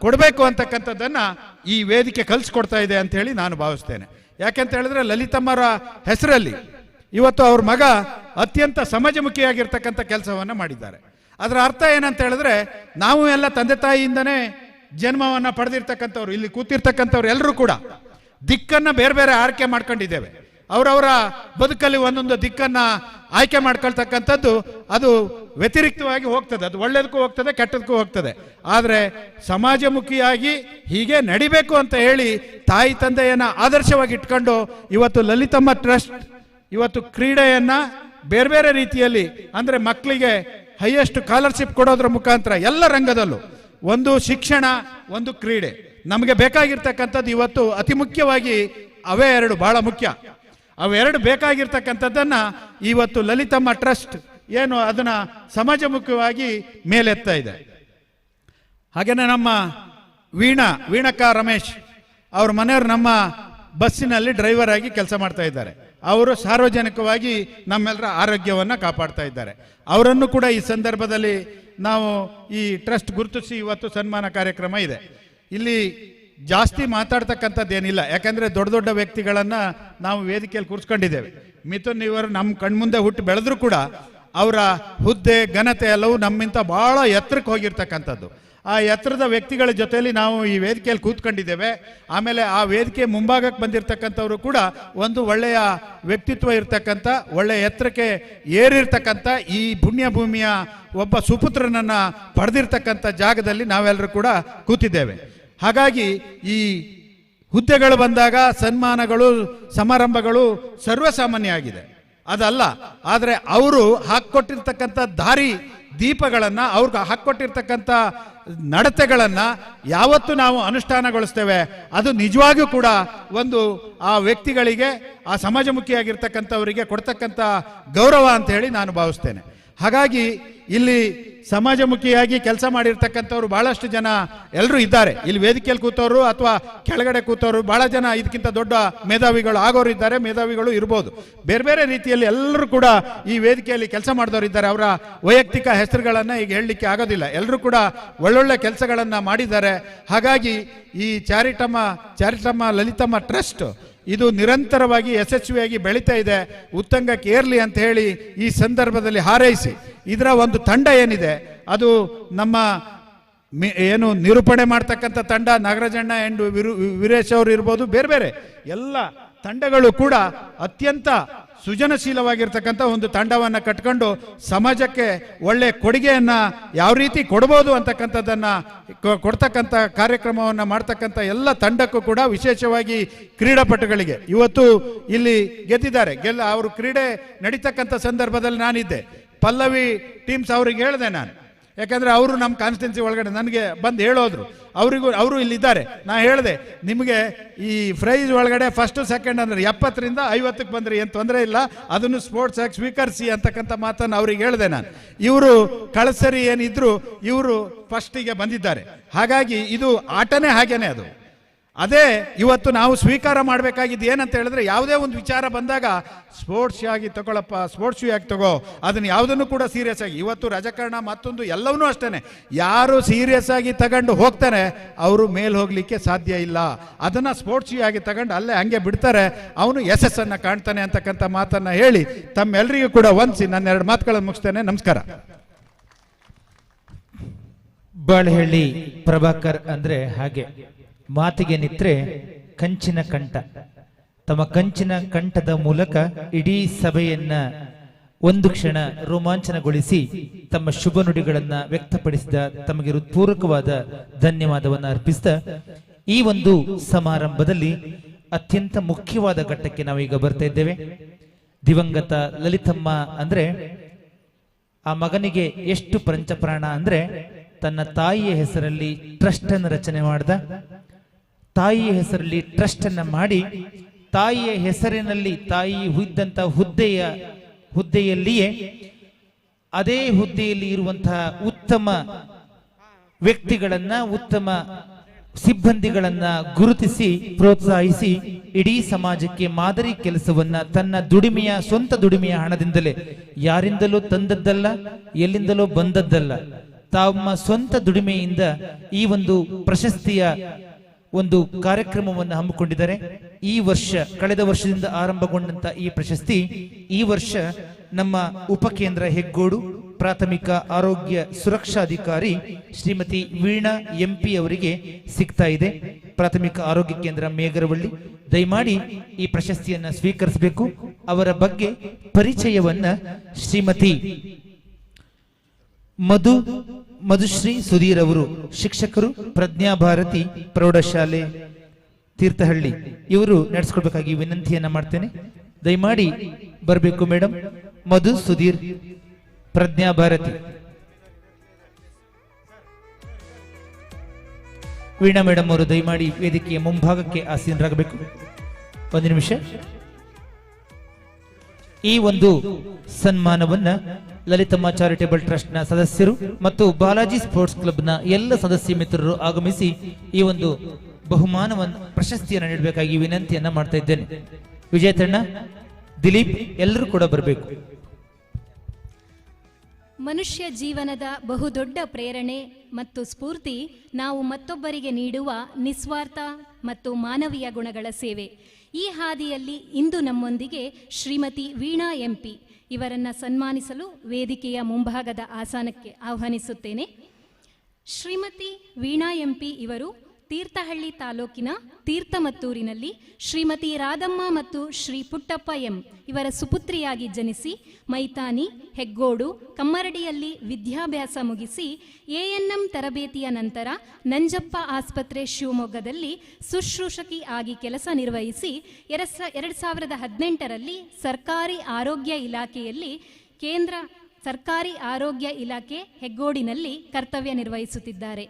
ಕೊಡಬೇಕು ಅಂತಕ್ಕಂಥದ್ದನ್ನು ಈ ವೇದಿಕೆ ಕಲಿಸ್ಕೊಡ್ತಾ ಇದೆ ಅಂತ ಹೇಳಿ ನಾನು ಭಾವಿಸ್ತೇನೆ. ಯಾಕೆಂತ ಹೇಳಿದ್ರೆ ಲಲಿತಮ್ಮರ ಹೆಸರಲ್ಲಿ ಇವತ್ತು ಅವ್ರ ಮಗ ಅತ್ಯಂತ ಸಮಾಜಮುಖಿಯಾಗಿರ್ತಕ್ಕಂಥ ಕೆಲಸವನ್ನು ಮಾಡಿದ್ದಾರೆ. ಅದರ ಅರ್ಥ ಏನಂತ ಹೇಳಿದ್ರೆ, ನಾವು ಎಲ್ಲ ತಂದೆ ತಾಯಿಯಿಂದನೇ ಜನ್ಮವನ್ನು ಪಡೆದಿರ್ತಕ್ಕಂಥವ್ರು, ಇಲ್ಲಿ ಕೂತಿರ್ತಕ್ಕಂಥವ್ರು ಎಲ್ಲರೂ ಕೂಡ ದಿಕ್ಕನ್ನು ಬೇರೆ ಬೇರೆ ಆಯ್ಕೆ ಮಾಡ್ಕೊಂಡಿದ್ದೇವೆ. ಅವರವರ ಬದುಕಲ್ಲಿ ಒಂದೊಂದು ದಿಕ್ಕನ್ನು ಆಯ್ಕೆ ಮಾಡ್ಕೊಳ್ತಕ್ಕಂಥದ್ದು ಅದು ವ್ಯತಿರಿಕ್ತವಾಗಿ ಹೋಗ್ತದೆ. ಅದು ಒಳ್ಳೆಯದಕ್ಕೂ ಹೋಗ್ತದೆ, ಕೆಟ್ಟದಕ್ಕೂ ಹೋಗ್ತದೆ. ಆದರೆ ಸಮಾಜಮುಖಿಯಾಗಿ ಹೀಗೆ ನಡಿಬೇಕು ಅಂತ ಹೇಳಿ ತಾಯಿ ತಂದೆಯನ್ನು ಆದರ್ಶವಾಗಿ ಇಟ್ಕೊಂಡು ಇವತ್ತು ಲಲಿತಮ್ಮ ಟ್ರಸ್ಟ್ ಇವತ್ತು ಕ್ರೀಡೆಯನ್ನು ಬೇರೆ ಬೇರೆ ರೀತಿಯಲ್ಲಿ, ಅಂದರೆ ಮಕ್ಕಳಿಗೆ ಹೈಯೆಸ್ಟ್ ಸ್ಕಾಲರ್ಶಿಪ್ ಕೊಡೋದ್ರ ಮುಖಾಂತರ ಎಲ್ಲ ರಂಗದಲ್ಲೂ, ಒಂದು ಶಿಕ್ಷಣ, ಒಂದು ಕ್ರೀಡೆ, ನಮಗೆ ಬೇಕಾಗಿರ್ತಕ್ಕಂಥದ್ದು ಇವತ್ತು ಅತಿ ಮುಖ್ಯವಾಗಿ ಅವೇ ಎರಡು ಬಹಳ ಮುಖ್ಯ. ಅವೆರಡು ಬೇಕಾಗಿರ್ತಕ್ಕಂಥದ್ದನ್ನು ಇವತ್ತು ಲಲಿತಮ್ಮ ಟ್ರಸ್ಟ್ ಏನು ಅದನ್ನು ಸಮಾಜಮುಖವಾಗಿ ಮೇಲೆತ್ತಾ ಇದೆ. ಹಾಗೆಯೇ ನಮ್ಮ ವೀಣಕ್ಕ ರಮೇಶ್ ಅವ್ರ ಮನೆಯವರು ನಮ್ಮ ಬಸ್ಸಿನಲ್ಲಿ ಡ್ರೈವರ್ ಆಗಿ ಕೆಲಸ ಮಾಡ್ತಾ ಇದ್ದಾರೆ. ಅವರು ಸಾರ್ವಜನಿಕವಾಗಿ ನಮ್ಮೆಲ್ಲರ ಆರೋಗ್ಯವನ್ನು ಕಾಪಾಡ್ತಾ ಇದ್ದಾರೆ. ಅವರನ್ನು ಕೂಡ ಈ ಸಂದರ್ಭದಲ್ಲಿ ನಾವು ಈ ಟ್ರಸ್ಟ್ ಗುರುತಿಸಿ ಇವತ್ತು ಸನ್ಮಾನ ಕಾರ್ಯಕ್ರಮ ಇದೆ. ಇಲ್ಲಿ ಜಾಸ್ತಿ ಮಾತಾಡ್ತಕ್ಕಂಥದ್ದೇನಿಲ್ಲ, ಯಾಕಂದರೆ ದೊಡ್ಡ ದೊಡ್ಡ ವ್ಯಕ್ತಿಗಳನ್ನು ನಾವು ವೇದಿಕೆಯಲ್ಲಿ ಕೂರಿಸ್ಕೊಂಡಿದ್ದೇವೆ. ಮಿಥುನ್ ಇವರು ನಮ್ಮ ಕಣ್ಮುಂದೆ ಹುಟ್ಟು ಬೆಳೆದ್ರು ಕೂಡ ಅವರ ಹುದ್ದೆ ಘನತೆ ಎಲ್ಲವೂ ನಮ್ಮಿಂತ ಭಾಳ ಎತ್ತರಕ್ಕೆ ಹೋಗಿರ್ತಕ್ಕಂಥದ್ದು. ಆ ಎತ್ತರದ ವ್ಯಕ್ತಿಗಳ ಜೊತೆಯಲ್ಲಿ ನಾವು ಈ ವೇದಿಕೆಯಲ್ಲಿ ಕೂತ್ಕೊಂಡಿದ್ದೇವೆ. ಆಮೇಲೆ ಆ ವೇದಿಕೆ ಮುಂಭಾಗಕ್ಕೆ ಬಂದಿರತಕ್ಕಂಥವರು ಕೂಡ ಒಂದು ಒಳ್ಳೆಯ ವ್ಯಕ್ತಿತ್ವ ಇರ್ತಕ್ಕಂಥ, ಒಳ್ಳೆಯ ಎತ್ತರಕ್ಕೆ ಏರಿರ್ತಕ್ಕಂಥ ಈ ಪುಣ್ಯ ಭೂಮಿಯ ಒಬ್ಬ ಸುಪುತ್ರನನ್ನು ಪಡೆದಿರ್ತಕ್ಕಂಥ ಜಾಗದಲ್ಲಿ ನಾವೆಲ್ಲರೂ ಕೂಡ ಕೂತಿದ್ದೇವೆ. ಹಾಗಾಗಿ ಈ ಹುದ್ದೆಗಳು ಬಂದಾಗ ಸನ್ಮಾನಗಳು, ಸಮಾರಂಭಗಳು ಸರ್ವಸಾಮಾನ್ಯ ಆಗಿದೆ, ಅದಲ್ಲ. ಆದರೆ ಅವರು ಹಾಕ್ಕೊಟ್ಟಿರ್ತಕ್ಕಂಥ ದಾರಿ ದೀಪಗಳನ್ನು, ಅವ್ರಿಗೆ ಹಾಕ್ಕೊಟ್ಟಿರ್ತಕ್ಕಂಥ ನಡತೆಗಳನ್ನು ಯಾವತ್ತು ನಾವು ಅನುಷ್ಠಾನಗೊಳಿಸ್ತೇವೆ, ಅದು ನಿಜವಾಗಿಯೂ ಕೂಡ ಒಂದು ಆ ವ್ಯಕ್ತಿಗಳಿಗೆ, ಆ ಸಮಾಜಮುಖಿಯಾಗಿರ್ತಕ್ಕಂಥವರಿಗೆ ಕೊಡ್ತಕ್ಕಂಥ ಗೌರವ ಅಂತ ಹೇಳಿ ನಾನು ಭಾವಿಸ್ತೇನೆ. ಹಾಗಾಗಿ ಇಲ್ಲಿ ಸಮಾಜಮುಖಿಯಾಗಿ ಕೆಲಸ ಮಾಡಿರ್ತಕ್ಕಂಥವ್ರು ಬಹಳಷ್ಟು ಜನ ಎಲ್ಲರೂ ಇದ್ದಾರೆ. ಇಲ್ಲಿ ವೇದಿಕೆಯಲ್ಲಿ ಕೂತವರು ಅಥವಾ ಕೆಳಗಡೆ ಕೂತವರು ಬಹಳ ಜನ ಇದಕ್ಕಿಂತ ದೊಡ್ಡ ಮೇಧಾವಿಗಳು ಆಗೋರು ಇದ್ದಾರೆ, ಮೇಧಾವಿಗಳು ಇರ್ಬೋದು. ಬೇರೆ ಬೇರೆ ರೀತಿಯಲ್ಲಿ ಎಲ್ಲರೂ ಕೂಡ ಈ ವೇದಿಕೆಯಲ್ಲಿ ಕೆಲಸ ಮಾಡಿದವರು ಇದ್ದಾರೆ. ಅವರ ವೈಯಕ್ತಿಕ ಹೆಸರುಗಳನ್ನು ಈಗ ಹೇಳಲಿಕ್ಕೆ ಆಗೋದಿಲ್ಲ. ಎಲ್ಲರೂ ಕೂಡ ಒಳ್ಳೊಳ್ಳೆ ಕೆಲಸಗಳನ್ನು ಮಾಡಿದ್ದಾರೆ. ಹಾಗಾಗಿ ಈ ಚಾರಿಟಮ್ಮ ಲಲಿತಮ್ಮ ಟ್ರಸ್ಟ್ ಇದು ನಿರಂತರವಾಗಿ ಯಶಸ್ವಿಯಾಗಿ ಬೆಳೀತಾ ಇದೆ, ಉತ್ತುಂಗಕ್ಕೆ ಏರ್ಲಿ ಅಂತ ಹೇಳಿ ಈ ಸಂದರ್ಭದಲ್ಲಿ ಹಾರೈಸಿ, ಇದರ ಒಂದು ತಂಡ ಏನಿದೆ ಅದು ನಮ್ಮ ಏನು ನಿರೂಪಣೆ ಮಾಡ್ತಕ್ಕಂಥ ತಂಡ, ನಾಗರಾಜಣ್ಣ ಆ್ಯಂಡ್ ವೀರೇಶ್ ಅವರು ಇರ್ಬೋದು, ಬೇರೆ ಬೇರೆ ಎಲ್ಲ ತಂಡಗಳು ಕೂಡ ಅತ್ಯಂತ ಸೃಜನಶೀಲವಾಗಿರ್ತಕ್ಕಂಥ ಒಂದು ತಂಡವನ್ನು ಕಟ್ಕೊಂಡು ಸಮಾಜಕ್ಕೆ ಒಳ್ಳೆ ಕೊಡುಗೆಯನ್ನು ಯಾವ ರೀತಿ ಕೊಡ್ಬೋದು ಅಂತಕ್ಕಂಥದ್ದನ್ನು ಕೊಡ್ತಕ್ಕಂಥ ಕಾರ್ಯಕ್ರಮವನ್ನು ಮಾಡ್ತಕ್ಕಂಥ ಎಲ್ಲ ತಂಡಕ್ಕೂ ಕೂಡ, ವಿಶೇಷವಾಗಿ ಕ್ರೀಡಾಪಟುಗಳಿಗೆ ಇವತ್ತು ಇಲ್ಲಿ ಗೆದ್ದಿದ್ದಾರೆ. ಅವರು ಕ್ರೀಡೆ ನಡೀತಕ್ಕಂಥ ಸಂದರ್ಭದಲ್ಲಿ ನಾನಿದ್ದೆ. ಪಲ್ಲವಿ ಟೀಮ್ಸ್ ಅವ್ರಿಗೆ ಹೇಳಿದೆ ನಾನು, ಯಾಕಂದರೆ ಅವರು ನಮ್ಮ ಕಾನ್ಸ್ಟಿಟ್ಯೂನ್ಸಿ ಒಳಗಡೆ ನನಗೆ ಬಂದು ಹೇಳೋದ್ರು. ಅವರು ಇಲ್ಲಿದ್ದಾರೆ. ನಾ ಹೇಳಿದೆ, ನಿಮಗೆ ಈ ಪ್ರೈಸ್ ಒಳಗಡೆ ಫಸ್ಟ್ ಸೆಕೆಂಡ್ ಅಂದರೆ 70ರಿಂದ 50ಕ್ಕೆ ಬಂದರೆ ಏನು ತೊಂದರೆ ಇಲ್ಲ, ಅದನ್ನು ಸ್ಪೋರ್ಟ್ಸ್ ಆಗಿ ಸ್ವೀಕರಿಸಿ ಅಂತಕ್ಕಂಥ ಮಾತನ್ನು ಅವ್ರಿಗೆ ಹೇಳಿದೆ ನಾನು. ಇವರು ಕಳಸರಿ ಏನಿದ್ರು ಇವರು ಫಸ್ಟಿಗೆ ಬಂದಿದ್ದಾರೆ. ಹಾಗಾಗಿ ಇದು ಆಟನೇ ಹಾಗೇನೆ. ಅದೇ ಇವತ್ತು ನಾವು ಸ್ವೀಕಾರ ಮಾಡಬೇಕಾಗಿದ್ದು ಏನಂತ ಹೇಳಿದ್ರೆ, ಯಾವುದೇ ಒಂದು ವಿಚಾರ ಬಂದಾಗ ಸ್ಪೋರ್ಟ್ಸ್ ಆಗಿ ತಗೊಳಪ್ಪ, ಸ್ಪೋರ್ಟ್ಸ್ ಆಗಿ ತಗೋ, ಅದನ್ನು ಯಾವುದನ್ನು ಕೂಡ ಸೀರಿಯಸ್ ಆಗಿ, ಇವತ್ತು ರಾಜಕಾರಣ ಮತ್ತೊಂದು ಎಲ್ಲವನ್ನೂ ಅಷ್ಟೇ, ಯಾರು ಸೀರಿಯಸ್ ಆಗಿ ತಗೊಂಡು ಹೋಗ್ತಾರೆ ಅವರು ಮೇಲೆ ಹೋಗ್ಲಿಕ್ಕೆ ಸಾಧ್ಯ ಇಲ್ಲ. ಅದನ್ನು ಸ್ಪೋರ್ಟ್ಸ್ ಆಗಿ ತಗೊಂಡು ಅಲ್ಲೇ ಹಂಗೆ ಬಿಡ್ತಾರೆ, ಅವನು ಯಶಸ್ಸನ್ನು ಕಾಣ್ತಾನೆ ಅಂತಕ್ಕಂಥ ಮಾತನ್ನು ಹೇಳಿ ತಮ್ಮೆಲ್ಲರಿಗೂ ಕೂಡ ವಂದಿಸಿ ನನ್ನ 2 ಮಾತುಗಳನ್ನು ಮುಗಿಸ್ತೇನೆ. ನಮಸ್ಕಾರ. ಬಾಳಹಳ್ಳಿ ಪ್ರಭಾಕರ್ ಅಂದ್ರೆ ಹಾಗೆ, ಮಾತಿಗೆ ನಿತ್ರೆ ಕಂಚಿನ ಕಂಠ. ತಮ್ಮ ಕಂಚಿನ ಕಂಠದ ಮೂಲಕ ಇಡೀ ಸಭೆಯನ್ನ ಒಂದು ಕ್ಷಣ ರೋಮಾಂಚನಗೊಳಿಸಿ ತಮ್ಮ ಶುಭ ನುಡಿಗಳನ್ನ ವ್ಯಕ್ತಪಡಿಸಿದ ತಮಗೆ ಹೃತ್ಪೂರ್ವಕವಾದ ಧನ್ಯವಾದವನ್ನು ಅರ್ಪಿಸಿದ ಈ ಒಂದು ಸಮಾರಂಭದಲ್ಲಿ ಅತ್ಯಂತ ಮುಖ್ಯವಾದ ಘಟ್ಟಕ್ಕೆ ನಾವೀಗ ಬರ್ತಾ ಇದ್ದೇವೆ. ದಿವಂಗತ ಲಲಿತಮ್ಮ ಅಂದ್ರೆ ಆ ಮಗನಿಗೆ ಎಷ್ಟು ಪಂಚಪ್ರಾಣ ಅಂದ್ರೆ, ತನ್ನ ತಾಯಿಯ ಹೆಸರಲ್ಲಿ ಟ್ರಸ್ಟ್ ಅನ್ನು ರಚನೆ ಮಾಡಿದ, ತಾಯಿಯ ಹೆಸರಲ್ಲಿ ಟ್ರಸ್ಟ್ ಅನ್ನ ಮಾಡಿ, ತಾಯಿಯ ಹೆಸರಿನಲ್ಲಿ ತಾಯಿ ಇದ್ದಂತ ಹುದ್ದೆಯಲ್ಲಿಯೇ ಅದೇ ಹುದ್ದೆಯಲ್ಲಿ ಇರುವಂತಹ ಉತ್ತಮ ವ್ಯಕ್ತಿಗಳನ್ನ, ಉತ್ತಮ ಸಿಬ್ಬಂದಿಗಳನ್ನ ಗುರುತಿಸಿ ಪ್ರೋತ್ಸಾಹಿಸಿ ಇಡೀ ಸಮಾಜಕ್ಕೆ ಮಾದರಿ ಕೆಲಸವನ್ನ ತನ್ನ ದುಡಿಮೆಯ, ಸ್ವಂತ ದುಡಿಮೆಯ ಹಣದಿಂದಲೇ, ಯಾರಿಂದಲೂ ತಂದದ್ದಲ್ಲ, ಎಲ್ಲಿಂದಲೂ ಬಂದದ್ದಲ್ಲ, ತಮ್ಮ ಸ್ವಂತ ದುಡಿಮೆಯಿಂದ ಈ ಒಂದು ಪ್ರಶಸ್ತಿಯ ಒಂದು ಕಾರ್ಯಕ್ರಮವನ್ನು ಹಮ್ಮಿಕೊಂಡಿದ್ದಾರೆ. ಈ ವರ್ಷ, ಕಳೆದ ವರ್ಷದಿಂದ ಆರಂಭಗೊಂಡಂತ ಈ ಪ್ರಶಸ್ತಿ ಈ ವರ್ಷ ನಮ್ಮ ಉಪಕೇಂದ್ರ ಹೆಗ್ಗೋಡು ಪ್ರಾಥಮಿಕ ಆರೋಗ್ಯ ಸುರಕ್ಷಾಧಿಕಾರಿ ಶ್ರೀಮತಿ ವೀಣಾ ಎಂಪಿ ಅವರಿಗೆ ಸಿಗ್ತಾ ಇದೆ. ಪ್ರಾಥಮಿಕ ಆರೋಗ್ಯ ಕೇಂದ್ರ ಮೇಗರವಳ್ಳಿ. ದಯಮಾಡಿ ಈ ಪ್ರಶಸ್ತಿಯನ್ನ ಸ್ವೀಕರಿಸಬೇಕು. ಅವರ ಬಗ್ಗೆ ಪರಿಚಯವನ್ನ ಶ್ರೀಮತಿ ಮಧುಶ್ರೀ ಸುಧೀರ್ ಅವರು, ಶಿಕ್ಷಕರು, ಪ್ರಜ್ಞಾಭಾರತಿ ಪ್ರೌಢಶಾಲೆ ತೀರ್ಥಹಳ್ಳಿ, ಇವರು ನಡೆಸ್ಕೊಳ್ಬೇಕಾಗಿ ವಿನಂತಿಯನ್ನ ಮಾಡ್ತೇನೆ. ದಯಮಾಡಿ ಬರಬೇಕು ಮೇಡಮ್. ಮಧು ಸುಧೀರ್, ಪ್ರಜ್ಞಾಭಾರತಿ. ವೀಣಾ ಮೇಡಮ್ ಅವರು ದಯಮಾಡಿ ವೇದಿಕೆಯ ಮುಂಭಾಗಕ್ಕೆ ಆಸೀನರಾಗಬೇಕು. ಒಂದು ನಿಮಿಷ. ಈ ಒಂದು ಸನ್ಮಾನವನ್ನ ಲಲಿತಮ್ಮ ಚಾರಿಟೇಬಲ್ ಟ್ರಸ್ಟ್ ನ ಸದಸ್ಯರು ಮತ್ತು ಬಾಲಾಜಿ ಸ್ಪೋರ್ಟ್ಸ್ ಕ್ಲಬ್ ನ ಎಲ್ಲ ಸದಸ್ಯ ಮಿತ್ರರು ಆಗಮಿಸಿ ಈ ಒಂದು ಬಹುಮಾನವನ್ನು, ಪ್ರಶಸ್ತಿಯನ್ನು ನೀಡಬೇಕಾಗಿ ವಿನಂತಿಯನ್ನ ಮಾಡ್ತಾ ಇದ್ದೇನೆ. ವಿಜಯತಣ್ಣ, ದಿಲೀಪ್ ಎಲ್ಲರೂ ಕೂಡ ಬರಬೇಕು. ಮನುಷ್ಯ ಜೀವನದ ಬಹುದೊಡ್ಡ ಪ್ರೇರಣೆ ಮತ್ತು ಸ್ಫೂರ್ತಿ ನಾವು ಮತ್ತೊಬ್ಬರಿಗೆ ನೀಡುವ ನಿಸ್ವಾರ್ಥ ಮತ್ತು ಮಾನವೀಯ ಗುಣಗಳ ಸೇವೆ. ಈ ಹಾದಿಯಲ್ಲಿ ಇಂದು ನಮ್ಮೊಂದಿಗೆ ಶ್ರೀಮತಿ ವೀಣಾ ಎಂಪಿ ಇವರನ್ನು ಸನ್ಮಾನಿಸಲು ವೇದಿಕೆಯ ಮುಂಭಾಗದ ಆಸನಕ್ಕೆ ಆಹ್ವಾನಿಸುತ್ತೇನೆ. ಶ್ರೀಮತಿ ವೀಣಾ ಎಂಪಿ ಇವರು ತೀರ್ಥಹಳ್ಳಿ ತಾಲೂಕಿನ ತೀರ್ಥಮತ್ತೂರಿನಲ್ಲಿ ಶ್ರೀಮತಿ ರಾಧಮ್ಮ ಮತ್ತು ಶ್ರೀ ಪುಟ್ಟಪ್ಪ ಎಂ ಇವರ ಸುಪುತ್ರಿಯಾಗಿ ಜನಿಸಿ ಮೈತಾನಿ, ಹೆಗ್ಗೋಡು, ಕಮ್ಮರಡಿಯಲ್ಲಿ ವಿದ್ಯಾಭ್ಯಾಸ ಮುಗಿಸಿ ಎಎನ್ಎಂ ತರಬೇತಿಯ ನಂತರ ನಂಜಪ್ಪ ಆಸ್ಪತ್ರೆ ಶಿವಮೊಗ್ಗದಲ್ಲಿ ಶುಶ್ರೂಷಕಿ ಆಗಿ ಕೆಲಸ ನಿರ್ವಹಿಸಿ 2018ರಲ್ಲಿ ಸರ್ಕಾರಿ ಆರೋಗ್ಯ ಇಲಾಖೆಯಲ್ಲಿ ಸರ್ಕಾರಿ ಆರೋಗ್ಯ ಇಲಾಖೆ ಹೆಗ್ಗೋಡಿನಲ್ಲಿ ಕರ್ತವ್ಯ ನಿರ್ವಹಿಸುತ್ತಿದ್ದಾರೆ.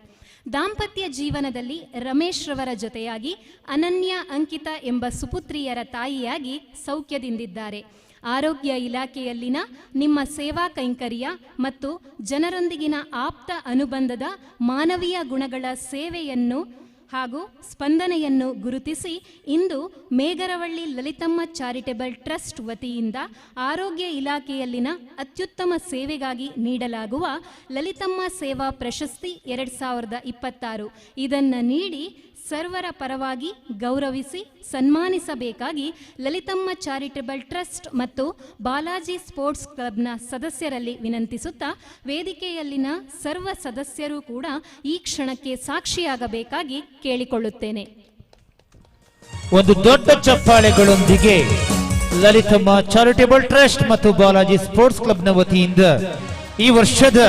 ದಾಂಪತ್ಯ ಜೀವನದಲ್ಲಿ ರಮೇಶ್ ರವರ ಜೊತೆಯಾಗಿ ಅನನ್ಯ ಅಂಕಿತ ಎಂಬ ಸುಪುತ್ರಿಯರ ತಾಯಿಯಾಗಿ ಸೌಖ್ಯದಿಂದಿದ್ದಾರೆ. ಆರೋಗ್ಯ ಇಲಾಖೆಯಲ್ಲಿನ ನಿಮ್ಮ ಸೇವಾ ಕೈಂಕರ್ಯ ಮತ್ತು ಜನರೊಂದಿಗಿನ ಆಪ್ತ ಅನುಬಂಧದ ಮಾನವೀಯ ಗುಣಗಳ ಸೇವೆಯನ್ನು ಹಾಗೂ ಸ್ಪಂದನೆಯನ್ನು ಗುರುತಿಸಿ ಇಂದು ಮೇಗರವಳ್ಳಿ ಲಲಿತಮ್ಮ ಚಾರಿಟೇಬಲ್ ಟ್ರಸ್ಟ್ ವತಿಯಿಂದ ಆರೋಗ್ಯ ಇಲಾಖೆಯಲ್ಲಿನ ಅತ್ಯುತ್ತಮ ಸೇವೆಗಾಗಿ ನೀಡಲಾಗುವ ಲಲಿತಮ್ಮ ಸೇವಾ ಪ್ರಶಸ್ತಿ 2026 ಇದನ್ನು ನೀಡಿ ಸರ್ವರ ಪರವಾಗಿ ಗೌರವಿಸಿ ಸನ್ಮಾನಿಸಬೇಕಾಗಿ ಲಲಿತಮ್ಮ ಚಾರಿಟೇಬಲ್ ಟ್ರಸ್ಟ್ ಮತ್ತು ಬಾಲಾಜಿ ಸ್ಪೋರ್ಟ್ಸ್ ಕ್ಲಬ್ನ ಸದಸ್ಯರಲ್ಲಿ ವಿನಂತಿಸುತ್ತಾ ವೇದಿಕೆಯಲ್ಲಿನ ಸರ್ವ ಸದಸ್ಯರು ಕೂಡ ಈ ಕ್ಷಣಕ್ಕೆ ಸಾಕ್ಷಿಯಾಗಬೇಕಾಗಿ ಕೇಳಿಕೊಳ್ಳುತ್ತೇನೆ. ಒಂದು ದೊಡ್ಡ ಚಪ್ಪಾಳೆಗಳೊಂದಿಗೆ ಲಲಿತಮ್ಮ ಚಾರಿಟೇಬಲ್ ಟ್ರಸ್ಟ್ ಮತ್ತು ಬಾಲಾಜಿ ಸ್ಪೋರ್ಟ್ಸ್ ಕ್ಲಬ್ನ ವತಿಯಿಂದ ಈ ವರ್ಷದ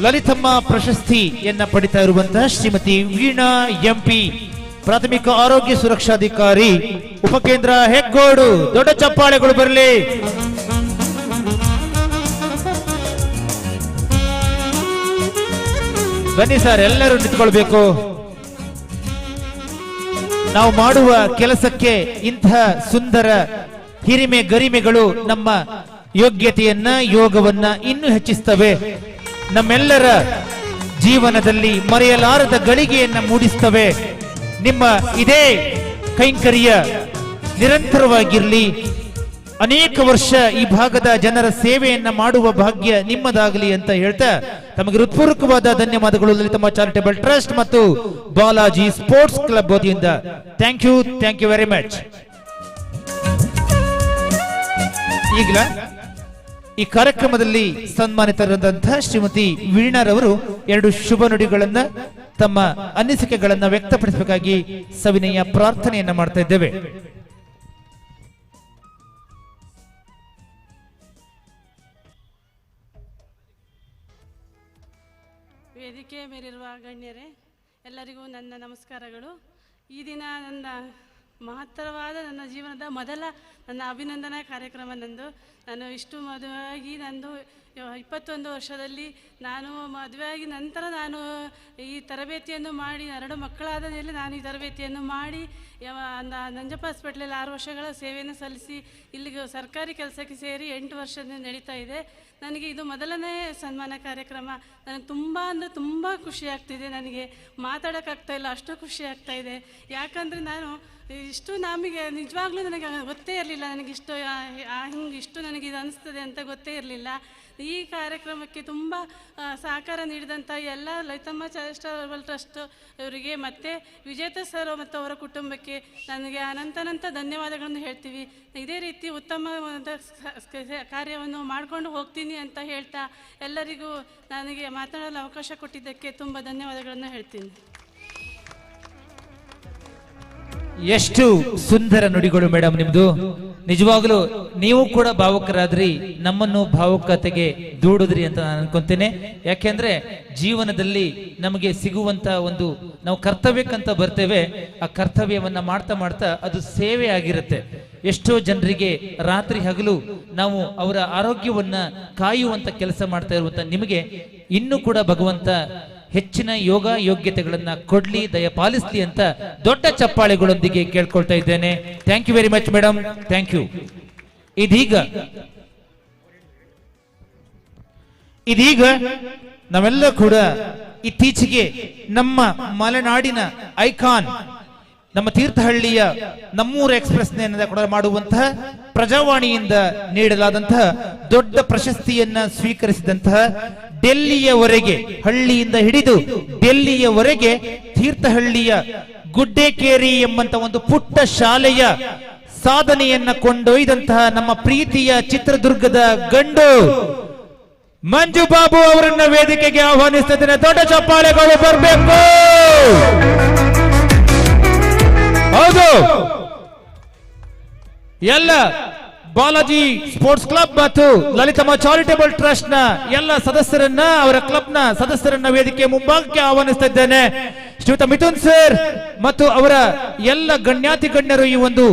ಲಲಿತಮ್ಮ ಪ್ರಶಸ್ತಿಯನ್ನ ಪಡಿತಾ ಇರುವಂತಹ ಶ್ರೀಮತಿ ವೀಣಾ ಎಂಪಿ, ಪ್ರಾಥಮಿಕ ಆರೋಗ್ಯ ಸುರಕ್ಷಾಧಿಕಾರಿ, ಉಪಕೇಂದ್ರ ಹೆಗ್ಗೋಡು. ದೊಡ್ಡ ಚಪ್ಪಾಳೆಗಳು ಬರಲಿ. ಬನ್ನಿ ಸರ್, ಎಲ್ಲರೂ ನಿಂತ್ಕೊಳ್ಬೇಕು. ನಾವು ಮಾಡುವ ಕೆಲಸಕ್ಕೆ ಇಂತಹ ಸುಂದರ ಹಿರಿಮೆ ಗರಿಮೆಗಳು ನಮ್ಮ ಯೋಗ್ಯತೆಯನ್ನ, ಯೋಗವನ್ನ ಇನ್ನೂ ಹೆಚ್ಚಿಸ್ತವೆ. ನಮ್ಮೆಲ್ಲರ ಜೀವನದಲ್ಲಿ ಮರೆಯಲಾರದ ಗಳಿಗೆಯನ್ನ ಮೂಡಿಸ್ತವೆ. ನಿಮ್ಮ ಇದೇ ಕೈಂಕರ್ಯ ನಿರಂತರವಾಗಿರಲಿ. ಅನೇಕ ವರ್ಷ ಈ ಭಾಗದ ಜನರ ಸೇವೆಯನ್ನ ಮಾಡುವ ಭಾಗ್ಯ ನಿಮ್ಮದಾಗಲಿ ಅಂತ ಹೇಳ್ತಾ ತಮಗೆ ಹೃತ್ಪೂರ್ವಕವಾದ ಧನ್ಯವಾದಗಳು ಲಲಿತಮ್ಮ ಚಾರಿಟೇಬಲ್ ಟ್ರಸ್ಟ್ ಮತ್ತು ಬಾಲಾಜಿ ಸ್ಪೋರ್ಟ್ಸ್ ಕ್ಲಬ್ ವತಿಯಿಂದ. Thank you very much. ಈಗಲ ಈ ಕಾರ್ಯಕ್ರಮದಲ್ಲಿ ಸನ್ಮಾನಿತರಾದಂತಹ ಶ್ರೀಮತಿ ವೀಣಾರವರು 2 ಶುಭ ನುಡಿಗಳನ್ನ, ತಮ್ಮ ಅನಿಸಿಕೆಗಳನ್ನ ವ್ಯಕ್ತಪಡಿಸಬೇಕಾಗಿ ಸವಿನಯ ಪ್ರಾರ್ಥನೆಯನ್ನ ಮಾಡ್ತಾ ಇದ್ದೇವೆ. ವೇದಿಕೆ ಮೇಲಿರುವ ಗಣ್ಯರೇ, ಎಲ್ಲರಿಗೂ ನನ್ನ ನಮಸ್ಕಾರಗಳು. ಈ ದಿನ ನನ್ನ ಮಹತ್ತರವಾದ ನನ್ನ ಜೀವನದ ಮೊದಲ ನನ್ನ ಅಭಿನಂದನಾ ಕಾರ್ಯಕ್ರಮ ನಂದು. ನಾನು ಇಷ್ಟು ಮದುವೆಯಾಗಿ ನಂದು 21 ವರ್ಷದಲ್ಲಿ ನಾನು ಮದುವೆಯಾಗಿ ನಂತರ ನಾನು ಈ ತರಬೇತಿಯನ್ನು ಮಾಡಿ 2 ಮಕ್ಕಳಾದ ಮೇಲೆ ನಾನು ಈ ತರಬೇತಿಯನ್ನು ಮಾಡಿ ನಂಜಪ್ಪ ಹಾಸ್ಪಿಟ್ಲಲ್ಲಿ 6 ವರ್ಷಗಳ ಸೇವೆಯನ್ನು ಸಲ್ಲಿಸಿ ಇಲ್ಲಿಗೆ ಸರ್ಕಾರಿ ಕೆಲಸಕ್ಕೆ ಸೇರಿ 8 ವರ್ಷದಿಂದ ನಡೀತಾ ಇದೆ. ನನಗೆ ಇದು ಮೊದಲನೇ ಸನ್ಮಾನ ಕಾರ್ಯಕ್ರಮ. ನನಗೆ ತುಂಬ ಅಂದರೆ ತುಂಬ ಖುಷಿ ಆಗ್ತಿದೆ. ನನಗೆ ಮಾತಾಡೋಕ್ಕಾಗ್ತಾ ಇಲ್ಲ, ಅಷ್ಟು ಖುಷಿ ಆಗ್ತಾ ಇದೆ. ಯಾಕಂದರೆ ನಾನು ಇಷ್ಟು ನಮಗೆ ನಿಜವಾಗ್ಲೂ ನನಗೆ ಗೊತ್ತೇ ಇರಲಿಲ್ಲ, ನನಗಿಷ್ಟು ಹಿಂಗೆ ಇಷ್ಟು ನನಗೆ ಇದು ಅನಿಸ್ತದೆ ಅಂತ ಗೊತ್ತೇ ಇರಲಿಲ್ಲ. ಈ ಕಾರ್ಯಕ್ರಮಕ್ಕೆ ತುಂಬ ಸಹಕಾರ ನೀಡಿದಂಥ ಎಲ್ಲ ಲಲಿತಮ್ಮ ಚಾರಿಟೇಬಲ್ ಟ್ರಸ್ಟ್ ಅವರಿಗೆ ಮತ್ತು ವಿಜೇತ ಸರ್ ಮತ್ತು ಅವರ ಕುಟುಂಬಕ್ಕೆ ನನಗೆ ಅನಂತ ಧನ್ಯವಾದಗಳನ್ನು ಹೇಳ್ತೀವಿ. ಇದೇ ರೀತಿ ಉತ್ತಮವಾದ ಕಾರ್ಯವನ್ನು ಮಾಡಿಕೊಂಡು ಹೋಗ್ತೀನಿ ಅಂತ ಹೇಳ್ತಾ ಎಲ್ಲರಿಗೂ ನನಗೆ ಮಾತನಾಡಲು ಅವಕಾಶ ಕೊಟ್ಟಿದ್ದಕ್ಕೆ ತುಂಬ ಧನ್ಯವಾದಗಳನ್ನು ಹೇಳ್ತೀನಿ. ಎಷ್ಟು ಸುಂದರ ನುಡಿಗಳು ಮೇಡಮ್ ನಿಮ್ದು. ನಿಜವಾಗ್ಲೂ ನೀವು ಕೂಡ ಭಾವುಕರಾದ್ರಿ, ನಮ್ಮನ್ನು ಭಾವುಕತೆಗೆ ದೂಡಿದ್ರಿ ಅಂತ ನಾನು ಅನ್ಕೊಂತೇನೆ. ಯಾಕೆಂದ್ರೆ ಜೀವನದಲ್ಲಿ ನಮಗೆ ಸಿಗುವಂತ ಒಂದು ನಾವು ಕರ್ತವ್ಯಕ್ಕಂತ ಬರ್ತೇವೆ, ಆ ಕರ್ತವ್ಯವನ್ನ ಮಾಡ್ತಾ ಮಾಡ್ತಾ ಅದು ಸೇವೆ ಆಗಿರುತ್ತೆ. ಎಷ್ಟೋ ಜನರಿಗೆ ರಾತ್ರಿ ಹಗಲು ನಾವು ಅವರ ಆರೋಗ್ಯವನ್ನ ಕಾಯುವಂತ ಕೆಲಸ ಮಾಡ್ತಾ ಇರುವಂತ ನಿಮಗೆ ಇನ್ನೂ ಕೂಡ ಭಗವಂತ ಹೆಚ್ಚಿನ ಯೋಗ ಯೋಗ್ಯತೆಗಳನ್ನ ಕೊಡ್ಲಿ, ದಯಪಾಲಿಸ್ಲಿ ಅಂತ ದೊಡ್ಡ ಚಪ್ಪಾಳೆಗಳೊಂದಿಗೆ ಕೇಳ್ಕೊಳ್ತಾ ಇದ್ದೇನೆ. Thank you very much madam, thank you. ಇದೀಗ ನಾವೆಲ್ಲ ಕೂಡ ಇತ್ತೀಚೆಗೆ ನಮ್ಮ ಮಲೆನಾಡಿನ ಐಕಾನ್, ನಮ್ಮ ತೀರ್ಥಹಳ್ಳಿಯ ನಮ್ಮೂರು ಎಕ್ಸ್ಪ್ರೆಸ್ ಕೂಡ ಮಾಡುವಂತಹ ಪ್ರಜಾವಾಣಿಯಿಂದ ನೀಡಲಾದಂತಹ ದೊಡ್ಡ ಪ್ರಶಸ್ತಿಯನ್ನ ಸ್ವೀಕರಿಸಿದಂತಹ ಡೆಲ್ಲಿಯವರೆಗೆ, ಹಳ್ಳಿಯಿಂದ ಹಿಡಿದು ಡೆಲ್ಲಿಯವರೆಗೆ ತೀರ್ಥಹಳ್ಳಿಯ ಗುಡ್ಡೇಕೇರಿ ಎಂಬಂತ ಒಂದು ಪುಟ್ಟ ಶಾಲೆಯ ಸಾಧನೆಯನ್ನ ಕೊಂಡೊಯ್ದಂತಹ ನಮ್ಮ ಪ್ರೀತಿಯ ಚಿತ್ರದುರ್ಗದ ಗಂಡು ಮಂಜು ಬಾಬು ಅವರನ್ನ ವೇದಿಕೆಗೆ ಆಹ್ವಾನಿಸ್ತಿದ್ದೇನೆ. ದೊಡ್ಡ ಚಪ್ಪಾಳೆಗಳು ಬರಬೇಕು. ಹೌದು, ಎಲ್ಲ ಬಾಲಾಜಿ ಸ್ಪೋರ್ಟ್ಸ್ ಕ್ಲಬ್ ಮತ್ತು ಲಲಿತಮ್ಮ ಚಾರಿಟೇಬಲ್ ಟ್ರಸ್ಟ್ ನ ಎಲ್ಲ ಸದಸ್ಯರನ್ನ, ಅವರ ಕ್ಲಬ್ ನ ಸದಸ್ಯರನ್ನ ವೇದಿಕೆ ಮುಂಭಾಗಕ್ಕೆ ಆಹ್ವಾನಿಸ್ತಾ ಇದ್ದೇನೆ. ಶ್ರೀಯುತ ಮಿಥುನ್ ಸರ್ ಮತ್ತು ಅವರ ಎಲ್ಲ ಗಣ್ಯಾತಿ ಗಣ್ಯರು ಈ ಒಂದು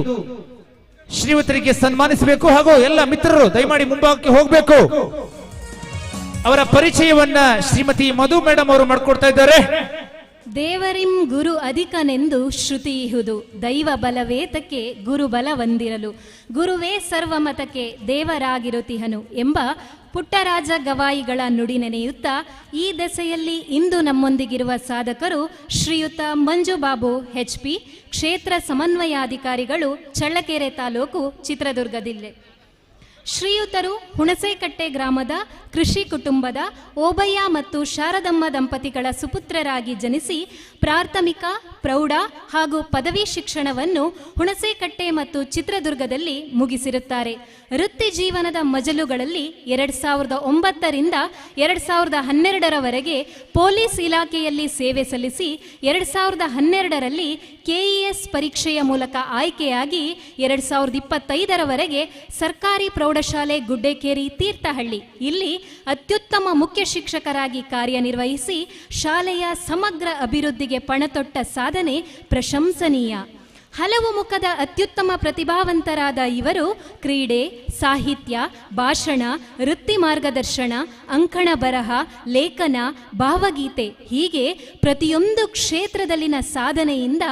ಶ್ರೀಯುತರಿಗೆ ಸನ್ಮಾನಿಸಬೇಕು. ಹಾಗೂ ಎಲ್ಲ ಮಿತ್ರರು ದಯಮಾಡಿ ಮುಂಭಾಗಕ್ಕೆ ಹೋಗಬೇಕು. ಅವರ ಪರಿಚಯವನ್ನ ಶ್ರೀಮತಿ ಮಧು ಮೇಡಮ್ ಅವರು ಮಾಡಿಕೊಡ್ತಾ ಇದ್ದಾರೆ. ದೇವರಿಂ ಗುರು ಅಧಿಕನೆಂದು ಶ್ರುತಿ ಇಹುದು, ದೈವ ಬಲವೇತಕ್ಕೆ ಗುರು ಬಲ ಹೊಂದಿರಲು, ಗುರುವೇ ಸರ್ವಮತಕ್ಕೆ ದೇವರಾಗಿರುತಿಹನು ಎಂಬ ಪುಟ್ಟರಾಜ ಗವಾಯಿಗಳ ನುಡಿ ನೆನೆಯುತ್ತಾ ಈ ದೆಸೆಯಲ್ಲಿ ಇಂದು ನಮ್ಮೊಂದಿಗಿರುವ ಸಾಧಕರು ಶ್ರೀಯುತ ಮಂಜು ಬಾಬು HP, ಕ್ಷೇತ್ರ ಸಮನ್ವಯಾಧಿಕಾರಿಗಳು, ಚಳ್ಳಕೆರೆ ತಾಲೂಕು, ಚಿತ್ರದುರ್ಗದಿಲ್ಲೆ. ಶ್ರೀಯುತರು ಹುಣಸೇಕಟ್ಟೆ ಗ್ರಾಮದ ಕೃಷಿ ಕುಟುಂಬದ ಓಬಯ್ಯ ಮತ್ತು ಶಾರದಮ್ಮ ದಂಪತಿಗಳ ಸುಪುತ್ರರಾಗಿ ಜನಿಸಿ ಪ್ರಾಥಮಿಕ, ಪ್ರೌಢ ಹಾಗೂ ಪದವಿ ಶಿಕ್ಷಣವನ್ನು ಹುಣಸೇಕಟ್ಟೆ ಮತ್ತು ಚಿತ್ರದುರ್ಗದಲ್ಲಿ ಮುಗಿಸಿರುತ್ತಾರೆ. ವೃತ್ತಿ ಜೀವನದ ಮಜಲುಗಳಲ್ಲಿ 2009ರಿಂದ 2012ರವರೆಗೆ ಪೊಲೀಸ್ ಇಲಾಖೆಯಲ್ಲಿ ಸೇವೆ ಸಲ್ಲಿಸಿ 2012ರಲ್ಲಿ KES ಪರೀಕ್ಷೆಯ ಮೂಲಕ ಆಯ್ಕೆಯಾಗಿ 2025ರವರೆಗೆ ಸರ್ಕಾರಿ ಪ್ರೌಢಶಾಲೆ ಗುಡ್ಡೇಕೇರಿ ತೀರ್ಥಹಳ್ಳಿ ಇಲ್ಲಿ ಅತ್ಯುತ್ತಮ ಮುಖ್ಯ ಶಿಕ್ಷಕರಾಗಿ ಕಾರ್ಯನಿರ್ವಹಿಸಿ ಶಾಲೆಯ ಸಮಗ್ರ ಅಭಿವೃದ್ಧಿಗೆ ಪಣತೊಟ್ಟ ಸಾಧನೆ ಪ್ರಶಂಸನೀಯ. ಹಲವು ಮುಖದ ಅತ್ಯುತ್ತಮ ಪ್ರತಿಭಾವಂತರಾದ ಇವರು ಕ್ರೀಡೆ, ಸಾಹಿತ್ಯ, ಭಾಷಣ, ವೃತ್ತಿ ಮಾರ್ಗದರ್ಶನ, ಅಂಕಣ ಬರಹ, ಲೇಖನ, ಭಾವಗೀತೆ ಹೀಗೆ ಪ್ರತಿಯೊಂದು ಕ್ಷೇತ್ರದಲ್ಲಿನ ಸಾಧನೆಯಿಂದ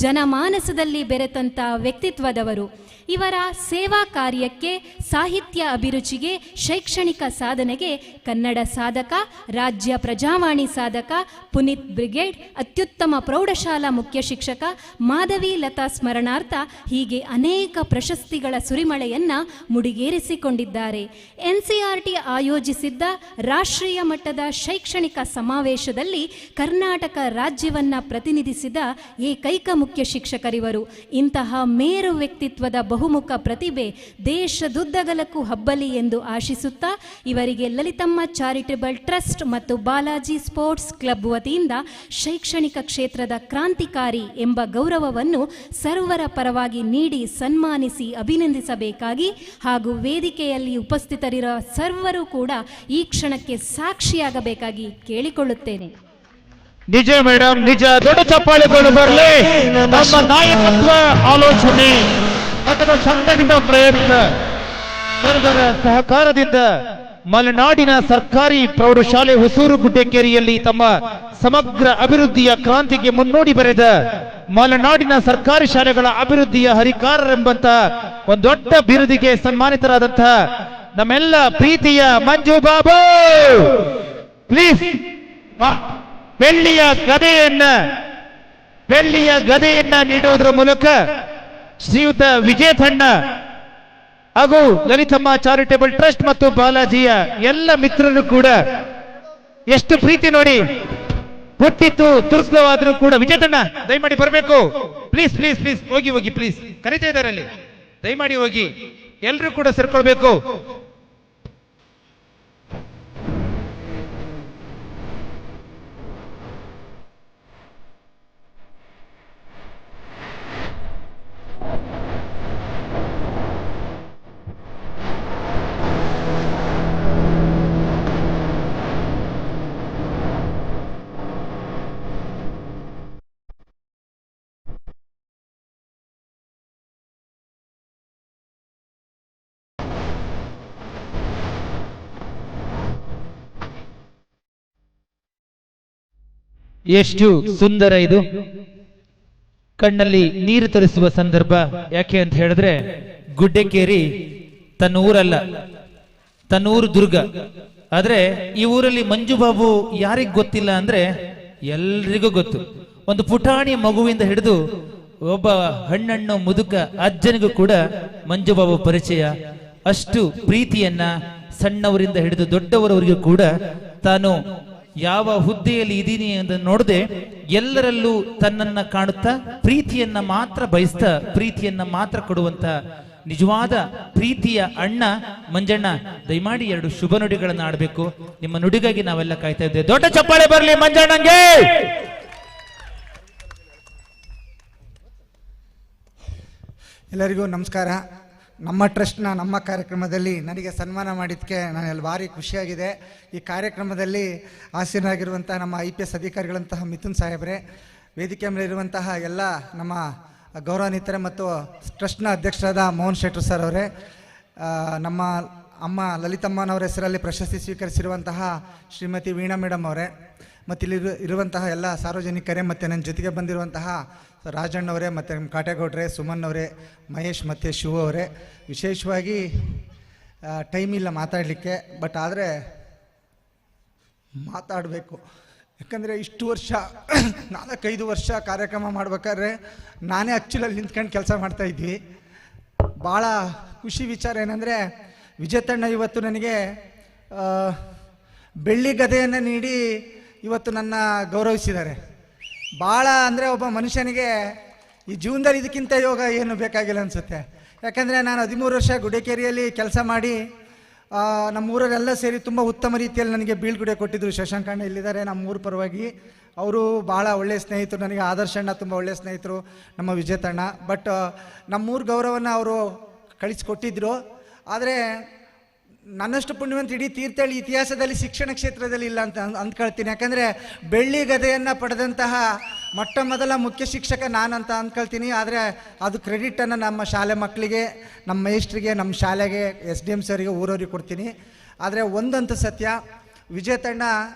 ಜನಮಾನಸದಲ್ಲಿ ಬೆರೆತಂಥ ವ್ಯಕ್ತಿತ್ವದವರು. ಇವರ ಸೇವಾ ಕಾರ್ಯಕ್ಕೆ, ಸಾಹಿತ್ಯ ಅಭಿರುಚಿಗೆ, ಶೈಕ್ಷಣಿಕ ಸಾಧನೆಗೆ ಕನ್ನಡ ಸಾಧಕ, ರಾಜ್ಯ ಪ್ರಜಾವಾಣಿ ಸಾಧಕ, ಪುನೀತ್ ಬ್ರಿಗೇಡ್, ಅತ್ಯುತ್ತಮ ಪ್ರೌಢಶಾಲಾ ಮುಖ್ಯ ಶಿಕ್ಷಕ, ಮಾಧವಿ ಲತಾ ಸ್ಮರಣಾರ್ಥ ಹೀಗೆ ಅನೇಕ ಪ್ರಶಸ್ತಿಗಳ ಸುರಿಮಳೆಯನ್ನ ಮುಡಿಗೇರಿಸಿಕೊಂಡಿದ್ದಾರೆ. NCERT ಆಯೋಜಿಸಿದ್ದ ರಾಷ್ಟ್ರೀಯ ಮಟ್ಟದ ಶೈಕ್ಷಣಿಕ ಸಮಾವೇಶದಲ್ಲಿ ಕರ್ನಾಟಕ ರಾಜ್ಯವನ್ನ ಪ್ರತಿನಿಧಿಸಿದ ಏಕೈಕ ಮುಖ್ಯ ಶಿಕ್ಷಕರಿವರು. ಇಂತಹ ಮೇರು ವ್ಯಕ್ತಿತ್ವದ ಬಹುಮುಖ ಪ್ರತಿಭೆ ದೇಶದುದ್ದಗಲಕ್ಕೂ ಹಬ್ಬಲಿ ಎಂದು ಆಶಿಸುತ್ತಾ ಇವರಿಗೆ ಲಲಿತಮ್ಮ ಚಾರಿಟೇಬಲ್ ಟ್ರಸ್ಟ್ ಮತ್ತು ಬಾಲಾಜಿ ಸ್ಪೋರ್ಟ್ಸ್ ಕ್ಲಬ್ ವತಿಯಿಂದ ಶೈಕ್ಷಣಿಕ ಕ್ಷೇತ್ರದ ಕ್ರಾಂತಿಕಾರಿ ಎಂಬ ಗೌರವವನ್ನು ಸರ್ವರ ಪರವಾಗಿ ನೀಡಿ ಸನ್ಮಾನಿಸಿ ಅಭಿನಂದಿಸಬೇಕಾಗಿ ಹಾಗೂ ವೇದಿಕೆಯಲ್ಲಿ ಉಪಸ್ಥಿತರಿರುವ ಸರ್ವರು ಕೂಡ ಈ ಕ್ಷಣಕ್ಕೆ ಸಾಕ್ಷಿಯಾಗಬೇಕಾಗಿ ಕೇಳಿಕೊಳ್ಳುತ್ತೇನೆ. ನಿಜ ಮೇಡಮ್, ನಿಜ. ದೊಡ್ಡ ಚಪ್ಪಾಳೆಗಳು ಬರಲಿ. ನಮ್ಮ ನಾಯಕತ್ವ, ಆಲೋಚನೆ ಮತ್ತು ಸಂಘಟಿತ ಪ್ರಯತ್ನ ಸರ್ವರ ಸಹಕಾರದಿಂದ ಮಲೆನಾಡಿನ ಸರ್ಕಾರಿ ಪ್ರೌಢಶಾಲೆ ಹೊಸೂರು ಗುಡ್ಡೇಕೇರಿಯಲ್ಲಿ ತಮ್ಮ ಸಮಗ್ರ ಅಭಿವೃದ್ಧಿಯ ಕ್ರಾಂತಿಗೆ ಮುನ್ನೋಡಿ ಬರೆದ ಮಲೆನಾಡಿನ ಸರ್ಕಾರಿ ಶಾಲೆಗಳ ಅಭಿವೃದ್ಧಿಯ ಹರಿಕಾರರೆಂಬಂತ ಒಂದು ದೊಡ್ಡ ಬಿರುದಿಗೆ ಸನ್ಮಾನಿತರಾದಂತಹ ನಮ್ಮೆಲ್ಲ ಪ್ರೀತಿಯ ಮಂಜು ಬಾಬು, ಪ್ಲೀಸ್ ಬೆಳ್ಳಿಯ ಗದೆಯನ್ನ ನೀಡುವುದರ ಮೂಲಕ ಶ್ರೀಯುತ ವಿಜಯ ಥಣ್ಣ ಹಾಗೂ ಲಲಿತಮ್ಮ ಚಾರಿಟೇಬಲ್ ಟ್ರಸ್ಟ್ ಮತ್ತು ಬಾಲಾಜಿಯ ಎಲ್ಲ ಮಿತ್ರರು ಕೂಡ ಎಷ್ಟು ಪ್ರೀತಿ ನೋಡಿ. ಹುಟ್ಟಿತ್ತು ತುರ್ಕವಾದ್ರೂ ಕೂಡ ವಿಜಯ ಥಣ್ಣ ದಯಮಾಡಿ ಬರಬೇಕು. ಪ್ಲೀಸ್ ಪ್ಲೀಸ್ ಪ್ಲೀಸ್ ಹೋಗಿ ಪ್ಲೀಸ್, ಕರೀತಾ ಇದ್ದಾರೆ ಅಲ್ಲಿ, ದಯಮಾಡಿ ಹೋಗಿ. ಎಲ್ಲರೂ ಕೂಡ ಸೇರ್ಕೊಳ್ಬೇಕು. ಎಷ್ಟು ಸುಂದರ ಇದು, ಕಣ್ಣಲ್ಲಿ ನೀರು ತರಿಸುವ ಸಂದರ್ಭ. ಯಾಕೆ ಅಂತ ಹೇಳಿದ್ರೆ ಗುಡ್ಡೇಕೇರಿ ತನ್ನ ಊರಲ್ಲ, ತನ್ನ ಊರು ದುರ್ಗ. ಆದ್ರೆ ಈ ಊರಲ್ಲಿ ಮಂಜು ಬಾಬು ಯಾರಿಗ್ ಗೊತ್ತಿಲ್ಲ ಅಂದ್ರೆ ಎಲ್ರಿಗೂ ಗೊತ್ತು. ಒಂದು ಪುಟಾಣಿ ಮಗುವಿಂದ ಹಿಡಿದು ಒಬ್ಬ ಹಣ್ಣಣ್ಣು ಮುದುಕ ಅಜ್ಜನಿಗೂ ಕೂಡ ಮಂಜು ಬಾಬು ಪರಿಚಯ. ಅಷ್ಟು ಪ್ರೀತಿಯನ್ನ ಸಣ್ಣವರಿಂದ ಹಿಡಿದು ದೊಡ್ಡವರವರಿಗೂ ಕೂಡ ತಾನು ಯಾವ ಹುದ್ದೆಯಲ್ಲಿ ಇದೀನಿ ಅಂತ ನೋಡದೆ ಎಲ್ಲರಲ್ಲೂ ತನ್ನನ್ನ ಕಾಣುತ್ತಾ ಪ್ರೀತಿಯನ್ನ ಮಾತ್ರ ಬಯಸ್ತಾ ಪ್ರೀತಿಯನ್ನ ಮಾತ್ರ ಕೊಡುವಂತ ನಿಜವಾದ ಪ್ರೀತಿಯ ಅಣ್ಣ ಮಂಜಣ್ಣ. ದಯಮಾಡಿ 2 ಶುಭ ನುಡಿಗಳನ್ನು ಆಡಬೇಕು. ನಿಮ್ಮ ನುಡಿಗಾಗಿ ನಾವೆಲ್ಲ ಕಾಯ್ತಾ ಇದ್ದೇವೆ. ದೊಡ್ಡ ಚಪ್ಪಾಳೆ ಬರಲಿ ಮಂಜಣ್ಣಂಗೆ. ಎಲ್ಲರಿಗೂ ನಮಸ್ಕಾರ. ನಮ್ಮ ಟ್ರಸ್ಟ್ನ ನಮ್ಮ ಕಾರ್ಯಕ್ರಮದಲ್ಲಿ ನನಗೆ ಸನ್ಮಾನ ಮಾಡಿದ್ದಕ್ಕೆ ನನಗೆ ಭಾರಿ ಖುಷಿಯಾಗಿದೆ. ಈ ಕಾರ್ಯಕ್ರಮದಲ್ಲಿ ಆಸೀನರಾಗಿರುವಂಥ ನಮ್ಮ IPS ಅಧಿಕಾರಿಗಳಂತಹ ಮಿಥುನ್ ಸಾಹೇಬ್ರೆ, ವೇದಿಕೆ ಮೇಲೆ ಇರುವಂತಹ ಎಲ್ಲ ನಮ್ಮ ಗೌರವಾನ್ವಿತರೆ ಮತ್ತು ಟ್ರಸ್ಟ್ನ ಅಧ್ಯಕ್ಷರಾದ ಮೋಹನ್ ಶೆಟ್ಟರ್ ಸರ್ ಅವರೇ, ನಮ್ಮ ಅಮ್ಮ ಲಲಿತಮ್ಮನವರ ಹೆಸರಲ್ಲಿ ಪ್ರಶಸ್ತಿ ಸ್ವೀಕರಿಸಿರುವಂತಹ ಶ್ರೀಮತಿ ವೀಣಾ ಮೇಡಮ್ ಅವರೇ, ಮತ್ತು ಇಲ್ಲಿ ಇರುವಂತಹ ಎಲ್ಲ ಸಾರ್ವಜನಿಕರೇ, ಮತ್ತು ನನ್ನ ಜೊತೆಗೆ ಬಂದಿರುವಂತಹ ರಾಜಣ್ಣವರೇ, ಮತ್ತು ನಮ್ಮ ಕಾಟೇಗೌಡ್ರೆ, ಸುಮನ್ ಅವರೇ, ಮಹೇಶ್ ಮತ್ತು ಶಿವ ಅವರೇ. ವಿಶೇಷವಾಗಿ ಟೈಮ್ ಇಲ್ಲ ಮಾತಾಡಲಿಕ್ಕೆ, ಬಟ್ ಆದರೆ ಮಾತಾಡಬೇಕು. ಯಾಕಂದರೆ ಇಷ್ಟು ವರ್ಷ 4-5 ವರ್ಷ ಕಾರ್ಯಕ್ರಮ ಮಾಡ್ಬೇಕಾದ್ರೆ ನಾನೇ ಅಚ್ಚುಲಲ್ಲಿ ನಿಂತ್ಕೊಂಡು ಕೆಲಸ ಮಾಡ್ತಾಯಿದ್ವಿ. ಭಾಳ ಖುಷಿ ವಿಚಾರ ಏನಂದರೆ ವಿಜೇತಣ್ಣ ಇವತ್ತು ನನಗೆ ಬೆಳ್ಳಿ ಗದೆಯನ್ನು ನೀಡಿ ಇವತ್ತು ನನ್ನ ಗೌರವಿಸಿದ್ದಾರೆ. ಭಾಳ ಅಂದರೆ ಒಬ್ಬ ಮನುಷ್ಯನಿಗೆ ಈ ಜೀವನದಲ್ಲಿ ಇದಕ್ಕಿಂತ ಯೋಗ ಏನು ಬೇಕಾಗಿಲ್ಲ ಅನಿಸುತ್ತೆ. ಯಾಕಂದರೆ ನಾನು 13 ವರ್ಷ ಗುಡೇಕೇರಿಯಲ್ಲಿ ಕೆಲಸ ಮಾಡಿ ನಮ್ಮೂರಲ್ಲೆಲ್ಲ ಸೇರಿ ತುಂಬ ಉತ್ತಮ ರೀತಿಯಲ್ಲಿ ನನಗೆ ಬೀಳ್ಗುಡೆ ಕೊಟ್ಟಿದ್ದರು. ಶಶಾಂಕಣ್ಣ ಇಲ್ಲಿದ್ದಾರೆ ನಮ್ಮೂರ ಪರವಾಗಿ. ಅವರು ಭಾಳ ಒಳ್ಳೆಯ ಸ್ನೇಹಿತರು ನನಗೆ. ಆದರ್ಶಣ್ಣ ತುಂಬ ಒಳ್ಳೆಯ ಸ್ನೇಹಿತರು, ನಮ್ಮ ವಿಜೇತಣ್ಣ. ಬಟ್ ನಮ್ಮೂರ ಗೌರವವನ್ನು ಅವರು ಕಳಿಸ್ಕೊಟ್ಟಿದ್ರು. ಆದರೆ ನನ್ನಷ್ಟು ಪುಣ್ಯವಂತ ಇಡೀ ತೀರ್ಥಹಳ್ಳಿ ಇತಿಹಾಸದಲ್ಲಿ ಶಿಕ್ಷಣ ಕ್ಷೇತ್ರದಲ್ಲಿ ಇಲ್ಲ ಅಂತ ಅಂದ್ಕೊಳ್ತೀನಿ. ಯಾಕಂದರೆ ಬೆಳ್ಳಿ ಗದೆಯನ್ನು ಪಡೆದಂತಹ ಮೊಟ್ಟ ಮೊದಲ ಮುಖ್ಯ ಶಿಕ್ಷಕ ನಾನಂತ ಅಂದ್ಕೊಳ್ತೀನಿ. ಆದರೆ ಅದು ಕ್ರೆಡಿಟನ್ನು ನಮ್ಮ ಶಾಲೆ ಮಕ್ಕಳಿಗೆ, ನಮ್ಮ ಮೇಸ್ಟ್ರಿಗೆ, ನಮ್ಮ ಶಾಲೆಗೆ, SDM ಸರಿಗೆ, ಊರವ್ರಿಗೆ ಕೊಡ್ತೀನಿ. ಆದರೆ ಒಂದಂತೂ ಸತ್ಯ, ವಿಜೇತಣ್ಣ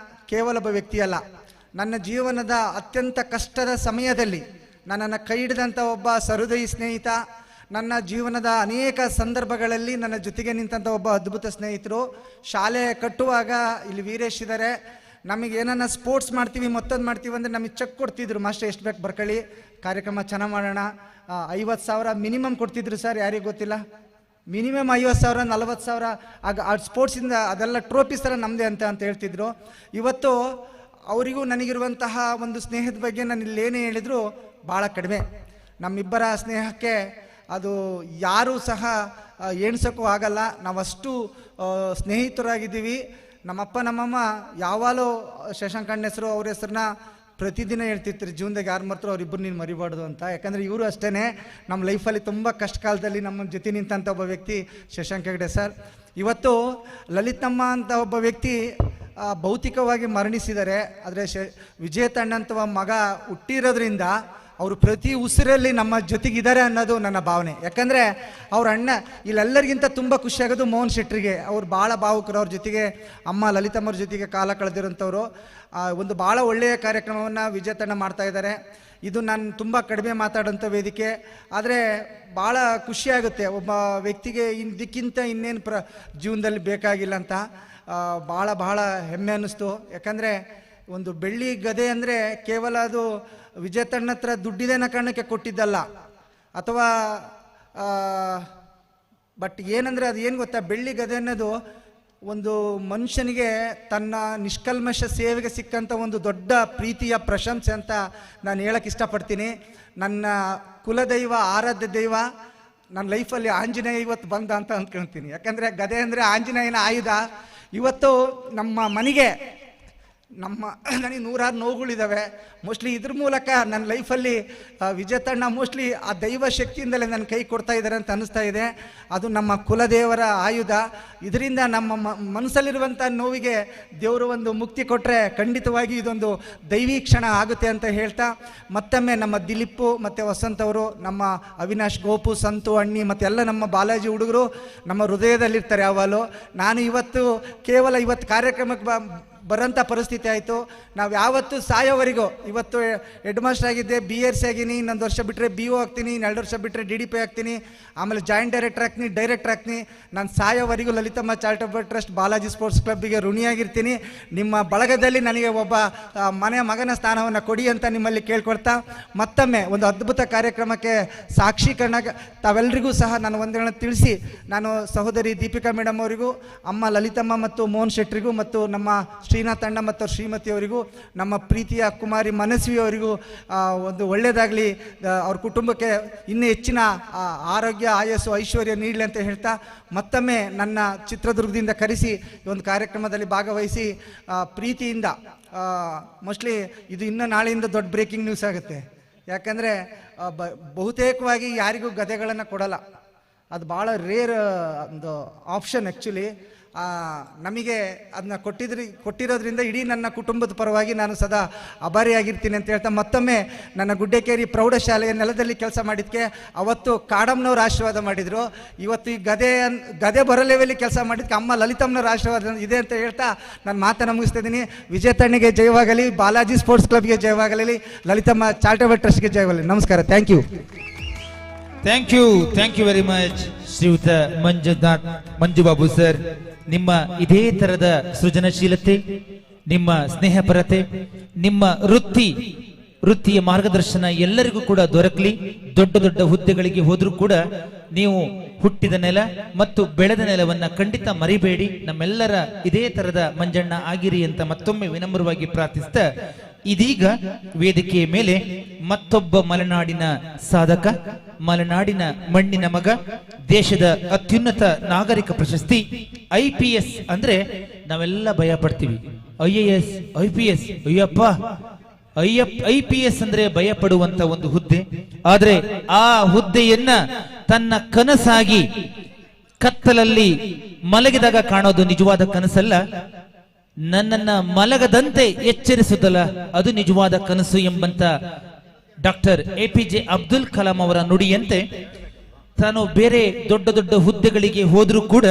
ಕೇವಲ ಒಬ್ಬ ವ್ಯಕ್ತಿಯಲ್ಲ. ನನ್ನ ಜೀವನದ ಅತ್ಯಂತ ಕಷ್ಟದ ಸಮಯದಲ್ಲಿ ನನ್ನನ್ನು ಕೈ ಹಿಡಿದಂಥ ಒಬ್ಬ ಸಹೃದಯಿ ಸ್ನೇಹಿತ, ನನ್ನ ಜೀವನದ ಅನೇಕ ಸಂದರ್ಭಗಳಲ್ಲಿ ನನ್ನ ಜೊತೆಗೆ ನಿಂತಹ ಒಬ್ಬ ಅದ್ಭುತ ಸ್ನೇಹಿತರು. ಶಾಲೆ ಕಟ್ಟುವಾಗ ಇಲ್ಲಿ ವೀರೇಶ್ ಇದ್ದಾರೆ, ನಮಗೆ ಏನನ್ನ ಸ್ಪೋರ್ಟ್ಸ್ ಮಾಡ್ತೀವಿ ಮತ್ತೊಂದು ಮಾಡ್ತೀವಿ ಅಂದರೆ ನಮಗೆ ಚೆಕ್ ಕೊಡ್ತಿದ್ರು, ಮಾಸ್ಟರ್ ಎಷ್ಟು ಬೇಕು ಬರ್ಕೊಳ್ಳಿ, ಕಾರ್ಯಕ್ರಮ ಚೆನ್ನಾಗಿ ಮಾಡೋಣ. 50,000 ಮಿನಿಮಮ್ ಕೊಡ್ತಿದ್ರು ಸರ್, ಯಾರಿಗೂ ಗೊತ್ತಿಲ್ಲ. ಮಿನಿಮಮ್ 50,000, 40,000 ಆಗ ಆ ಸ್ಪೋರ್ಟ್ಸಿಂದ ಅದೆಲ್ಲ ಟ್ರೋಫೀಸ್ ಥರ ನಮ್ಮದೇ ಅಂತ ಹೇಳ್ತಿದ್ರು. ಇವತ್ತು ಅವರಿಗೂ ನನಗಿರುವಂತಹ ಒಂದು ಸ್ನೇಹದ ಬಗ್ಗೆ ನಾನು ಇಲ್ಲೇನೇ ಹೇಳಿದ್ರು ಭಾಳ ಕಡಿಮೆ. ನಮ್ಮಿಬ್ಬರ ಸ್ನೇಹಕ್ಕೆ ಅದು ಯಾರೂ ಸಹ ಎಣ್ಸೋಕ್ಕೂ ಆಗಲ್ಲ. ನಾವಷ್ಟು ಸ್ನೇಹಿತರಾಗಿದ್ದೀವಿ. ನಮ್ಮಪ್ಪ ನಮ್ಮಮ್ಮ ಯಾವಾಗಲೂ ಶಶಾಂಕಣ್ಣ ಹೆಸರು, ಅವ್ರ ಹೆಸರನ್ನ ಪ್ರತಿದಿನ ಹೇಳ್ತಿರ್ತೀರಿ, ಜೀವನದಾಗ ಯಾರು ಮರ್ತರು ಅವರಿಬ್ಬರು ನೀನು ಮರಿಬಾರ್ದು ಅಂತ. ಯಾಕಂದರೆ ಇವರು ಅಷ್ಟೇ ನಮ್ಮ ಲೈಫಲ್ಲಿ ತುಂಬ ಕಷ್ಟ ಕಾಲದಲ್ಲಿ ನಮ್ಮ ಜೊತೆ ನಿಂತಂಥ ಒಬ್ಬ ವ್ಯಕ್ತಿ ಶಶಾಂಕ್ ಹೆಗ್ಡೆ ಸರ್. ಇವತ್ತು ಲಲಿತಮ್ಮ ಅಂತ ಒಬ್ಬ ವ್ಯಕ್ತಿ ಭೌತಿಕವಾಗಿ ಮರಣಿಸಿದ್ದಾರೆ. ಆದರೆ ವಿಜೇತಣ್ಣಂತವ ಮಗ ಹುಟ್ಟಿರೋದ್ರಿಂದ ಅವರು ಪ್ರತಿ ಉಸಿರಲ್ಲಿ ನಮ್ಮ ಜೊತೆಗಿದ್ದಾರೆ ಅನ್ನೋದು ನನ್ನ ಭಾವನೆ. ಯಾಕಂದರೆ ಅವ್ರ ಅಣ್ಣ ಇಲ್ಲೆಲ್ಲರಿಗಿಂತ ತುಂಬ ಖುಷಿಯಾಗೋದು ಮೋಹನ್ ಶೆಟ್ಟರಿಗೆ. ಅವ್ರು ಭಾಳ ಭಾವುಕರು. ಅವ್ರ ಜೊತೆಗೆ ಅಮ್ಮ ಲಲಿತಮ್ಮವ್ರ ಜೊತೆಗೆ ಕಾಲ ಕಳೆದಿರೋಂಥವ್ರು. ಒಂದು ಭಾಳ ಒಳ್ಳೆಯ ಕಾರ್ಯಕ್ರಮವನ್ನು ವಿಜೇತಣ್ಣ ಮಾಡ್ತಾ ಇದ್ದಾರೆ. ಇದು ನಾನು ತುಂಬ ಕಡಿಮೆ ಮಾತಾಡೋಂಥ ವೇದಿಕೆ. ಆದರೆ ಭಾಳ ಖುಷಿಯಾಗುತ್ತೆ, ಒಬ್ಬ ವ್ಯಕ್ತಿಗೆ ಇದಕ್ಕಿಂತ ಇನ್ನೇನು ಜೀವನದಲ್ಲಿ ಬೇಕಾಗಿಲ್ಲ ಅಂತ ಭಾಳ ಹೆಮ್ಮೆ ಅನ್ನಿಸ್ತು. ಯಾಕಂದರೆ ಒಂದು ಬೆಳ್ಳಿ ಗದೆ ಅಂದರೆ ಕೇವಲ ಅದು ವಿಜೇತಣ್ಣ ಹತ್ರ ದುಡ್ಡಿದೆ ಅನ್ನೋ ಕಾರಣಕ್ಕೆ ಕೊಟ್ಟಿದ್ದಲ್ಲ, ಅಥವಾ ಬಟ್ ಏನಂದರೆ ಅದು ಏನು ಗೊತ್ತಾ, ಬೆಳ್ಳಿ ಗದೆ ಅನ್ನೋದು ಒಂದು ಮನುಷ್ಯನಿಗೆ ತನ್ನ ನಿಷ್ಕಲ್ಮಶ ಸೇವೆಗೆ ಸಿಕ್ಕಂಥ ಒಂದು ದೊಡ್ಡ ಪ್ರೀತಿಯ ಪ್ರಶಂಸೆ ಅಂತ ನಾನು ಹೇಳಕ್ಕೆ ಇಷ್ಟಪಡ್ತೀನಿ. ನನ್ನ ಕುಲದೈವ, ಆರಾಧ್ಯ ದೈವ ನನ್ನ ಲೈಫಲ್ಲಿ ಆಂಜನೇಯ ಇವತ್ತು ಬಂದ ಅಂತ ಅಂದ್ಕೊಳ್ತೀನಿ. ಯಾಕಂದರೆ ಗದೆ ಅಂದರೆ ಆಂಜನೇಯನ ಆಯುಧ. ಇವತ್ತು ನಮ್ಮ ಮನೆಗೆ ನನಗೆ 100 ನೋವುಗಳಿದ್ದಾವೆ. ಮೋಸ್ಟ್ಲಿ ಇದ್ರ ಮೂಲಕ ನನ್ನ ಲೈಫಲ್ಲಿ ವಿಜೇತಣ್ಣ ಮೋಸ್ಟ್ಲಿ ಆ ದೈವ ಶಕ್ತಿಯಿಂದಲೇ ನನ್ನ ಕೈ ಕೊಡ್ತಾ ಇದ್ದಾರೆ ಅಂತ ಅನ್ನಿಸ್ತಾ ಇದೆ. ಅದು ನಮ್ಮ ಕುಲದೇವರ ಆಯುಧ. ಇದರಿಂದ ನಮ್ಮ ಮನಸ್ಸಲ್ಲಿರುವಂಥ ನೋವಿಗೆ ದೇವರು ಒಂದು ಮುಕ್ತಿ ಕೊಟ್ಟರೆ ಖಂಡಿತವಾಗಿ ಇದೊಂದು ದೈವಿ ಕ್ಷಣ ಆಗುತ್ತೆ ಅಂತ ಹೇಳ್ತಾ, ಮತ್ತೊಮ್ಮೆ ನಮ್ಮ ದಿಲೀಪು ಮತ್ತು ವಸಂತ್ ಅವರು, ನಮ್ಮ ಅವಿನಾಶ್, ಗೋಪು, ಸಂತು, ಅಣ್ಣಿ ಮತ್ತು ಎಲ್ಲ ನಮ್ಮ ಬಾಲಾಜಿ ಹುಡುಗರು ನಮ್ಮ ಹೃದಯದಲ್ಲಿರ್ತಾರೆ ಯಾವಾಗಲೂ. ನಾನು ಇವತ್ತು ಕೇವಲ ಕಾರ್ಯಕ್ರಮಕ್ಕೆ ಬರೋಂಥ ಪರಿಸ್ಥಿತಿ ಆಯಿತು. ನಾವು ಯಾವತ್ತೂ ಸಾಯೋವರೆಗೂ, ಇವತ್ತು ಹೆಡ್ ಮಾಸ್ಟರ್ ಆಗಿದ್ದೆ, BRC ಆಗಿನಿ, ಇನ್ನೊಂದು ವರ್ಷ ಬಿಟ್ಟರೆ BO ಆಗ್ತೀನಿ, 2 ವರ್ಷ ಬಿಟ್ಟರೆ DDP ಆಗ್ತೀನಿ, ಆಮೇಲೆ ಜಾಯಿಂಟ್ ಡೈರೆಕ್ಟರ್ ಆಗ್ತೀನಿ, ಡೈರೆಕ್ಟರ್ ಆಗ್ತೀನಿ. ನಾನು ಸಾಯೋವರೆಗೂ Lalithamma charitable trust Balaji sports ಕ್ಲಬ್ಬಿಗೆ ಋಣಿಯಾಗಿರ್ತೀನಿ. ನಿಮ್ಮ ಬಳಗದಲ್ಲಿ ನನಗೆ ಒಬ್ಬ ಮಗನ ಸ್ಥಾನವನ್ನು ಕೊಡಿ ಅಂತ ನಿಮ್ಮಲ್ಲಿ ಕೇಳ್ಕೊಳ್ತಾ, ಮತ್ತೊಮ್ಮೆ ಒಂದು ಅದ್ಭುತ ಕಾರ್ಯಕ್ರಮಕ್ಕೆ ಸಾಕ್ಷೀಕರಣ ತಾವೆಲ್ಲರಿಗೂ ಸಹ ನಾನು ಒಂದೇಳನ್ನು ತಿಳಿಸಿ, ನಾನು ಸಹೋದರಿ ದೀಪಿಕಾ ಮೇಡಮ್ ಅವರಿಗೂ, ಅಮ್ಮ ಲಲಿತಮ್ಮ ಮತ್ತು ಮೋಹನ್ ಶೆಟ್ಟರಿಗೂ ಮತ್ತು ನಮ್ಮ ಶ್ರೀನಾಥ್ ಅಣ್ಣ ಮತ್ತು ಅವ್ರ ಶ್ರೀಮತಿಯವರಿಗೂ, ನಮ್ಮ ಪ್ರೀತಿಯ ಕುಮಾರಿ ಮನಸ್ವಿಯವರಿಗೂ ಒಂದು ಒಳ್ಳೆಯದಾಗಲಿ, ಅವ್ರ ಕುಟುಂಬಕ್ಕೆ ಇನ್ನೂ ಹೆಚ್ಚಿನ ಆರೋಗ್ಯ, ಆಯಸ್ಸು, ಐಶ್ವರ್ಯ ನೀಡಲಿ ಅಂತ ಹೇಳ್ತಾ ಮತ್ತೊಮ್ಮೆ ನನ್ನ ಚಿತ್ರದುರ್ಗದಿಂದ ಕರೆಸಿ ಈ ಒಂದು ಕಾರ್ಯಕ್ರಮದಲ್ಲಿ ಭಾಗವಹಿಸಿ ಪ್ರೀತಿಯಿಂದ, ಮೋಸ್ಟ್ಲಿ ಇದು ಇನ್ನೂ ನಾಳೆಯಿಂದ ದೊಡ್ಡ ಬ್ರೇಕಿಂಗ್ ನ್ಯೂಸ್ ಆಗುತ್ತೆ. ಯಾಕಂದರೆ ಬಹುತೇಕವಾಗಿ ಯಾರಿಗೂ ಗದೆಗಳನ್ನು ಕೊಡಲ್ಲ, ಅದು ಭಾಳ ರೇರ್ ಒಂದು ಆಪ್ಷನ್ ಆ್ಯಕ್ಚುಲಿ. ನಮಗೆ ಅದನ್ನ ಕೊಟ್ಟಿರೋದ್ರಿಂದ ಇಡೀ ನನ್ನ ಕುಟುಂಬದ ಪರವಾಗಿ ನಾನು ಸದಾ ಆಭಾರಿಯಾಗಿರ್ತೀನಿ ಅಂತ ಹೇಳ್ತಾ ಮತ್ತೊಮ್ಮೆ ನನ್ನ ಗುಡ್ಡೇಕೇರಿ ಪ್ರೌಢಶಾಲೆಯ ನೆಲದಲ್ಲಿ ಕೆಲಸ ಮಾಡಿದ್ದಕ್ಕೆ ಅವತ್ತು ಕಾಡಮ್ಮನವ್ರು ಆಶೀರ್ವಾದ ಮಾಡಿದರು. ಇವತ್ತು ಈ ಗದೆ ಬರೋ ಲೆವೆಲ್ಲಿ ಕೆಲಸ ಮಾಡಿದ್ದಕ್ಕೆ ಅಮ್ಮ ಲಲಿತಮ್ಮನವ್ರ ಆಶೀರ್ವಾದ ಇದೆ ಅಂತ ಹೇಳ್ತಾ ನಾನು ಮಾತನ್ನು ಮುಗಿಸ್ತಾ ಇದ್ದೀನಿ. ವಿಜೇತಣ್ಣಿಗೆ ಜಯವಾಗಲಿ, ಬಾಲಾಜಿ ಸ್ಪೋರ್ಟ್ಸ್ ಕ್ಲಬ್ಗೆ ಜಯವಾಗಲಿ, ಲಲಿತಮ್ಮ ಚಾರಿಟಬಲ್ ಟ್ರಸ್ಟ್ಗೆ ಜಯವಾಗಲಿ. ನಮಸ್ಕಾರ. Thank you. Thank you very much ಶ್ರೀಯುತ ಮಂಜುಬಾಬು ಸರ್. ನಿಮ್ಮ ಇದೇ ತರದ ಸೃಜನಶೀಲತೆ, ನಿಮ್ಮ ಸ್ನೇಹಪರತೆ, ನಿಮ್ಮ ವೃತ್ತಿಯ ಮಾರ್ಗದರ್ಶನ ಎಲ್ಲರಿಗೂ ಕೂಡ ದೊರಕಲಿ. ದೊಡ್ಡ ದೊಡ್ಡ ಹುದ್ದೆಗಳಿಗೆ ಹೋದ್ರೂ ಕೂಡ ನೀವು ಹುಟ್ಟಿದ ನೆಲ ಮತ್ತು ಬೆಳೆದ ನೆಲವನ್ನ ಖಂಡಿತ ಮರಿಬೇಡಿ. ನಮ್ಮೆಲ್ಲರ ಇದೇ ತರದ ಮಂಜಣ್ಣ ಆಗಿರಿ ಅಂತ ಮತ್ತೊಮ್ಮೆ ವಿನಮ್ರವಾಗಿ ಪ್ರಾರ್ಥಿಸ್ತಾ, ಇದೀಗ ವೇದಿಕೆಯ ಮೇಲೆ ಮತ್ತೊಬ್ಬ ಮಲೆನಾಡಿನ ಸಾಧಕ, ಮಲೆನಾಡಿನ ಮಣ್ಣಿನ ಮಗ, ದೇಶದ ಅತ್ಯುನ್ನತ ನಾಗರಿಕ ಪ್ರಶಸ್ತಿ IPS ಅಂದ್ರೆ ನಾವೆಲ್ಲ ಭಯ ಪಡ್ತೀವಿ. IAS, IPS, ಅಯ್ಯಪ್ಪ, IPS ಅಂದ್ರೆ ಭಯ ಪಡುವಂತ ಒಂದು ಹುದ್ದೆ. ಆದ್ರೆ ಆ ಹುದ್ದೆಯನ್ನ ತನ್ನ ಕನಸಾಗಿ ಕತ್ತಲಲ್ಲಿ ಮಲಗಿದಾಗ ಕಾಣೋದು ನಿಜವಾದ ಕನಸಲ್ಲ, ನನ್ನನ್ನ ಮಲಗದಂತೆ ಎಚ್ಚರಿಸುತ್ತಲ್ಲ ಅದು ನಿಜವಾದ ಕನಸು ಎಂಬಂತ ಡಾಕ್ಟರ್ APJ ಅಬ್ದುಲ್ ಕಲಾಂ ಅವರ ನುಡಿಯಂತೆ ತಾನು ಬೇರೆ ದೊಡ್ಡ ದೊಡ್ಡ ಹುದ್ದೆಗಳಿಗೆ ಹೋದ್ರೂ ಕೂಡ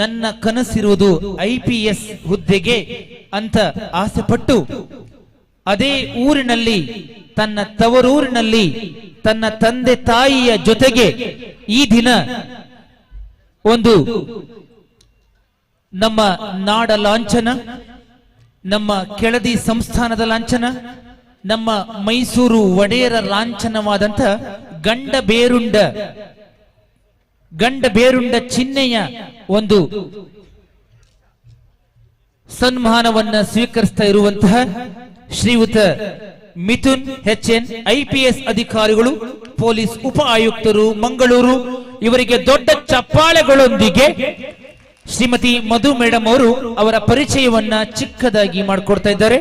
ನನ್ನ ಕನಸಿರುವುದು IPS ಹುದ್ದೆಗೆ ಅಂತ ಆಸೆ ಪಟ್ಟು ಅದೇ ಊರಿನಲ್ಲಿ, ತನ್ನ ತವರೂರಿನಲ್ಲಿ ತನ್ನ ತಂದೆ ತಾಯಿಯ ಜೊತೆಗೆ ಈ ದಿನ ಒಂದು ನಮ್ಮ ನಾಡ ಲಾಂಛನ, ನಮ್ಮ ಕೆಳದಿ ಸಂಸ್ಥಾನದ ಲಾಂಛನ, ನಮ್ಮ ಮೈಸೂರು ಒಡೆಯರ ಲಾಂಛನವಾದಂಥ ಗಂಡ ಬೇರುಂಡ ಚಿಹ್ನೆಯ ಒಂದು ಸನ್ಮಾನವನ್ನ ಸ್ವೀಕರಿಸ್ತಾ ಇರುವಂತಹ ಶ್ರೀಯುತ ಮಿಥುನ್ HN IPS ಅಧಿಕಾರಿಗಳು, ಪೊಲೀಸ್ ಉಪ ಆಯುಕ್ತರು, ಮಂಗಳೂರು. ಇವರಿಗೆ ದೊಡ್ಡ ಚಪ್ಪಾಳೆಗಳೊಂದಿಗೆ ಶ್ರೀಮತಿ ಮಧು ಮೇಡಮ್ ಅವರು ಅವರ ಪರಿಚಯವನ್ನ ಚಿಕ್ಕದಾಗಿ ಮಾಡಿಕೊಡ್ತಾ ಇದ್ದಾರೆ.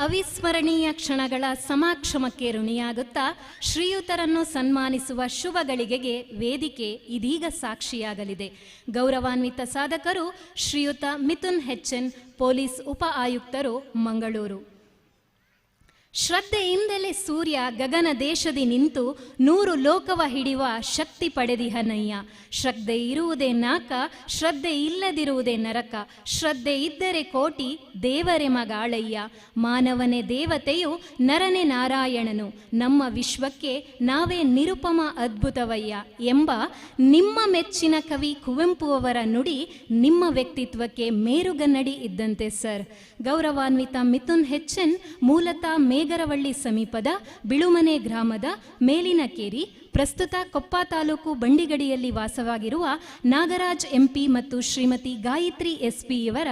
ಅವಿಸ್ಮರಣೀಯ ಕ್ಷಣಗಳ ಸಮಾಕ್ಷಮಕ್ಕೆ ಋಣಿಯಾಗುತ್ತಾ ಶ್ರೀಯುತರನ್ನು ಸನ್ಮಾನಿಸುವ ಶುಭ ಗಳಿಗೆಗೆ ವೇದಿಕೆ ಇದೀಗ ಸಾಕ್ಷಿಯಾಗಲಿದೆ. ಗೌರವಾನ್ವಿತ ಸಾಧಕರು ಶ್ರೀಯುತ ಮಿಥುನ್ HN, ಪೊಲೀಸ್ ಉಪ ಆಯುಕ್ತರು, ಮಂಗಳೂರು. ಶ್ರದ್ಧೆಯಿಂದಲೇ ಸೂರ್ಯ ಗಗನ ದೇಶದಿ ನಿಂತು 100 ಲೋಕವ ಹಿಡಿಯುವ ಶಕ್ತಿ ಪಡೆದಿಹನಯ್ಯ. ಶ್ರದ್ಧೆ ಇರುವುದೇ ನಾಕ, ಶ್ರದ್ಧೆ ಇಲ್ಲದಿರುವುದೇ ನರಕ. ಶ್ರದ್ಧೆ ಇದ್ದರೆ ಕೋಟಿ, ದೇವರೇ ಮಗಾಳಯ್ಯ. ಮಾನವನೇ ದೇವತೆಯು, ನರನೇ ನಾರಾಯಣನು. ನಮ್ಮ ವಿಶ್ವಕ್ಕೆ ನಾವೇ ನಿರುಪಮ ಅದ್ಭುತವಯ್ಯ ಎಂಬ ನಿಮ್ಮ ಮೆಚ್ಚಿನ ಕವಿ ಕುವೆಂಪು ಅವರ ನುಡಿ ನಿಮ್ಮ ವ್ಯಕ್ತಿತ್ವಕ್ಕೆ ಮೇರುಗನ್ನಡಿ ಇದ್ದಂತೆ ಸರ್. ಗೌರವಾನ್ವಿತ ಮಿಥುನ್ HN ಮೂಲತಃ ಮೇಗರವಳ್ಳಿ ಸಮೀಪದ ಬಿಳುಮನೆ ಗ್ರಾಮದ ಮೇಲಿನಕೇರಿ, ಪ್ರಸ್ತುತ ಕೊಪ್ಪ ತಾಲೂಕು ಬಂಡಿಗಡಿಯಲ್ಲಿ ವಾಸವಾಗಿರುವ ನಾಗರಾಜ್ MP ಮತ್ತು ಶ್ರೀಮತಿ ಗಾಯತ್ರಿ SP ಇವರ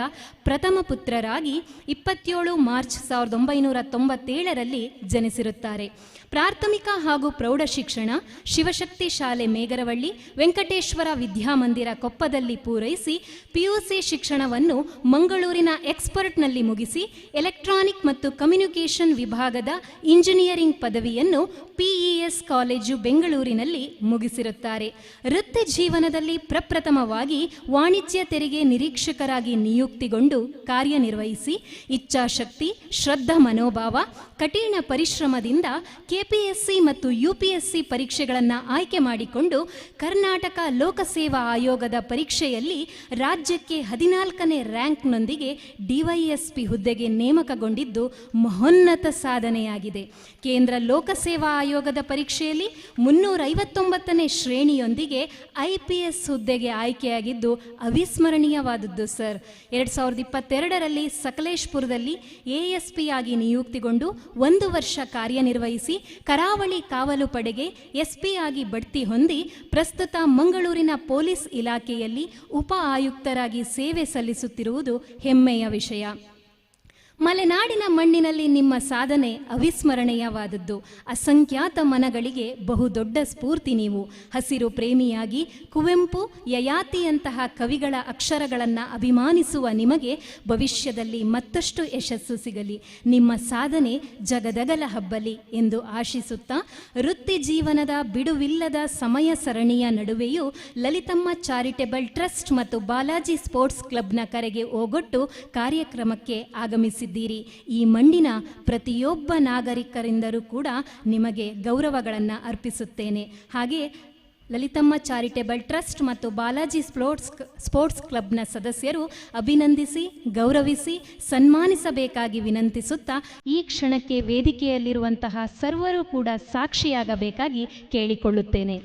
ಪ್ರಥಮ ಪುತ್ರರಾಗಿ 27 ಮಾರ್ಚ್ 1997ರಲ್ಲಿ ಜನಿಸಿರುತ್ತಾರೆ. ಪ್ರಾಥಮಿಕ ಹಾಗೂ ಪ್ರೌಢ ಶಿಕ್ಷಣ ಶಿವಶಕ್ತಿ ಶಾಲೆ ಮೇಗರವಳ್ಳಿ, ವೆಂಕಟೇಶ್ವರ ವಿದ್ಯಾಮಂದಿರ ಕೊಪ್ಪದಲ್ಲಿ ಪೂರೈಸಿ PUC ಶಿಕ್ಷಣವನ್ನು ಮಂಗಳೂರಿನ ಎಕ್ಸ್ಪರ್ಟ್ನಲ್ಲಿ ಮುಗಿಸಿ ಎಲೆಕ್ಟ್ರಾನಿಕ್ ಮತ್ತು ಕಮ್ಯುನಿಕೇಷನ್ ವಿಭಾಗದ ಇಂಜಿನಿಯರಿಂಗ್ ಪದವಿಯನ್ನು PES ಕಾಲೇಜು ಬೆಂಗಳೂರಿನಲ್ಲಿ ಮುಗಿಸಿರುತ್ತಾರೆ. ವೃತ್ತಿ ಜೀವನದಲ್ಲಿ ಪ್ರಪ್ರಥಮವಾಗಿ ವಾಣಿಜ್ಯ ತೆರಿಗೆ ನಿರೀಕ್ಷಕರಾಗಿ ನಿಯುಕ್ತಿಗೊಂಡು ಕಾರ್ಯನಿರ್ವಹಿಸಿ ಇಚ್ಛಾಶಕ್ತಿ, ಶ್ರದ್ಧಾ ಮನೋಭಾವ, ಕಠಿಣ ಪರಿಶ್ರಮದಿಂದ KPSC ಮತ್ತು UPSC ಪರೀಕ್ಷೆಗಳನ್ನು ಆಯ್ಕೆ ಮಾಡಿಕೊಂಡು ಕರ್ನಾಟಕ ಲೋಕಸೇವಾ ಆಯೋಗದ ಪರೀಕ್ಷೆಯಲ್ಲಿ ರಾಜ್ಯಕ್ಕೆ 14ನೇ ರ್ಯಾಂಕ್ನೊಂದಿಗೆ DYSP ಹುದ್ದೆಗೆ ನೇಮಕಗೊಂಡಿದ್ದು ಮಹೋನ್ನತ ಸಾಧನೆಯಾಗಿದೆ. ಕೇಂದ್ರ ಲೋಕಸೇವಾ ಆಯೋಗದ ಪರೀಕ್ಷೆಯಲ್ಲಿ 359ನೇ ಶ್ರೇಣಿಯೊಂದಿಗೆ IPS ಹುದ್ದೆಗೆ ಆಯ್ಕೆಯಾಗಿದ್ದು ಅವಿಸ್ಮರಣೀಯವಾದದ್ದು ಸರ್. 2022ರಲ್ಲಿ ಸಕಲೇಶ್ಪುರದಲ್ಲಿ ASP ಆಗಿ ನಿಯುಕ್ತಿಗೊಂಡು 1 ವರ್ಷ ಕಾರ್ಯನಿರ್ವಹಿಸಿ ಕರಾವಳಿ ಕಾವಲು ಪಡೆಗೆ ಎಸ್ಪಿ ಆಗಿ ಬಡ್ತಿ ಹೊಂದಿ ಪ್ರಸ್ತುತ ಮಂಗಳೂರಿನ ಪೊಲೀಸ್ ಇಲಾಖೆಯಲ್ಲಿ ಉಪ ಆಯುಕ್ತರಾಗಿ ಸೇವೆ ಸಲ್ಲಿಸುತ್ತಿರುವುದು ಹೆಮ್ಮೆಯ ವಿಷಯ. ಮಲೆನಾಡಿನ ಮಣ್ಣಿನಲ್ಲಿ ನಿಮ್ಮ ಸಾಧನೆ ಅವಿಸ್ಮರಣೀಯವಾದದ್ದು. ಅಸಂಖ್ಯಾತ ಮನಗಳಿಗೆ ಬಹುದೊಡ್ಡ ಸ್ಫೂರ್ತಿ ನೀವು. ಹಸಿರು ಪ್ರೇಮಿಯಾಗಿ ಕುವೆಂಪು, ಯಯಾತಿಯಂತಹ ಕವಿಗಳ ಅಕ್ಷರಗಳನ್ನು ಅಭಿಮಾನಿಸುವ ನಿಮಗೆ ಭವಿಷ್ಯದಲ್ಲಿ ಮತ್ತಷ್ಟು ಯಶಸ್ಸು ಸಿಗಲಿ. ನಿಮ್ಮ ಸಾಧನೆ ಜಗದಗಲ ಹಬ್ಬಲಿ ಎಂದು ಆಶಿಸುತ್ತಾ, ವೃತ್ತಿ ಜೀವನದ ಬಿಡುವಿಲ್ಲದ ಸಮಯ ಸರಣಿಯ ನಡುವೆಯೂ ಲಲಿತಮ್ಮ ಚಾರಿಟೇಬಲ್ ಟ್ರಸ್ಟ್ ಮತ್ತು ಬಾಲಾಜಿ ಸ್ಪೋರ್ಟ್ಸ್ ಕ್ಲಬ್ನ ಕರೆಗೆ ಓಗೊಟ್ಟು ಕಾರ್ಯಕ್ರಮಕ್ಕೆ ಆಗಮಿಸಿದ್ದೀರಿ. ಈ ಮಣ್ಣಿನ ಪ್ರತಿಯೊಬ್ಬ ನಾಗರಿಕರಿಂದಲೂ ಕೂಡ ನಿಮಗೆ ಗೌರವಗಳನ್ನು ಅರ್ಪಿಸುತ್ತೇನೆ. ಹಾಗೆ ಲಲಿತಮ್ಮ ಚಾರಿಟೇಬಲ್ ಟ್ರಸ್ಟ್ ಮತ್ತು ಬಾಲಾಜಿ ಸ್ಪೋರ್ಟ್ಸ್ ಕ್ಲಬ್ನ ಸದಸ್ಯರು ಅಭಿನಂದಿಸಿ, ಗೌರವಿಸಿ, ಸನ್ಮಾನಿಸಬೇಕಾಗಿ ವಿನಂತಿಸುತ್ತಾ, ಈ ಕ್ಷಣಕ್ಕೆ ವೇದಿಕೆಯಲ್ಲಿರುವಂತಹ ಸರ್ವರು ಕೂಡ ಸಾಕ್ಷಿಯಾಗಬೇಕಾಗಿ ಕೇಳಿಕೊಳ್ಳುತ್ತೇನೆ.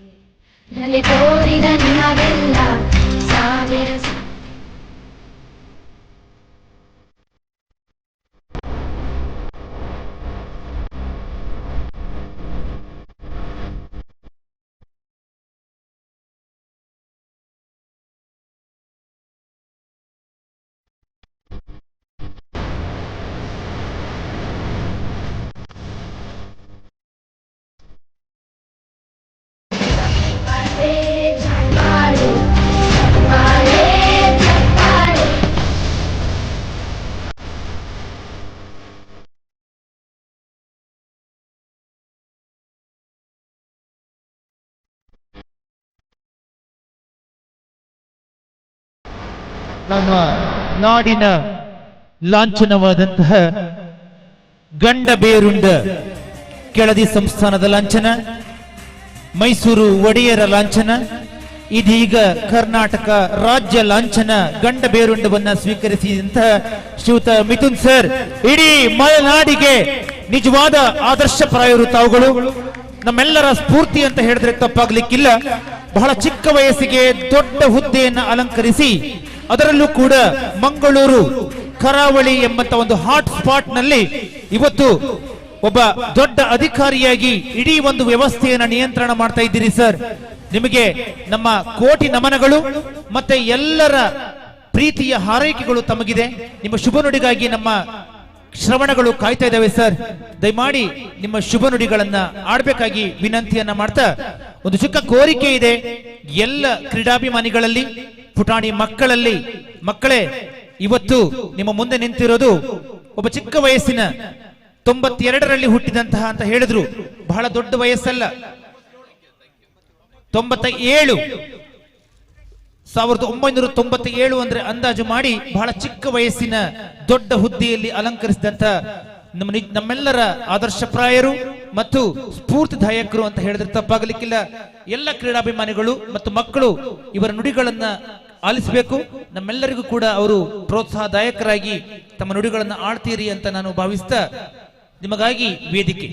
ನಮ್ಮ ನಾಡಿನ ಲಾಂಛನವಾದಂತಹ ಗಂಡಬೇರುಂಡ ಕೆಳದಿ ಸಂಸ್ಥಾನದ ಲಾಂಛನ, ಮೈಸೂರು ಒಡೆಯರ ಲಾಂಛನ, ಇದೀಗ ಕರ್ನಾಟಕ ರಾಜ್ಯ ಲಾಂಛನ ಗಂಡಬೇರುಂಡವನ್ನ ಸ್ವೀಕರಿಸಿದಂತಹ ಶ್ರೀಯುತ ಮಿಥುನ್ ಸರ್, ಇಡೀ ಮಲೆನಾಡಿಗೆ ನಿಜವಾದ ಆದರ್ಶಪ್ರಾಯರು ತಾವುಗಳು. ನಮ್ಮೆಲ್ಲರ ಸ್ಫೂರ್ತಿ ಅಂತ ಹೇಳಿದ್ರೆ ತಪ್ಪಾಗ್ಲಿಕ್ಕಿಲ್ಲ. ಬಹಳ ಚಿಕ್ಕ ವಯಸ್ಸಿಗೆ ದೊಡ್ಡ ಹುದ್ದೆಯನ್ನು ಅಲಂಕರಿಸಿ, ಅದರಲ್ಲೂ ಕೂಡ ಮಂಗಳೂರು ಕರಾವಳಿ ಎಂಬಂತ ಒಂದು ಹಾಟ್ ಸ್ಪಾಟ್ ನಲ್ಲಿ ಇವತ್ತು ಒಬ್ಬ ದೊಡ್ಡ ಅಧಿಕಾರಿಯಾಗಿ ಇಡೀ ಒಂದು ವ್ಯವಸ್ಥೆಯನ್ನು ನಿಯಂತ್ರಣ ಮಾಡ್ತಾ ಇದ್ದೀರಿ ಸರ್. ನಿಮಗೆ ನಮ್ಮ ಕೋಟಿ ನಮನಗಳು ಮತ್ತೆ ಎಲ್ಲರ ಪ್ರೀತಿಯ ಹಾರೈಕೆಗಳು ತಮಗಿದೆ. ನಿಮ್ಮ ಶುಭ ನುಡಿಗಾಗಿ ನಮ್ಮ ಶ್ರವಣಗಳು ಕಾಯ್ತಾ ಇದ್ದಾವೆ ಸರ್. ದಯಮಾಡಿ ನಿಮ್ಮ ಶುಭ ನುಡಿಗಳನ್ನ ಆಡ್ಬೇಕಾಗಿ ವಿನಂತಿಯನ್ನ ಮಾಡ್ತಾ, ಒಂದು ಚಿಕ್ಕ ಕೋರಿಕೆ ಇದೆ ಎಲ್ಲ ಕ್ರೀಡಾಭಿಮಾನಿಗಳಲ್ಲಿ, ಪುಟಾಣಿ ಮಕ್ಕಳೇ, ಇವತ್ತು ನಿಮ್ಮ ಮುಂದೆ ನಿಂತಿರೋದು ಒಬ್ಬ ಚಿಕ್ಕ ವಯಸ್ಸಿನ 92ರಲ್ಲಿ ಹುಟ್ಟಿದಂತಹ ಅಂತ ಹೇಳಿದ್ರು, ಬಹಳ ದೊಡ್ಡ ವಯಸ್ಸಲ್ಲ, 1997 ಅಂದ್ರೆ ಅಂದಾಜು ಮಾಡಿ ಬಹಳ ಚಿಕ್ಕ ವಯಸ್ಸಿನ ದೊಡ್ಡ ಹುದ್ದೆಯಲ್ಲಿ ಅಲಂಕರಿಸಿದಂತ ನಮ್ಮೆಲ್ಲರ ಆದರ್ಶಪ್ರಾಯರು ಮತ್ತು ಸ್ಫೂರ್ತಿದಾಯಕರು ಅಂತ ಹೇಳಿದ್ರೆ ತಪ್ಪಾಗಲಿಕ್ಕಿಲ್ಲ. ಎಲ್ಲ ಕ್ರೀಡಾಭಿಮಾನಿಗಳು ಮತ್ತು ಮಕ್ಕಳು ಇವರ ನುಡಿಗಳನ್ನ ಆಲಿಸಬೇಕು. ನಮ್ಮೆಲ್ಲರಿಗೂ ಕೂಡ ಅವರು ಪ್ರೋತ್ಸಾಹದಾಯಕರಾಗಿ ತಮ್ಮ ನುಡಿಗಳನ್ನ ಆಡ್ತೀರಿ ಅಂತ ನಾನು ಭಾವಿಸ್ತಾ, ನಿಮಗಾಗಿ ವೇದಿಕೆ.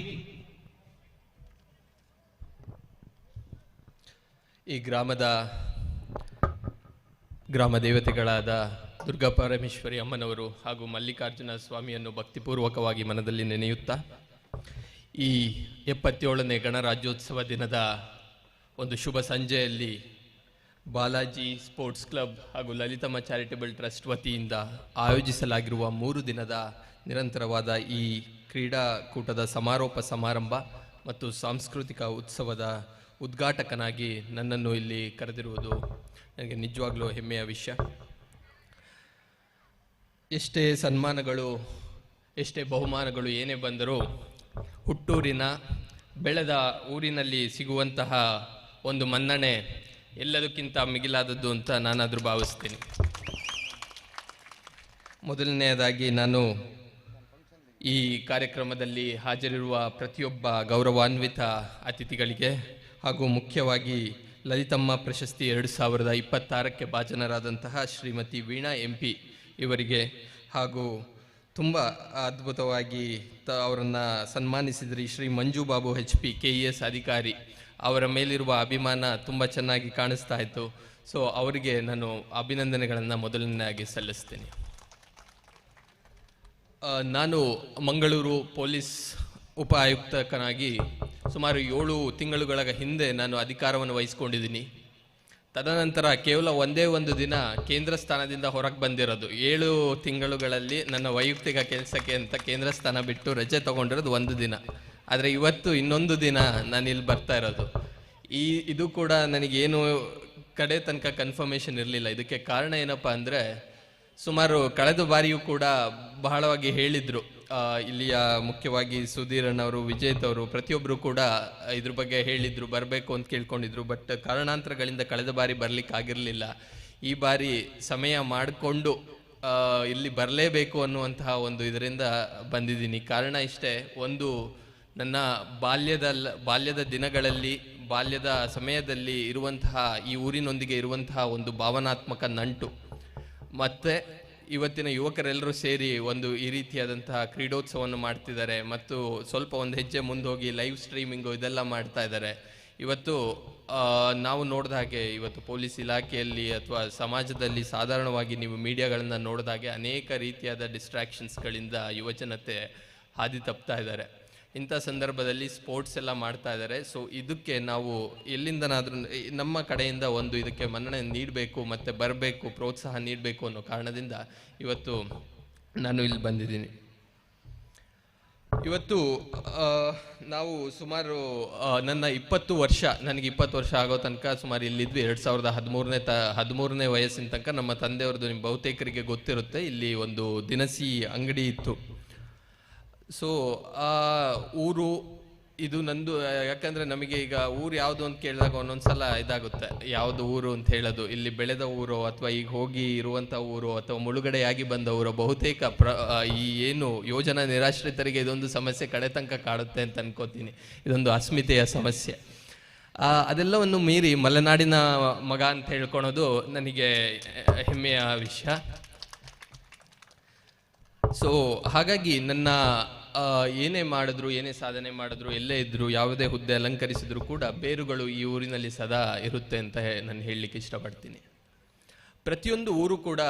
ಈ ಗ್ರಾಮ ದೇವತೆಗಳಾದ ದುರ್ಗಾ ಪರಮೇಶ್ವರಿ ಅಮ್ಮನವರು ಹಾಗೂ ಮಲ್ಲಿಕಾರ್ಜುನ ಸ್ವಾಮಿಯನ್ನು ಭಕ್ತಿಪೂರ್ವಕವಾಗಿ ಮನದಲ್ಲಿ ನೆನೆಯುತ್ತಾ, ಈ 77ನೇ ಗಣರಾಜ್ಯೋತ್ಸವ ದಿನದ ಒಂದು ಶುಭ ಸಂಜೆಯಲ್ಲಿ ಬಾಲಾಜಿ ಸ್ಪೋರ್ಟ್ಸ್ ಕ್ಲಬ್ ಹಾಗೂ ಲಲಿತಮ್ಮ ಚಾರಿಟೇಬಲ್ ಟ್ರಸ್ಟ್ ವತಿಯಿಂದ ಆಯೋಜಿಸಲಾಗಿರುವ 3 ದಿನದ ನಿರಂತರವಾದ ಈ ಕ್ರೀಡಾಕೂಟದ ಸಮಾರೋಪ ಸಮಾರಂಭ ಮತ್ತು ಸಾಂಸ್ಕೃತಿಕ ಉತ್ಸವದ ಉದ್ಘಾಟಕನಾಗಿ ನನ್ನನ್ನು ಇಲ್ಲಿ ಕರೆದಿರುವುದು ನನಗೆ ನಿಜವಾಗ್ಲೂ ಹೆಮ್ಮೆಯ ವಿಷಯ. ಎಷ್ಟೇ ಸನ್ಮಾನಗಳು, ಎಷ್ಟೇ ಬಹುಮಾನಗಳು ಏನೇ ಬಂದರೂ ಹುಟ್ಟೂರಿನ ಬೆಳೆದ ಊರಿನಲ್ಲಿ ಸಿಗುವಂತಹ ಒಂದು ಮನ್ನಣೆ ಎಲ್ಲದಕ್ಕಿಂತ ಮಿಗಿಲಾದದ್ದು ಅಂತ ನಾನಾದರೂ ಭಾವಿಸ್ತೀನಿ. ಮೊದಲನೆಯದಾಗಿ ನಾನು ಈ ಕಾರ್ಯಕ್ರಮದಲ್ಲಿ ಹಾಜರಿರುವ ಪ್ರತಿಯೊಬ್ಬ ಗೌರವಾನ್ವಿತ ಅತಿಥಿಗಳಿಗೆ ಹಾಗೂ ಮುಖ್ಯವಾಗಿ ಲಲಿತಮ್ಮ ಪ್ರಶಸ್ತಿ 2026ಕ್ಕೆ ಭಾಜನರಾದಂತಹ ಶ್ರೀಮತಿ ವೀಣಾ MP ಇವರಿಗೆ ಹಾಗೂ ತುಂಬ ಅದ್ಭುತವಾಗಿ ಅವರನ್ನು ಸನ್ಮಾನಿಸಿದ್ರಿ ಶ್ರೀ ಮಂಜು ಬಾಬು HP KES ಅಧಿಕಾರಿ, ಅವರ ಮೇಲಿರುವ ಅಭಿಮಾನ ತುಂಬ ಚೆನ್ನಾಗಿ ಕಾಣಿಸ್ತಾ ಇತ್ತು. ಸೊ ಅವರಿಗೆ ನಾನು ಅಭಿನಂದನೆಗಳನ್ನು ಮೊದಲನೇದಾಗಿ ಸಲ್ಲಿಸ್ತೇನೆ. ನಾನು ಮಂಗಳೂರು ಪೊಲೀಸ್ ಉಪ ಆಯುಕ್ತಕನಾಗಿ ಸುಮಾರು 7 ತಿಂಗಳುಗಳ ಹಿಂದೆ ನಾನು ಅಧಿಕಾರವನ್ನು ವಹಿಸ್ಕೊಂಡಿದ್ದೀನಿ. ತದನಂತರ ಕೇವಲ ಒಂದೇ ಒಂದು ದಿನ ಕೇಂದ್ರ ಸ್ಥಾನದಿಂದ ಹೊರಗೆ ಬಂದಿರೋದು. 7 ತಿಂಗಳುಗಳಲ್ಲಿ ನನ್ನ ವೈಯಕ್ತಿಕ ಕೆಲಸಕ್ಕೆ ಅಂತ ಕೇಂದ್ರ ಸ್ಥಾನ ಬಿಟ್ಟು ರಜೆ ತಗೊಂಡಿರೋದು ಒಂದು ದಿನ. ಆದರೆ ಇವತ್ತು ಇನ್ನೊಂದು ದಿನ ನಾನು ಇಲ್ಲಿ ಬರ್ತಾ ಇರೋದು. ಇದು ಕೂಡ ನನಗೇನು ಕಡೆ ತನಕ ಕನ್ಫರ್ಮೇಷನ್ ಇರಲಿಲ್ಲ. ಇದಕ್ಕೆ ಕಾರಣ ಏನಪ್ಪ ಅಂದರೆ, ಸುಮಾರು ಕಳೆದ ಬಾರಿಯೂ ಕೂಡ ಬಹಳವಾಗಿ ಹೇಳಿದರು, ಇಲ್ಲಿಯ ಮುಖ್ಯವಾಗಿ ಸುಧೀರಣ್ಣವರು, ವಿಜೇತ್ ಅವರು ಪ್ರತಿಯೊಬ್ಬರು ಕೂಡ ಇದ್ರ ಬಗ್ಗೆ ಹೇಳಿದರು, ಬರಬೇಕು ಅಂತ ಕೇಳ್ಕೊಂಡಿದ್ರು. ಬಟ್ ಕಾರಣಾಂತರಗಳಿಂದ ಕಳೆದ ಬಾರಿ ಬರಲಿಕ್ಕೆ ಆಗಿರಲಿಲ್ಲ. ಈ ಬಾರಿ ಸಮಯ ಮಾಡಿಕೊಂಡು ಇಲ್ಲಿ ಬರಲೇಬೇಕು ಅನ್ನುವಂತಹ ಒಂದು ಇದರಿಂದ ಬಂದಿದ್ದೀನಿ. ಕಾರಣ ಇಷ್ಟೇ, ಒಂದು ನನ್ನ ಬಾಲ್ಯದ ದಿನಗಳಲ್ಲಿ, ಬಾಲ್ಯದ ಸಮಯದಲ್ಲಿ ಇರುವಂತಹ ಈ ಊರಿನೊಂದಿಗೆ ಇರುವಂತಹ ಒಂದು ಭಾವನಾತ್ಮಕ ನಂಟು, ಮತ್ತು ಇವತ್ತಿನ ಯುವಕರೆಲ್ಲರೂ ಸೇರಿ ಒಂದು ಈ ರೀತಿಯಾದಂತಹ ಕ್ರೀಡೋತ್ಸವವನ್ನು ಮಾಡ್ತಿದ್ದಾರೆ ಮತ್ತು ಸ್ವಲ್ಪ ಒಂದು ಹೆಜ್ಜೆ ಮುಂದೆ ಹೋಗಿ ಲೈವ್ ಸ್ಟ್ರೀಮಿಂಗು ಇದೆಲ್ಲ ಮಾಡ್ತಾ ಇದ್ದಾರೆ. ಇವತ್ತು ನಾವು ನೋಡಿದ ಹಾಗೆ ಇವತ್ತು ಪೊಲೀಸ್ ಇಲಾಖೆಯಲ್ಲಿ ಅಥವಾ ಸಮಾಜದಲ್ಲಿ ಸಾಧಾರಣವಾಗಿ ನೀವು ಮೀಡಿಯಾಗಳನ್ನು ನೋಡಿದ ಹಾಗೆ ಅನೇಕ ರೀತಿಯಾದ ಡಿಸ್ಟ್ರಾಕ್ಷನ್ಸ್ಗಳಿಂದ ಯುವಜನತೆ ಹಾದಿ ತಪ್ತಾ ಇದ್ದಾರೆ. ಇಂಥ ಸಂದರ್ಭದಲ್ಲಿ ಸ್ಪೋರ್ಟ್ಸ್ ಎಲ್ಲ ಮಾಡ್ತಾ ಇದ್ದಾರೆ. ಸೊ ಇದಕ್ಕೆ ನಾವು ಎಲ್ಲಿಂದನಾದ್ರೂ ನಮ್ಮ ಕಡೆಯಿಂದ ಒಂದು ಇದಕ್ಕೆ ಮನ್ನಣೆ ನೀಡಬೇಕು ಮತ್ತು ಬರಬೇಕು, ಪ್ರೋತ್ಸಾಹ ನೀಡಬೇಕು ಅನ್ನೋ ಕಾರಣದಿಂದ ಇವತ್ತು ನಾನು ಇಲ್ಲಿ ಬಂದಿದ್ದೀನಿ. ಇವತ್ತು ನಾವು ಸುಮಾರು ನನಗೆ 20 ವರ್ಷ ಆಗೋ ತನಕ ಸುಮಾರು ಇಲ್ಲಿದ್ವಿ. 2013ನೇ ವಯಸ್ಸಿನ ತನಕ ನಮ್ಮ ತಂದೆಯವ್ರದ್ದು ನಿಮ್ಮ ಬಹುತೇಕರಿಗೆ ಗೊತ್ತಿರುತ್ತೆ, ಇಲ್ಲಿ ಒಂದು ದಿನಸಿ ಅಂಗಡಿ ಇತ್ತು. ಸೊ ಆ ಊರು ಇದು ನಂದು. ಯಾಕಂದರೆ ನಮಗೆ ಈಗ ಊರು ಯಾವುದು ಅಂತ ಕೇಳಿದಾಗ ಒಂದೊಂದ್ಸಲ ಇದಾಗುತ್ತೆ, ಯಾವುದು ಊರು ಅಂತ ಹೇಳೋದು. ಇಲ್ಲಿ ಬೆಳೆದ ಊರು ಅಥವಾ ಈಗ ಹೋಗಿ ಇರುವಂಥ ಊರು ಅಥವಾ ಮುಳುಗಡೆಯಾಗಿ ಬಂದ ಊರು. ಬಹುತೇಕ ಈ ಏನು ಯೋಜನಾ ನಿರಾಶ್ರಿತರಿಗೆ ಇದೊಂದು ಸಮಸ್ಯೆ ಕಡೆ ತನಕ ಕಾಡುತ್ತೆ ಅಂತ ಅನ್ಕೋತೀನಿ. ಇದೊಂದು ಅಸ್ಮಿತೆಯ ಸಮಸ್ಯೆ. ಅದೆಲ್ಲವನ್ನು ಮೀರಿ ಮಲೆನಾಡಿನ ಮಗ ಅಂತ ಹೇಳ್ಕೊಳೋದು ನನಗೆ ಹೆಮ್ಮೆಯ ವಿಷಯ. ಸೊ ಹಾಗಾಗಿ ನನ್ನ ಏನೇ ಮಾಡಿದ್ರು, ಏನೇ ಸಾಧನೆ ಮಾಡಿದ್ರು, ಎಲ್ಲೇ ಇದ್ದರೂ, ಯಾವುದೇ ಹುದ್ದೆ ಅಲಂಕರಿಸಿದ್ರು ಕೂಡ ಬೇರುಗಳು ಈ ಊರಿನಲ್ಲಿ ಸದಾ ಇರುತ್ತೆ ಅಂತ ನಾನು ಹೇಳಲಿಕ್ಕೆ ಇಷ್ಟಪಡ್ತೀನಿ. ಪ್ರತಿಯೊಂದು ಊರು ಕೂಡ,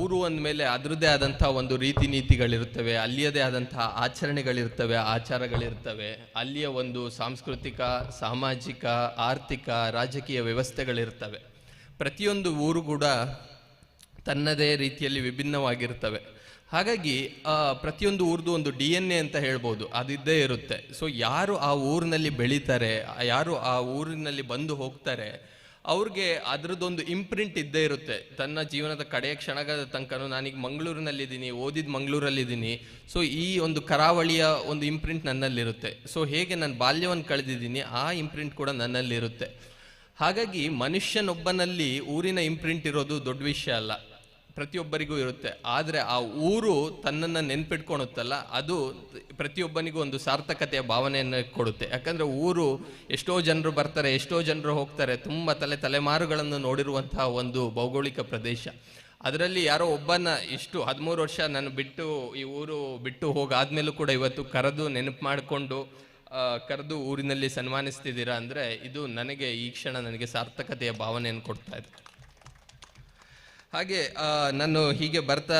ಊರು ಅಂದಮೇಲೆ ಅದರದ್ದೇ ಆದಂಥ ಒಂದು ರೀತಿ ನೀತಿಗಳಿರ್ತವೆ, ಅಲ್ಲಿಯದೇ ಆದಂತಹ ಆಚರಣೆಗಳಿರ್ತವೆ, ಆಚಾರಗಳಿರ್ತವೆ, ಅಲ್ಲಿಯ ಒಂದು ಸಾಂಸ್ಕೃತಿಕ, ಸಾಮಾಜಿಕ, ಆರ್ಥಿಕ, ರಾಜಕೀಯ ವ್ಯವಸ್ಥೆಗಳಿರ್ತವೆ. ಪ್ರತಿಯೊಂದು ಊರು ಕೂಡ ತನ್ನದೇ ರೀತಿಯಲ್ಲಿ ವಿಭಿನ್ನವಾಗಿರ್ತವೆ. ಹಾಗಾಗಿ ಪ್ರತಿಯೊಂದು ಊರ್ದು ಒಂದು DNA ಅಂತ ಹೇಳ್ಬೋದು, ಅದಿದ್ದೇ ಇರುತ್ತೆ. ಸೊ ಯಾರು ಆ ಊರಿನಲ್ಲಿ ಬೆಳೀತಾರೆ, ಯಾರು ಆ ಊರಿನಲ್ಲಿ ಬಂದು ಹೋಗ್ತಾರೆ, ಅವ್ರಿಗೆ ಅದರದ್ದೊಂದು ಇಂಪ್ರಿಂಟ್ ಇದ್ದೇ ಇರುತ್ತೆ. ತನ್ನ ಜೀವನದ ಕಡೆಯ ಕ್ಷಣದ ತನಕನೂ ನಾನೀಗ ಮಂಗಳೂರಿನಲ್ಲಿದ್ದೀನಿ, ಓದಿದ ಮಂಗಳೂರಲ್ಲಿದ್ದೀನಿ. ಸೊ ಈ ಒಂದು ಕರಾವಳಿಯ ಒಂದು ಇಂಪ್ರಿಂಟ್ ನನ್ನಲ್ಲಿರುತ್ತೆ. ಸೊ ಹೇಗೆ ನಾನು ಬಾಲ್ಯವನ್ನು ಕಳೆದಿದ್ದೀನಿ, ಆ ಇಂಪ್ರಿಂಟ್ ಕೂಡ ನನ್ನಲ್ಲಿರುತ್ತೆ. ಹಾಗಾಗಿ ಮನುಷ್ಯನೊಬ್ಬನಲ್ಲಿ ಊರಿನ ಇಂಪ್ರಿಂಟ್ ಇರೋದು ದೊಡ್ಡ ವಿಷಯ ಅಲ್ಲ, ಪ್ರತಿಯೊಬ್ಬರಿಗೂ ಇರುತ್ತೆ. ಆದರೆ ಆ ಊರು ತನ್ನನ್ನು ನೆನ್ಪಿಟ್ಕೊಳುತ್ತಲ್ಲ, ಅದು ಪ್ರತಿಯೊಬ್ಬನಿಗೂ ಒಂದು ಸಾರ್ಥಕತೆಯ ಭಾವನೆಯನ್ನು ಕೊಡುತ್ತೆ. ಯಾಕಂದರೆ ಊರು ಎಷ್ಟೋ ಜನರು ಬರ್ತಾರೆ, ಎಷ್ಟೋ ಜನರು ಹೋಗ್ತಾರೆ, ತುಂಬ ತಲೆಮಾರುಗಳನ್ನು ನೋಡಿರುವಂತಹ ಒಂದು ಭೌಗೋಳಿಕ ಪ್ರದೇಶ. ಅದರಲ್ಲಿ ಯಾರೋ ಒಬ್ಬನ 13 ವರ್ಷ ನಾನು ಈ ಊರು ಬಿಟ್ಟು ಹೋಗಾದ್ಮೇಲೂ ಕೂಡ ಇವತ್ತು ಕರೆದು ನೆನಪು ಮಾಡಿಕೊಂಡು ಕರೆದು ಊರಿನಲ್ಲಿ ಸನ್ಮಾನಿಸ್ತಿದ್ದೀರಾ ಅಂದರೆ ಇದು ನನಗೆ ಈ ಕ್ಷಣ ನನಗೆ ಸಾರ್ಥಕತೆಯ ಭಾವನೆಯನ್ನು ಕೊಡ್ತಾ ಇದೆ. ಹಾಗೆ ನಾನು ಹೀಗೆ ಬರ್ತಾ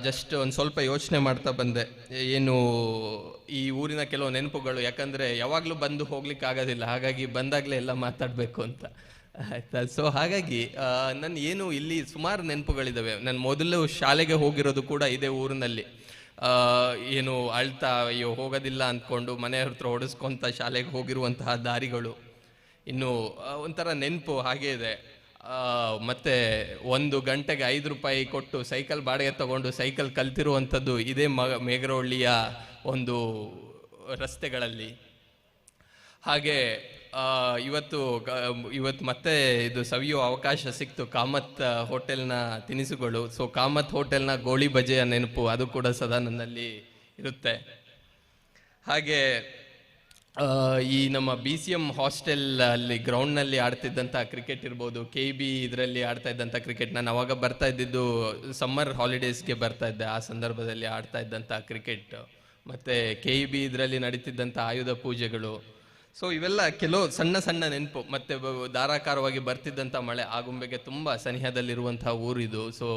ಜಸ್ಟ್ ಒಂದು ಸ್ವಲ್ಪ ಯೋಚನೆ ಮಾಡ್ತಾ ಬಂದೆ, ಏನು ಈ ಊರಿನ ಕೆಲವು ನೆನಪುಗಳು. ಯಾಕಂದರೆ ಯಾವಾಗಲೂ ಬಂದು ಹೋಗ್ಲಿಕ್ಕೆ ಆಗೋದಿಲ್ಲ, ಹಾಗಾಗಿ ಬಂದಾಗಲೇ ಎಲ್ಲ ಮಾತಾಡಬೇಕು ಅಂತ ಆಯ್ತಾ. ಸೊ ಹಾಗಾಗಿ ನನ್ನ ಏನು ಇಲ್ಲಿ ಸುಮಾರು ನೆನಪುಗಳಿದ್ದಾವೆ. ನಾನು ಮೊದಲು ಶಾಲೆಗೆ ಹೋಗಿರೋದು ಕೂಡ ಇದೇ ಊರಿನಲ್ಲಿ. ಏನು ಅಳ್ತಾ ಅಯ್ಯೋ ಹೋಗೋದಿಲ್ಲ ಅಂದ್ಕೊಂಡು ಮನೆಯವ್ರ ಹತ್ರ ಹೊಡೆಸ್ಕೊಂತ ಶಾಲೆಗೆ ಹೋಗಿರುವಂತಹ ದಾರಿಗಳು ಇನ್ನು ಒಂಥರ ನೆನಪು ಹಾಗೇ ಇದೆ. ಮತ್ತು 1 ಗಂಟೆಗೆ 5 ರೂಪಾಯಿ ಕೊಟ್ಟು ಸೈಕಲ್ ಬಾಡಿಗೆ ತಗೊಂಡು ಸೈಕಲ್ ಕಲ್ತಿರುವಂಥದ್ದು ಇದೇ ಮೇಗರಹಳ್ಳಿಯ ಒಂದು ರಸ್ತೆಗಳಲ್ಲಿ. ಹಾಗೆ ಇವತ್ತು ಮತ್ತೆ ಇದು ಸವಿಯೋ ಅವಕಾಶ ಸಿಕ್ತು ಕಾಮತ್ ಹೋಟೆಲ್ನ ತಿನಿಸುಗಳು. ಸೊ ಕಾಮತ್ ಹೋಟೆಲ್ನ ಗೋಳಿ ಬಜೆಯ ನೆನಪು ಅದು ಕೂಡ ಸದಾ ನನ್ನಲ್ಲಿ ಇರುತ್ತೆ. ಹಾಗೆ ಈ ನಮ್ಮ BCM ಹಾಸ್ಟೆಲ್ ಅಲ್ಲಿ ಗ್ರೌಂಡ್ನಲ್ಲಿ ಆಡ್ತಿದ್ದಂಥ ಕ್ರಿಕೆಟ್ ಇರ್ಬೋದು, KB ಇದರಲ್ಲಿ ಆಡ್ತಾ ಇದ್ದಂಥ ಕ್ರಿಕೆಟ್. ನಾನು ಅವಾಗ ಬರ್ತಾ ಇದ್ದಿದ್ದು ಸಮ್ಮರ್ ಹಾಲಿಡೇಸ್ಗೆ ಬರ್ತಾ ಇದ್ದೆ, ಆ ಸಂದರ್ಭದಲ್ಲಿ ಆಡ್ತಾ ಇದ್ದಂಥ ಕ್ರಿಕೆಟ್. ಮತ್ತು KB ಇದರಲ್ಲಿ ನಡೀತಿದ್ದಂಥ ಆಯುಧ ಪೂಜೆಗಳು. ಸೊ ಇವೆಲ್ಲ ಕೆಲವು ಸಣ್ಣ ಸಣ್ಣ ನೆನಪು. ಮತ್ತು ಧಾರಾಕಾರವಾಗಿ ಬರ್ತಿದ್ದಂಥ ಮಳೆ, ಆಗುಂಬೆಗೆ ತುಂಬ ಸನಿಹದಲ್ಲಿರುವಂಥ ಊರಿದು. ಸೊ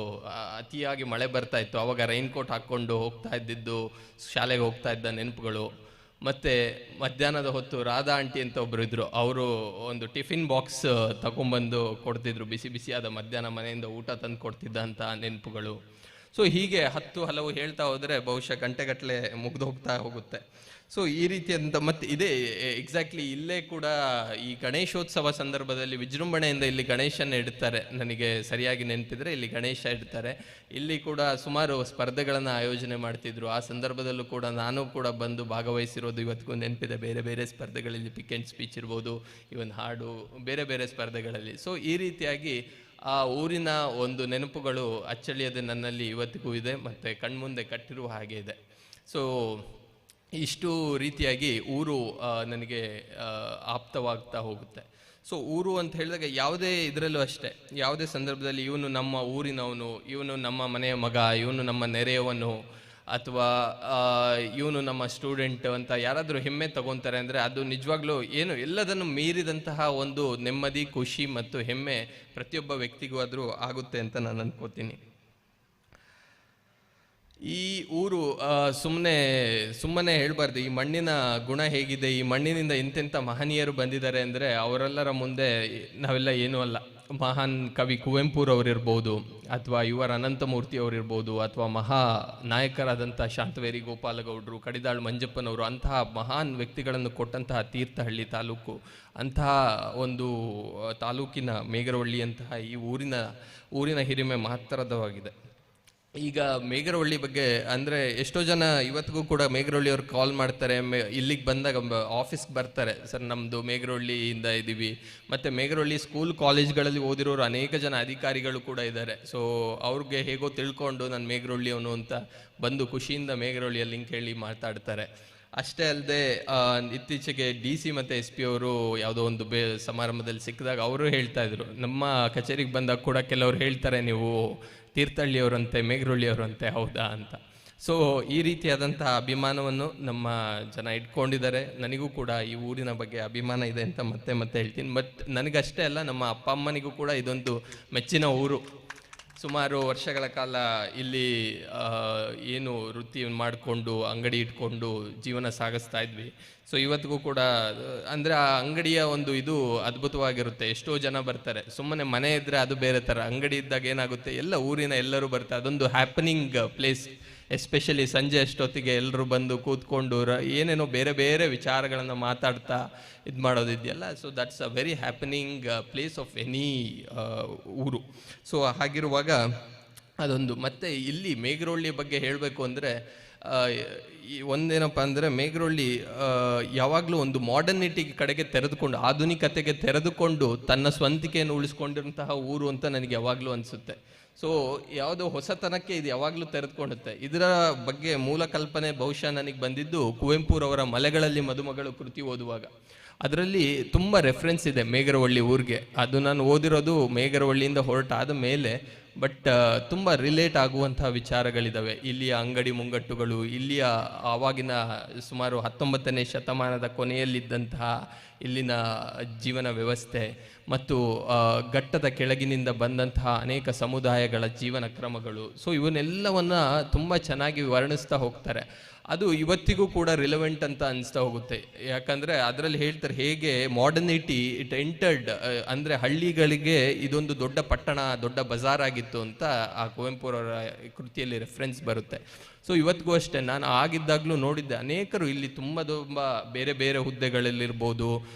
ಅತಿಯಾಗಿ ಮಳೆ ಬರ್ತಾ ಇತ್ತು, ಆವಾಗ ರೈನ್ ಕೋಟ್ ಹಾಕ್ಕೊಂಡು ಹೋಗ್ತಾ ಇದ್ದಿದ್ದು, ಶಾಲೆಗೆ ಹೋಗ್ತಾ ಇದ್ದ ನೆನಪುಗಳು. ಮತ್ತು ಮಧ್ಯಾಹ್ನದ ಹೊತ್ತು ರಾಧಾ ಆಂಟಿ ಅಂತ ಒಬ್ಬರು ಇದ್ದರು, ಅವರು ಒಂದು ಟಿಫಿನ್ ಬಾಕ್ಸ್ ತಗೊಂಬಂದು ಕೊಡ್ತಿದ್ರು, ಬಿಸಿ ಬಿಸಿಯಾದ ಮಧ್ಯಾಹ್ನ ಮನೆಯಿಂದ ಊಟ ತಂದು ಕೊಡ್ತಿದ್ದಂಥ ನೆನಪುಗಳು. ಸೊ ಹೀಗೆ ಹಲವು ಹೇಳ್ತಾ ಹೋದರೆ ಬಹುಶಃ ಗಂಟೆಗಟ್ಟಲೆ ಮುಗ್ದು ಹೋಗ್ತಾ ಹೋಗುತ್ತೆ. ಸೊ ಈ ರೀತಿಯಾದಂಥ ಮತ್ತು ಇದೇ ಎಕ್ಸಾಕ್ಟ್ಲಿ ಇಲ್ಲೇ ಕೂಡ ಈ ಗಣೇಶೋತ್ಸವ ಸಂದರ್ಭದಲ್ಲಿ ವಿಜೃಂಭಣೆಯಿಂದ ಇಲ್ಲಿ ಗಣೇಶನ ಇಡ್ತಾರೆ. ನನಗೆ ಸರಿಯಾಗಿ ನೆನಪಿದ್ರೆ ಇಲ್ಲಿ ಗಣೇಶ ಇಡ್ತಾರೆ. ಇಲ್ಲಿ ಕೂಡ ಸುಮಾರು ಸ್ಪರ್ಧೆಗಳನ್ನು ಆಯೋಜನೆ ಮಾಡ್ತಿದ್ರು. ಆ ಸಂದರ್ಭದಲ್ಲೂ ಕೂಡ ನಾನು ಕೂಡ ಬಂದು ಭಾಗವಹಿಸಿರೋದು ಇವತ್ತಿಗೂ ನೆನಪಿದೆ. ಬೇರೆ ಬೇರೆ ಸ್ಪರ್ಧೆಗಳಲ್ಲಿ ಪಿಕ್ ಆ್ಯಂಡ್ ಸ್ಪೀಚ್ ಇರ್ಬೋದು, ಇವನ್ ಹಾಡು, ಬೇರೆ ಬೇರೆ ಸ್ಪರ್ಧೆಗಳಲ್ಲಿ. ಸೊ ಈ ರೀತಿಯಾಗಿ ಆ ಊರಿನ ಒಂದು ನೆನಪುಗಳು ಅಚ್ಚಳಿಯದೆ ನನ್ನಲ್ಲಿ ಇವತ್ತಿಗೂ ಇದೆ ಮತ್ತು ಕಣ್ಮುಂದೆ ಕಟ್ಟಿರುವ ಹಾಗೆ ಇದೆ. ಸೊ ಇಷ್ಟು ರೀತಿಯಾಗಿ ಊರು ನನಗೆ ಆಪ್ತವಾಗ್ತಾ ಹೋಗುತ್ತೆ. ಸೊ ಊರು ಅಂತ ಹೇಳಿದಾಗ ಯಾವುದೇ ಇದರಲ್ಲೂ ಅಷ್ಟೇ, ಯಾವುದೇ ಸಂದರ್ಭದಲ್ಲಿ ಇವನು ನಮ್ಮ ಊರಿನವನು, ಇವನು ನಮ್ಮ ಮನೆಯ ಮಗ, ಇವನು ನಮ್ಮ ನೆರೆಯವನು, ಅಥವಾ ಇವನು ನಮ್ಮ ಸ್ಟೂಡೆಂಟ್ ಅಂತ ಯಾರಾದರೂ ಹೆಮ್ಮೆ ತಗೊತಾರೆ ಅಂದರೆ ಅದು ನಿಜವಾಗ್ಲೂ ಏನು ಎಲ್ಲದನ್ನು ಮೀರಿದಂತಹ ಒಂದು ನೆಮ್ಮದಿ, ಖುಷಿ ಮತ್ತು ಹೆಮ್ಮೆ ಪ್ರತಿಯೊಬ್ಬ ವ್ಯಕ್ತಿಗೂ ಆದರೂ ಆಗುತ್ತೆ ಅಂತ ನಾನು ಅನ್ಕೋತೀನಿ. ಈ ಊರು ಸುಮ್ಮನೆ ಹೇಳಬಾರ್ದು. ಈ ಮಣ್ಣಿನ ಗುಣ ಹೇಗಿದೆ, ಈ ಮಣ್ಣಿನಿಂದ ಎಂತೆಂಥ ಮಹನೀಯರು ಬಂದಿದ್ದಾರೆ ಅಂದರೆ ಅವರೆಲ್ಲರ ಮುಂದೆ ನಾವೆಲ್ಲ ಏನೂ ಅಲ್ಲ. ಮಹಾನ್ ಕವಿ ಕುವೆಂಪುರವರಿರ್ಬೋದು, ಅಥವಾ ಅನಂತಮೂರ್ತಿ ಅವರಿರ್ಬೋದು, ಅಥವಾ ಮಹಾ ನಾಯಕರಾದಂಥ ಶಾಂತವೇರಿ ಗೋಪಾಲಗೌಡರು, ಕಡಿದಾಳ್ ಮಂಜಪ್ಪನವರು, ಅಂತಹ ಮಹಾನ್ ವ್ಯಕ್ತಿಗಳನ್ನು ಕೊಟ್ಟಂತಹ ತೀರ್ಥಹಳ್ಳಿ ತಾಲೂಕು, ಅಂತಹ ಒಂದು ತಾಲೂಕಿನ ಮೇಗರವಳ್ಳಿಯಂತಹ ಈ ಊರಿನ ಹಿರಿಮೆ ಮಹತ್ತರವಾಗಿದೆ. ಈಗ ಮೇಗರವಳ್ಳಿ ಬಗ್ಗೆ ಅಂದರೆ ಎಷ್ಟೋ ಜನ ಇವತ್ತಿಗೂ ಕೂಡ ಮೇಗರವಳ್ಳಿಯವ್ರು ಕಾಲ್ ಮಾಡ್ತಾರೆ, ಇಲ್ಲಿಗೆ ಬಂದಾಗ ಆಫೀಸ್ಗೆ ಬರ್ತಾರೆ, ಸರ್ ನಮ್ಮದು ಮೇಗರವಳ್ಳಿಯಿಂದ ಇದ್ದೀವಿ. ಮತ್ತು ಮೇಗರವಳ್ಳಿ ಸ್ಕೂಲ್ ಕಾಲೇಜ್ಗಳಲ್ಲಿ ಓದಿರೋರು ಅನೇಕ ಜನ ಅಧಿಕಾರಿಗಳು ಕೂಡ ಇದ್ದಾರೆ. ಸೊ ಅವ್ರಿಗೆ ಹೇಗೋ ತಿಳ್ಕೊಂಡು ನಾನು ಮೇಗರವಳ್ಳಿಯವನು ಅಂತ ಬಂದು ಖುಷಿಯಿಂದ ಮೇಗರವಳ್ಳಿಯ ಲಿಂಕ್ ಹೇಳಿ ಮಾತಾಡ್ತಾರೆ. ಅಷ್ಟೇ ಅಲ್ಲದೆ ಇತ್ತೀಚೆಗೆ DC ಮತ್ತು SP ಅವರು ಯಾವುದೋ ಒಂದು ಸಮಾರಂಭದಲ್ಲಿ ಸಿಕ್ಕಿದಾಗ ಅವರು ಹೇಳ್ತಾ ಇದ್ರು, ನಮ್ಮ ಕಚೇರಿಗೆ ಬಂದಾಗ ಕೂಡ ಕೆಲವರು ಹೇಳ್ತಾರೆ ನೀವು ತೀರ್ಥಹಳ್ಳಿಯವರಂತೆ, ಮೇಗರವಳ್ಳಿಯವರಂತೆ, ಹೌದಾ ಅಂತ. ಸೊ ಈ ರೀತಿಯಾದಂತಹ ಅಭಿಮಾನವನ್ನು ನಮ್ಮ ಜನ ಇಟ್ಕೊಂಡಿದ್ದಾರೆ. ನನಗೂ ಕೂಡ ಈ ಊರಿನ ಬಗ್ಗೆ ಅಭಿಮಾನ ಇದೆ ಅಂತ ಮತ್ತೆ ಹೇಳ್ತೀನಿ. ನನಗಷ್ಟೇ ಅಲ್ಲ, ನಮ್ಮ ಅಪ್ಪ ಅಮ್ಮನಿಗೂ ಕೂಡ ಇದೊಂದು ಮೆಚ್ಚಿನ ಊರು. ಸುಮಾರು ವರ್ಷಗಳ ಕಾಲ ಇಲ್ಲಿ ಏನು ವೃತ್ತಿ ಮಾಡಿಕೊಂಡು ಅಂಗಡಿ ಇಟ್ಕೊಂಡು ಜೀವನ ಸಾಗಿಸ್ತಾ ಇದ್ವಿ. ಸೊ ಇವತ್ತಿಗೂ ಕೂಡ ಅಂದರೆ ಆ ಅಂಗಡಿಯ ಒಂದು ಇದು ಅದ್ಭುತವಾಗಿರುತ್ತೆ. ಎಷ್ಟೋ ಜನ ಬರ್ತಾರೆ, ಸುಮ್ಮನೆ ಮನೆ ಇದ್ದರೆ ಅದು ಬೇರೆ ಥರ, ಅಂಗಡಿ ಇದ್ದಾಗ ಏನಾಗುತ್ತೆ ಎಲ್ಲ ಊರಿನ ಎಲ್ಲರೂ ಬರ್ತಾರೆ. ಅದೊಂದು ಹ್ಯಾಪನಿಂಗ್ ಪ್ಲೇಸ್. ಎಸ್ಪೆಷಲಿ ಸಂಜೆ ಅಷ್ಟೊತ್ತಿಗೆ ಎಲ್ಲರೂ ಬಂದು ಕೂತ್ಕೊಂಡು ಏನೇನೋ ಬೇರೆ ಬೇರೆ ವಿಚಾರಗಳನ್ನು ಮಾತಾಡ್ತಾ ಇದು ಮಾಡೋದಿದೆಯಲ್ಲ. So that's a very happening place of any ಊರು. ಸೊ ಹಾಗಿರುವಾಗ ಅದೊಂದು. ಮತ್ತು ಇಲ್ಲಿ ಮೇಗರವಳ್ಳಿ ಬಗ್ಗೆ ಹೇಳಬೇಕು ಅಂದರೆ ಒಂದೇನಪ್ಪ ಅಂದರೆ ಮೇಗರವಳ್ಳಿ ಯಾವಾಗಲೂ ಒಂದು ಮಾಡರ್ನಿಟಿ ಕಡೆಗೆ ತೆರೆದುಕೊಂಡು, ಆಧುನಿಕತೆಗೆ ತೆರೆದುಕೊಂಡು ತನ್ನ ಸ್ವಂತಿಕೆಯನ್ನು ಉಳಿಸ್ಕೊಂಡಿರುವಂತಹ ಊರು ಅಂತ ನನಗೆ ಯಾವಾಗಲೂ ಅನಿಸುತ್ತೆ. ಸೊ ಯಾವುದೋ ಹೊಸತನಕ್ಕೆ ಇದು ಯಾವಾಗಲೂ ತೆರೆದುಕೊಳ್ಳುತ್ತೆ. ಇದರ ಬಗ್ಗೆ ಮೂಲ ಕಲ್ಪನೆ ಬಹುಶಃ ನನಗೆ ಬಂದಿದ್ದು ಕುವೆಂಪುರವರ ಮಲೆಗಳಲ್ಲಿ ಮದುಮಗಳು ಕೃತಿ ಓದುವಾಗ. ಅದರಲ್ಲಿ ತುಂಬ ರೆಫರೆನ್ಸ್ ಇದೆ ಮೇಗರವಳ್ಳಿ ಊರಿಗೆ. ಅದು ನಾನು ಓದಿರೋದು ಮೇಗರವಳ್ಳಿಯಿಂದ ಹೊರಟಾದ ಮೇಲೆ, ಬಟ್ ತುಂಬ ರಿಲೇಟ್ ಆಗುವಂತಹ ವಿಚಾರಗಳಿದ್ದಾವೆ. ಇಲ್ಲಿಯ ಅಂಗಡಿ ಮುಂಗಟ್ಟುಗಳು, ಇಲ್ಲಿಯ ಆವಾಗಿನ ಸುಮಾರು 19ನೇ ಶತಮಾನದ ಕೊನೆಯಲ್ಲಿದ್ದಂತಹ ಇಲ್ಲಿನ ಜೀವನ ವ್ಯವಸ್ಥೆ, ಮತ್ತು ಘಟ್ಟದ ಕೆಳಗಿನಿಂದ ಬಂದಂತಹ ಅನೇಕ ಸಮುದಾಯಗಳ ಜೀವನ ಕ್ರಮಗಳು. ಸೊ ಇವನ್ನೆಲ್ಲವನ್ನು ತುಂಬ ಚೆನ್ನಾಗಿ ವರ್ಣಿಸ್ತಾ ಹೋಗ್ತಾರೆ. ಅದು ಇವತ್ತಿಗೂ ಕೂಡ ರಿಲೆವೆಂಟ್ ಅಂತ ಅನಿಸ್ತಾ ಹೋಗುತ್ತೆ. ಯಾಕಂದರೆ ಅದರಲ್ಲಿ ಹೇಳ್ತಾರೆ ಹೇಗೆ ಮಾಡರ್ನಿಟಿ ಇಟ್ ಎಂಟರ್ಡ್, ಅಂದರೆ ಹಳ್ಳಿಗಳಿಗೆ ಇದೊಂದು ದೊಡ್ಡ ಪಟ್ಟಣ, ದೊಡ್ಡ ಬಜಾರ್ ಆಗಿತ್ತು ಅಂತ ಆ ಕುವೆಂಪುರವರ ಕೃತಿಯಲ್ಲಿ ರೆಫರೆನ್ಸ್ ಬರುತ್ತೆ. ಸೊ ಇವತ್ತಿಗೂ ಅಷ್ಟೇ, ನಾನು ಆಗಿದ್ದಾಗಲೂ ನೋಡಿದ್ದೆ ಅನೇಕರು ಇಲ್ಲಿ ತುಂಬ ಬೇರೆ ಬೇರೆ ಹುದ್ದೆಗಳಲ್ಲಿರ್ಬೋದು,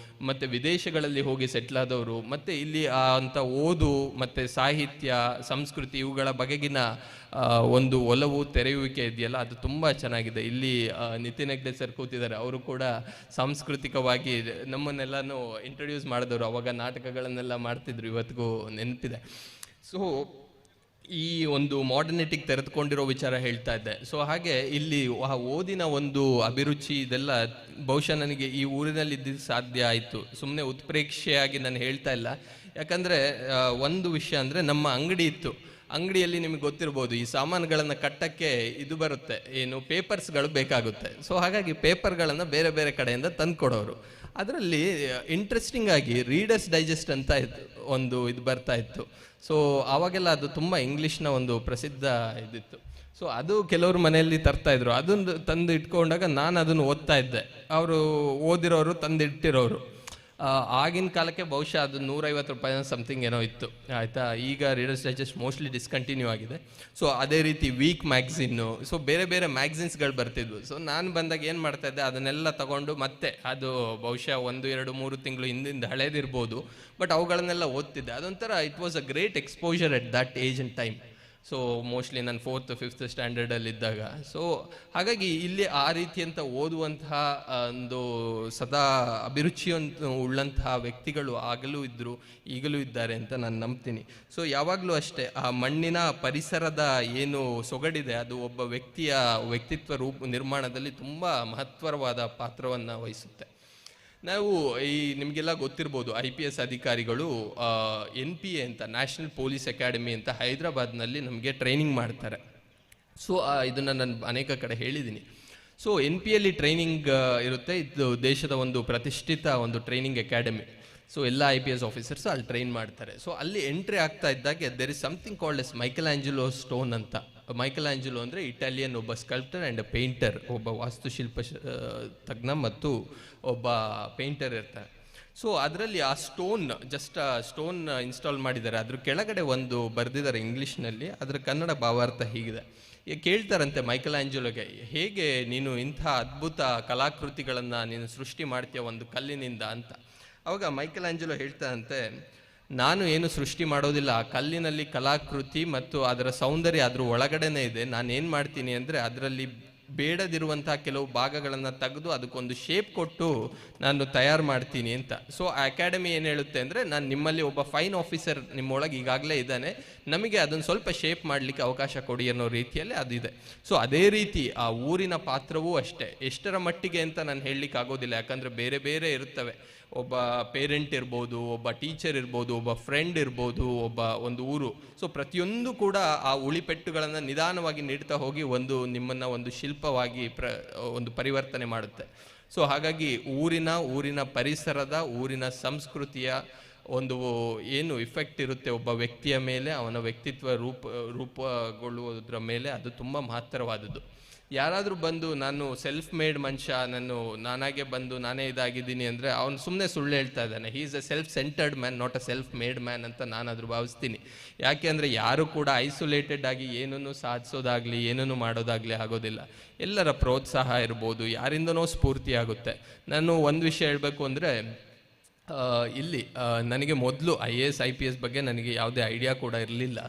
ಮತ್ತು ವಿದೇಶಗಳಲ್ಲಿ ಹೋಗಿ ಸೆಟ್ಲ್ ಆದವರು, ಮತ್ತು ಇಲ್ಲಿ ಅಂಥ ಓದು ಮತ್ತು ಸಾಹಿತ್ಯ, ಸಂಸ್ಕೃತಿ ಇವುಗಳ ಬಗೆಗಿನ ಒಂದು ಒಲವು, ತೆರೆಯುವಿಕೆ ಇದೆಯಲ್ಲ, ಅದು ತುಂಬ ಚೆನ್ನಾಗಿದೆ. ಇಲ್ಲಿ ನಿತಿನ್ ಹೆಗ್ಡೆ ಸರ್ ಕೂತಿದ್ದಾರೆ, ಅವರು ಕೂಡ ಸಾಂಸ್ಕೃತಿಕವಾಗಿ ನಮ್ಮನ್ನೆಲ್ಲನೂ ಇಂಟ್ರೊಡ್ಯೂಸ್ ಮಾಡಿದವರು. ಅವಾಗ ನಾಟಕಗಳನ್ನೆಲ್ಲ ಮಾಡ್ತಿದ್ರು, ಇವತ್ತಿಗೂ ನೆನಪಿದೆ. ಸೊ ಈ ಒಂದು ಮಾಡರ್ನಿಟಿಗೆ ತೆರೆದುಕೊಂಡಿರೋ ವಿಚಾರ ಹೇಳ್ತಾ ಇದ್ದೆ. ಸೊ ಹಾಗೆ ಇಲ್ಲಿ ಆ ಓದಿನ ಒಂದು ಅಭಿರುಚಿ ಇದೆಲ್ಲ ಬಹುಶಃ ನನಗೆ ಈ ಊರಿನಲ್ಲಿ ಇದ್ದಿದ್ದು ಸಾಧ್ಯ ಆಯಿತು. ಸುಮ್ಮನೆ ಉತ್ಪ್ರೇಕ್ಷೆಯಾಗಿ ನಾನು ಹೇಳ್ತಾ ಇಲ್ಲ. ಯಾಕಂದರೆ ಒಂದು ವಿಷಯ ಅಂದರೆ ನಮ್ಮ ಅಂಗಡಿ ಇತ್ತು. ಅಂಗಡಿಯಲ್ಲಿ ನಿಮಗೆ ಗೊತ್ತಿರ್ಬೋದು, ಈ ಸಾಮಾನುಗಳನ್ನು ಕಟ್ಟಕ್ಕೆ ಇದು ಬರುತ್ತೆ, ಏನು ಪೇಪರ್ಸ್ಗಳು ಬೇಕಾಗುತ್ತೆ. ಸೊ ಹಾಗಾಗಿ ಪೇಪರ್ಗಳನ್ನು ಬೇರೆ ಬೇರೆ ಕಡೆಯಿಂದ ತಂದುಕೊಡೋರು. ಅದರಲ್ಲಿ ಇಂಟ್ರೆಸ್ಟಿಂಗ್ ಆಗಿ ರೀಡರ್ಸ್ ಡೈಜೆಸ್ಟ್ ಅಂತ ಒಂದು ಇದು ಬರ್ತಾ ಇತ್ತು. ಸೊ ಆವಾಗೆಲ್ಲ ಅದು ತುಂಬ ಇಂಗ್ಲೀಷ್ನ ಒಂದು ಪ್ರಸಿದ್ಧ ಇದಿತ್ತು. ಸೊ ಅದು ಕೆಲವರು ಮನೆಯಲ್ಲಿ ತರ್ತಾ ಇದ್ರು. ಅದನ್ನು ತಂದು ಇಟ್ಕೊಂಡಾಗ ನಾನು ಅದನ್ನು ಓದ್ತಾ ಇದ್ದೆ. ಅವರು ಓದಿರೋರು ತಂದಿಟ್ಟಿರೋರು. ಆಗಿನ ಕಾಲಕ್ಕೆ ಬಹುಶಃ ಅದು 150 ರೂಪಾಯಿ ಸಮಥಿಂಗ್ ಏನೋ ಇತ್ತು, ಆಯಿತಾ. ಈಗ ರೀಡರ್ಸ್ ಡೈಜೆಸ್ಟ್ ಮೋಸ್ಟ್ಲಿ ಡಿಸ್ಕಂಟಿನ್ಯೂ ಆಗಿದೆ. ಸೊ ಅದೇ ರೀತಿ ವೀಕ್ ಮ್ಯಾಗ್ಝಿನ್ನು, ಸೊ ಬೇರೆ ಬೇರೆ ಮ್ಯಾಗ್ಝಿನ್ಸ್ಗಳು ಬರ್ತಿದ್ವು. ಸೊ ನಾನು ಬಂದಾಗ ಏನು ಮಾಡ್ತಾಯಿದ್ದೆ, ಅದನ್ನೆಲ್ಲ ತಗೊಂಡು ಮತ್ತೆ ಅದು ಬಹುಶಃ 1, 2, 3 ತಿಂಗಳು ಹಿಂದಿಂದ ಹಳೇದಿರ್ಬೋದು, ಬಟ್ ಅವುಗಳನ್ನೆಲ್ಲ ಓದ್ತಿದ್ದೆ. ಅದೊಂಥರ it was a great exposure at that age and time. So mostly ನಾನು 4th 5th ಸ್ಟ್ಯಾಂಡರ್ಡಲ್ಲಿದ್ದಾಗ. ಸೊ ಹಾಗಾಗಿ ಇಲ್ಲಿ ಆ ರೀತಿಯಂಥ ಓದುವಂತಹ ಒಂದು ಸದಾ ಅಭಿರುಚಿಯನ್ನು ಉಳ್ಳಂತಹ ವ್ಯಕ್ತಿಗಳು ಆಗಲೂ ಇದ್ದರು, ಈಗಲೂ ಇದ್ದಾರೆ ಅಂತ ನಾನು ನಂಬ್ತೀನಿ. ಸೊ ಯಾವಾಗಲೂ ಅಷ್ಟೇ ಆ ಮಣ್ಣಿನ ಪರಿಸರದ ಏನು ಸೊಗಡಿದೆ ಅದು ಒಬ್ಬ ವ್ಯಕ್ತಿಯ ವ್ಯಕ್ತಿತ್ವ ನಿರ್ಮಾಣದಲ್ಲಿ ತುಂಬ ಮಹತ್ವರವಾದ ಪಾತ್ರವನ್ನು ವಹಿಸುತ್ತೆ. ನಾವು ನಿಮಗೆಲ್ಲ ಗೊತ್ತಿರ್ಬೋದು, IPS ಅಧಿಕಾರಿಗಳು NPA ಅಂತ, ನ್ಯಾಷನಲ್ ಪೊಲೀಸ್ ಅಕಾಡೆಮಿ ಅಂತ ಹೈದರಾಬಾದ್ನಲ್ಲಿ ನಮಗೆ ಟ್ರೈನಿಂಗ್ ಮಾಡ್ತಾರೆ. ಸೊ ಇದನ್ನು ನಾನು ಅನೇಕ ಕಡೆ ಹೇಳಿದ್ದೀನಿ. ಸೊ NPAಲ್ಲಿ ಟ್ರೈನಿಂಗ್ ಇರುತ್ತೆ. ಇದು ದೇಶದ ಒಂದು ಪ್ರತಿಷ್ಠಿತ ಒಂದು ಟ್ರೈನಿಂಗ್ ಅಕಾಡೆಮಿ. ಸೊ ಎಲ್ಲ IPS ಆಫೀಸರ್ಸ್ ಅಲ್ಲಿ ಟ್ರೈನ್ ಮಾಡ್ತಾರೆ. ಸೊ ಅಲ್ಲಿ ಎಂಟ್ರಿ ಆಗ್ತಾ ಇದ್ದಾಗೆ there is something called as Michelangelo stone ಅಂತ. ಮೈಕಲ್ಯಾಂಜಲೋ ಅಂದರೆ ಇಟಾಲಿಯನ್ ಒಬ್ಬ ಸ್ಕಲ್ಪ್ಟರ್ ಆ್ಯಂಡ್ ಪೇಂಟರ್, ಒಬ್ಬ ವಾಸ್ತುಶಿಲ್ಪ ತಜ್ಞ ಮತ್ತು ಒಬ್ಬ ಪೇಂಟರ್ ಇರ್ತಾರೆ. ಸೊ ಅದರಲ್ಲಿ ಆ ಸ್ಟೋನ್ ಇನ್ಸ್ಟಾಲ್ ಮಾಡಿದ್ದಾರೆ. ಅದ್ರ ಕೆಳಗಡೆ ಒಂದು ಬರೆದಿದ್ದಾರೆ ಇಂಗ್ಲೀಷ್ನಲ್ಲಿ, ಅದರ ಕನ್ನಡ ಭಾವಾರ್ಥ ಹೀಗಿದೆ. ಕೇಳ್ತಾರಂತೆ ಮೈಕಲ್ಯಾಂಜಲೋಗೆ, ಹೇಗೆ ನೀನು ಇಂಥ ಅದ್ಭುತ ಕಲಾಕೃತಿಗಳನ್ನು ನೀನು ಸೃಷ್ಟಿ ಮಾಡ್ತೀಯ ಒಂದು ಕಲ್ಲಿನಿಂದ ಅಂತ. ಅವಾಗ ಮೈಕಲ್ಯಾಂಜಲೋ ಹೇಳ್ತಾರಂತೆ, ನಾನು ಏನು ಸೃಷ್ಟಿ ಮಾಡೋದಿಲ್ಲ, ಆ ಕಲ್ಲಿನಲ್ಲಿ ಕಲಾಕೃತಿ ಮತ್ತು ಅದರ ಸೌಂದರ್ಯ ಅದ್ರ ಒಳಗಡೆನೇ ಇದೆ. ನಾನೇನು ಮಾಡ್ತೀನಿ ಅಂದರೆ ಅದರಲ್ಲಿ ಬೇಡದಿರುವಂತಹ ಕೆಲವು ಭಾಗಗಳನ್ನು ತೆಗೆದು ಅದಕ್ಕೊಂದು ಶೇಪ್ ಕೊಟ್ಟು ನಾನು ತಯಾರು ಮಾಡ್ತೀನಿ ಅಂತ. ಸೊ ಆ ಅಕಾಡೆಮಿ ಏನು ಹೇಳುತ್ತೆ ಅಂದರೆ, ನಾನು ನಿಮ್ಮಲ್ಲಿ ಒಬ್ಬ ಫೈನ್ ಆಫೀಸರ್ ನಿಮ್ಮೊಳಗೆ ಈಗಾಗಲೇ ಇದ್ದಾನೆ, ನಮಗೆ ಅದನ್ನು ಸ್ವಲ್ಪ ಶೇಪ್ ಮಾಡಲಿಕ್ಕೆ ಅವಕಾಶ ಕೊಡಿ ಅನ್ನೋ ರೀತಿಯಲ್ಲಿ ಅದಿದೆ. ಸೊ ಅದೇ ರೀತಿ ಆ ಊರಿನ ಪಾತ್ರವೂ ಅಷ್ಟೇ. ಎಷ್ಟರ ಮಟ್ಟಿಗೆ ಅಂತ ನಾನು ಹೇಳಲಿಕ್ಕೆ ಆಗೋದಿಲ್ಲ, ಯಾಕಂದರೆ ಬೇರೆ ಬೇರೆ ಇರ್ತವೆ. ಒಬ್ಬ ಪೇರೆಂಟ್ ಇರ್ಬೋದು, ಒಬ್ಬ ಟೀಚರ್ ಇರ್ಬೋದು, ಒಬ್ಬ ಫ್ರೆಂಡ್ ಇರ್ಬೋದು, ಒಬ್ಬ ಒಂದು ಊರು. ಸೊ ಪ್ರತಿಯೊಂದು ಕೂಡ ಆ ಉಳಿಪೆಟ್ಟುಗಳನ್ನು ನಿಧಾನವಾಗಿ ನೀಡ್ತಾ ಹೋಗಿ ನಿಮ್ಮನ್ನು ಒಂದು ಶಿಲ್ಪವಾಗಿ ಒಂದು ಪರಿವರ್ತನೆ ಮಾಡುತ್ತೆ. ಸೊ ಹಾಗಾಗಿ ಊರಿನ ಪರಿಸರದ, ಊರಿನ ಸಂಸ್ಕೃತಿಯ ಒಂದು ಏನು ಇಫೆಕ್ಟ್ ಇರುತ್ತೆ ಒಬ್ಬ ವ್ಯಕ್ತಿಯ ಮೇಲೆ, ಅವನ ವ್ಯಕ್ತಿತ್ವ ರೂಪುಗೊಳ್ಳುವುದರ ಮೇಲೆ, ಅದು ತುಂಬ ಮಹತ್ತರವಾದದ್ದು. ಯಾರಾದರೂ ಬಂದು ನಾನು ಸೆಲ್ಫ್ ಮೇಡ್ ಮನುಷ್ಯ, ನಾನಾಗೆ ಬಂದು ನಾನೇ ಇದಾಗಿದ್ದೀನಿ ಅಂದರೆ ಅವನು ಸುಮ್ಮನೆ ಸುಳ್ಳು ಹೇಳ್ತಾ ಇದ್ದಾನೆ. He is a self centered man, not a self made man ಅಂತ ನಾನಾದರೂ ಭಾವಿಸ್ತೀನಿ. ಯಾಕೆ ಅಂದರೆ ಯಾರು ಕೂಡ ಐಸೋಲೇಟೆಡ್ ಆಗಿ ಏನನ್ನು ಸಾಧಿಸೋದಾಗಲಿ ಏನನ್ನು ಮಾಡೋದಾಗಲಿ ಆಗೋದಿಲ್ಲ. ಎಲ್ಲರ ಪ್ರೋತ್ಸಾಹ ಇರ್ಬೋದು, ಯಾರಿಂದನೋ ಸ್ಫೂರ್ತಿ ಆಗುತ್ತೆ. ನಾನು ಒಂದು ವಿಷಯ ಹೇಳಬೇಕು ಅಂದರೆ, ಇಲ್ಲಿ ನನಗೆ ಮೊದಲು IAS IPS ಬಗ್ಗೆ ನನಗೆ ಯಾವುದೇ ಐಡಿಯಾ ಕೂಡ ಇರಲಿಲ್ಲ.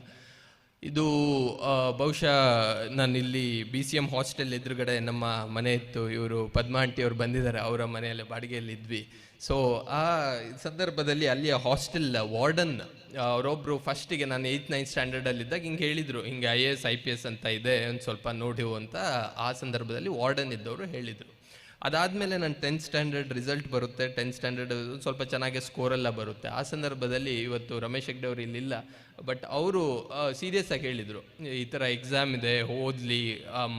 ಇದು ಬಹುಶಃ ನಾನಿಲ್ಲಿ BCM ಹಾಸ್ಟೆಲ್ ಎದುರುಗಡೆ ನಮ್ಮ ಮನೆ ಇತ್ತು, ಇವರು ಪದ್ಮಾ ಆಂಟಿ ಅವರು ಬಂದಿದ್ದಾರೆ, ಅವರ ಮನೆಯಲ್ಲೇ ಬಾಡಿಗೆಯಲ್ಲಿ ಇದ್ವಿ. ಸೊ ಆ ಸಂದರ್ಭದಲ್ಲಿ ಅಲ್ಲಿಯ ಹಾಸ್ಟೆಲ್ ವಾರ್ಡನ್ ಅವರೊಬ್ಬರು ಫಸ್ಟಿಗೆ ನಾನು 8th 9th ಸ್ಟ್ಯಾಂಡರ್ಡಲ್ಲಿದ್ದಾಗ ಹಿಂಗೆ ಹೇಳಿದರು, ಹಿಂಗೆ IAS IPS ಅಂತ ಇದೆ, ಒಂದು ಸ್ವಲ್ಪ ನೋಡಿ ಅಂತ ಆ ಸಂದರ್ಭದಲ್ಲಿ ವಾರ್ಡನ್ ಇದ್ದವರು ಹೇಳಿದರು. ಅದಾದಮೇಲೆ ನಾನು 10th ಸ್ಟ್ಯಾಂಡರ್ಡ್ ರಿಸಲ್ಟ್ ಬರುತ್ತೆ, 10th ಸ್ಟ್ಯಾಂಡರ್ಡ್ ಸ್ವಲ್ಪ ಚೆನ್ನಾಗಿ ಸ್ಕೋರೆಲ್ಲ ಬರುತ್ತೆ. ಆ ಸಂದರ್ಭದಲ್ಲಿ ಇವತ್ತು ರಮೇಶ್ ಹೆಗ್ಡೆ ಅವರು ಇಲ್ಲಿಲ್ಲ, ಬಟ್ ಅವರು ಸೀರಿಯಸ್ ಆಗಿ ಹೇಳಿದರು, ಈ ಥರ ಎಕ್ಸಾಮ್ ಇದೆ, ಓದಲಿ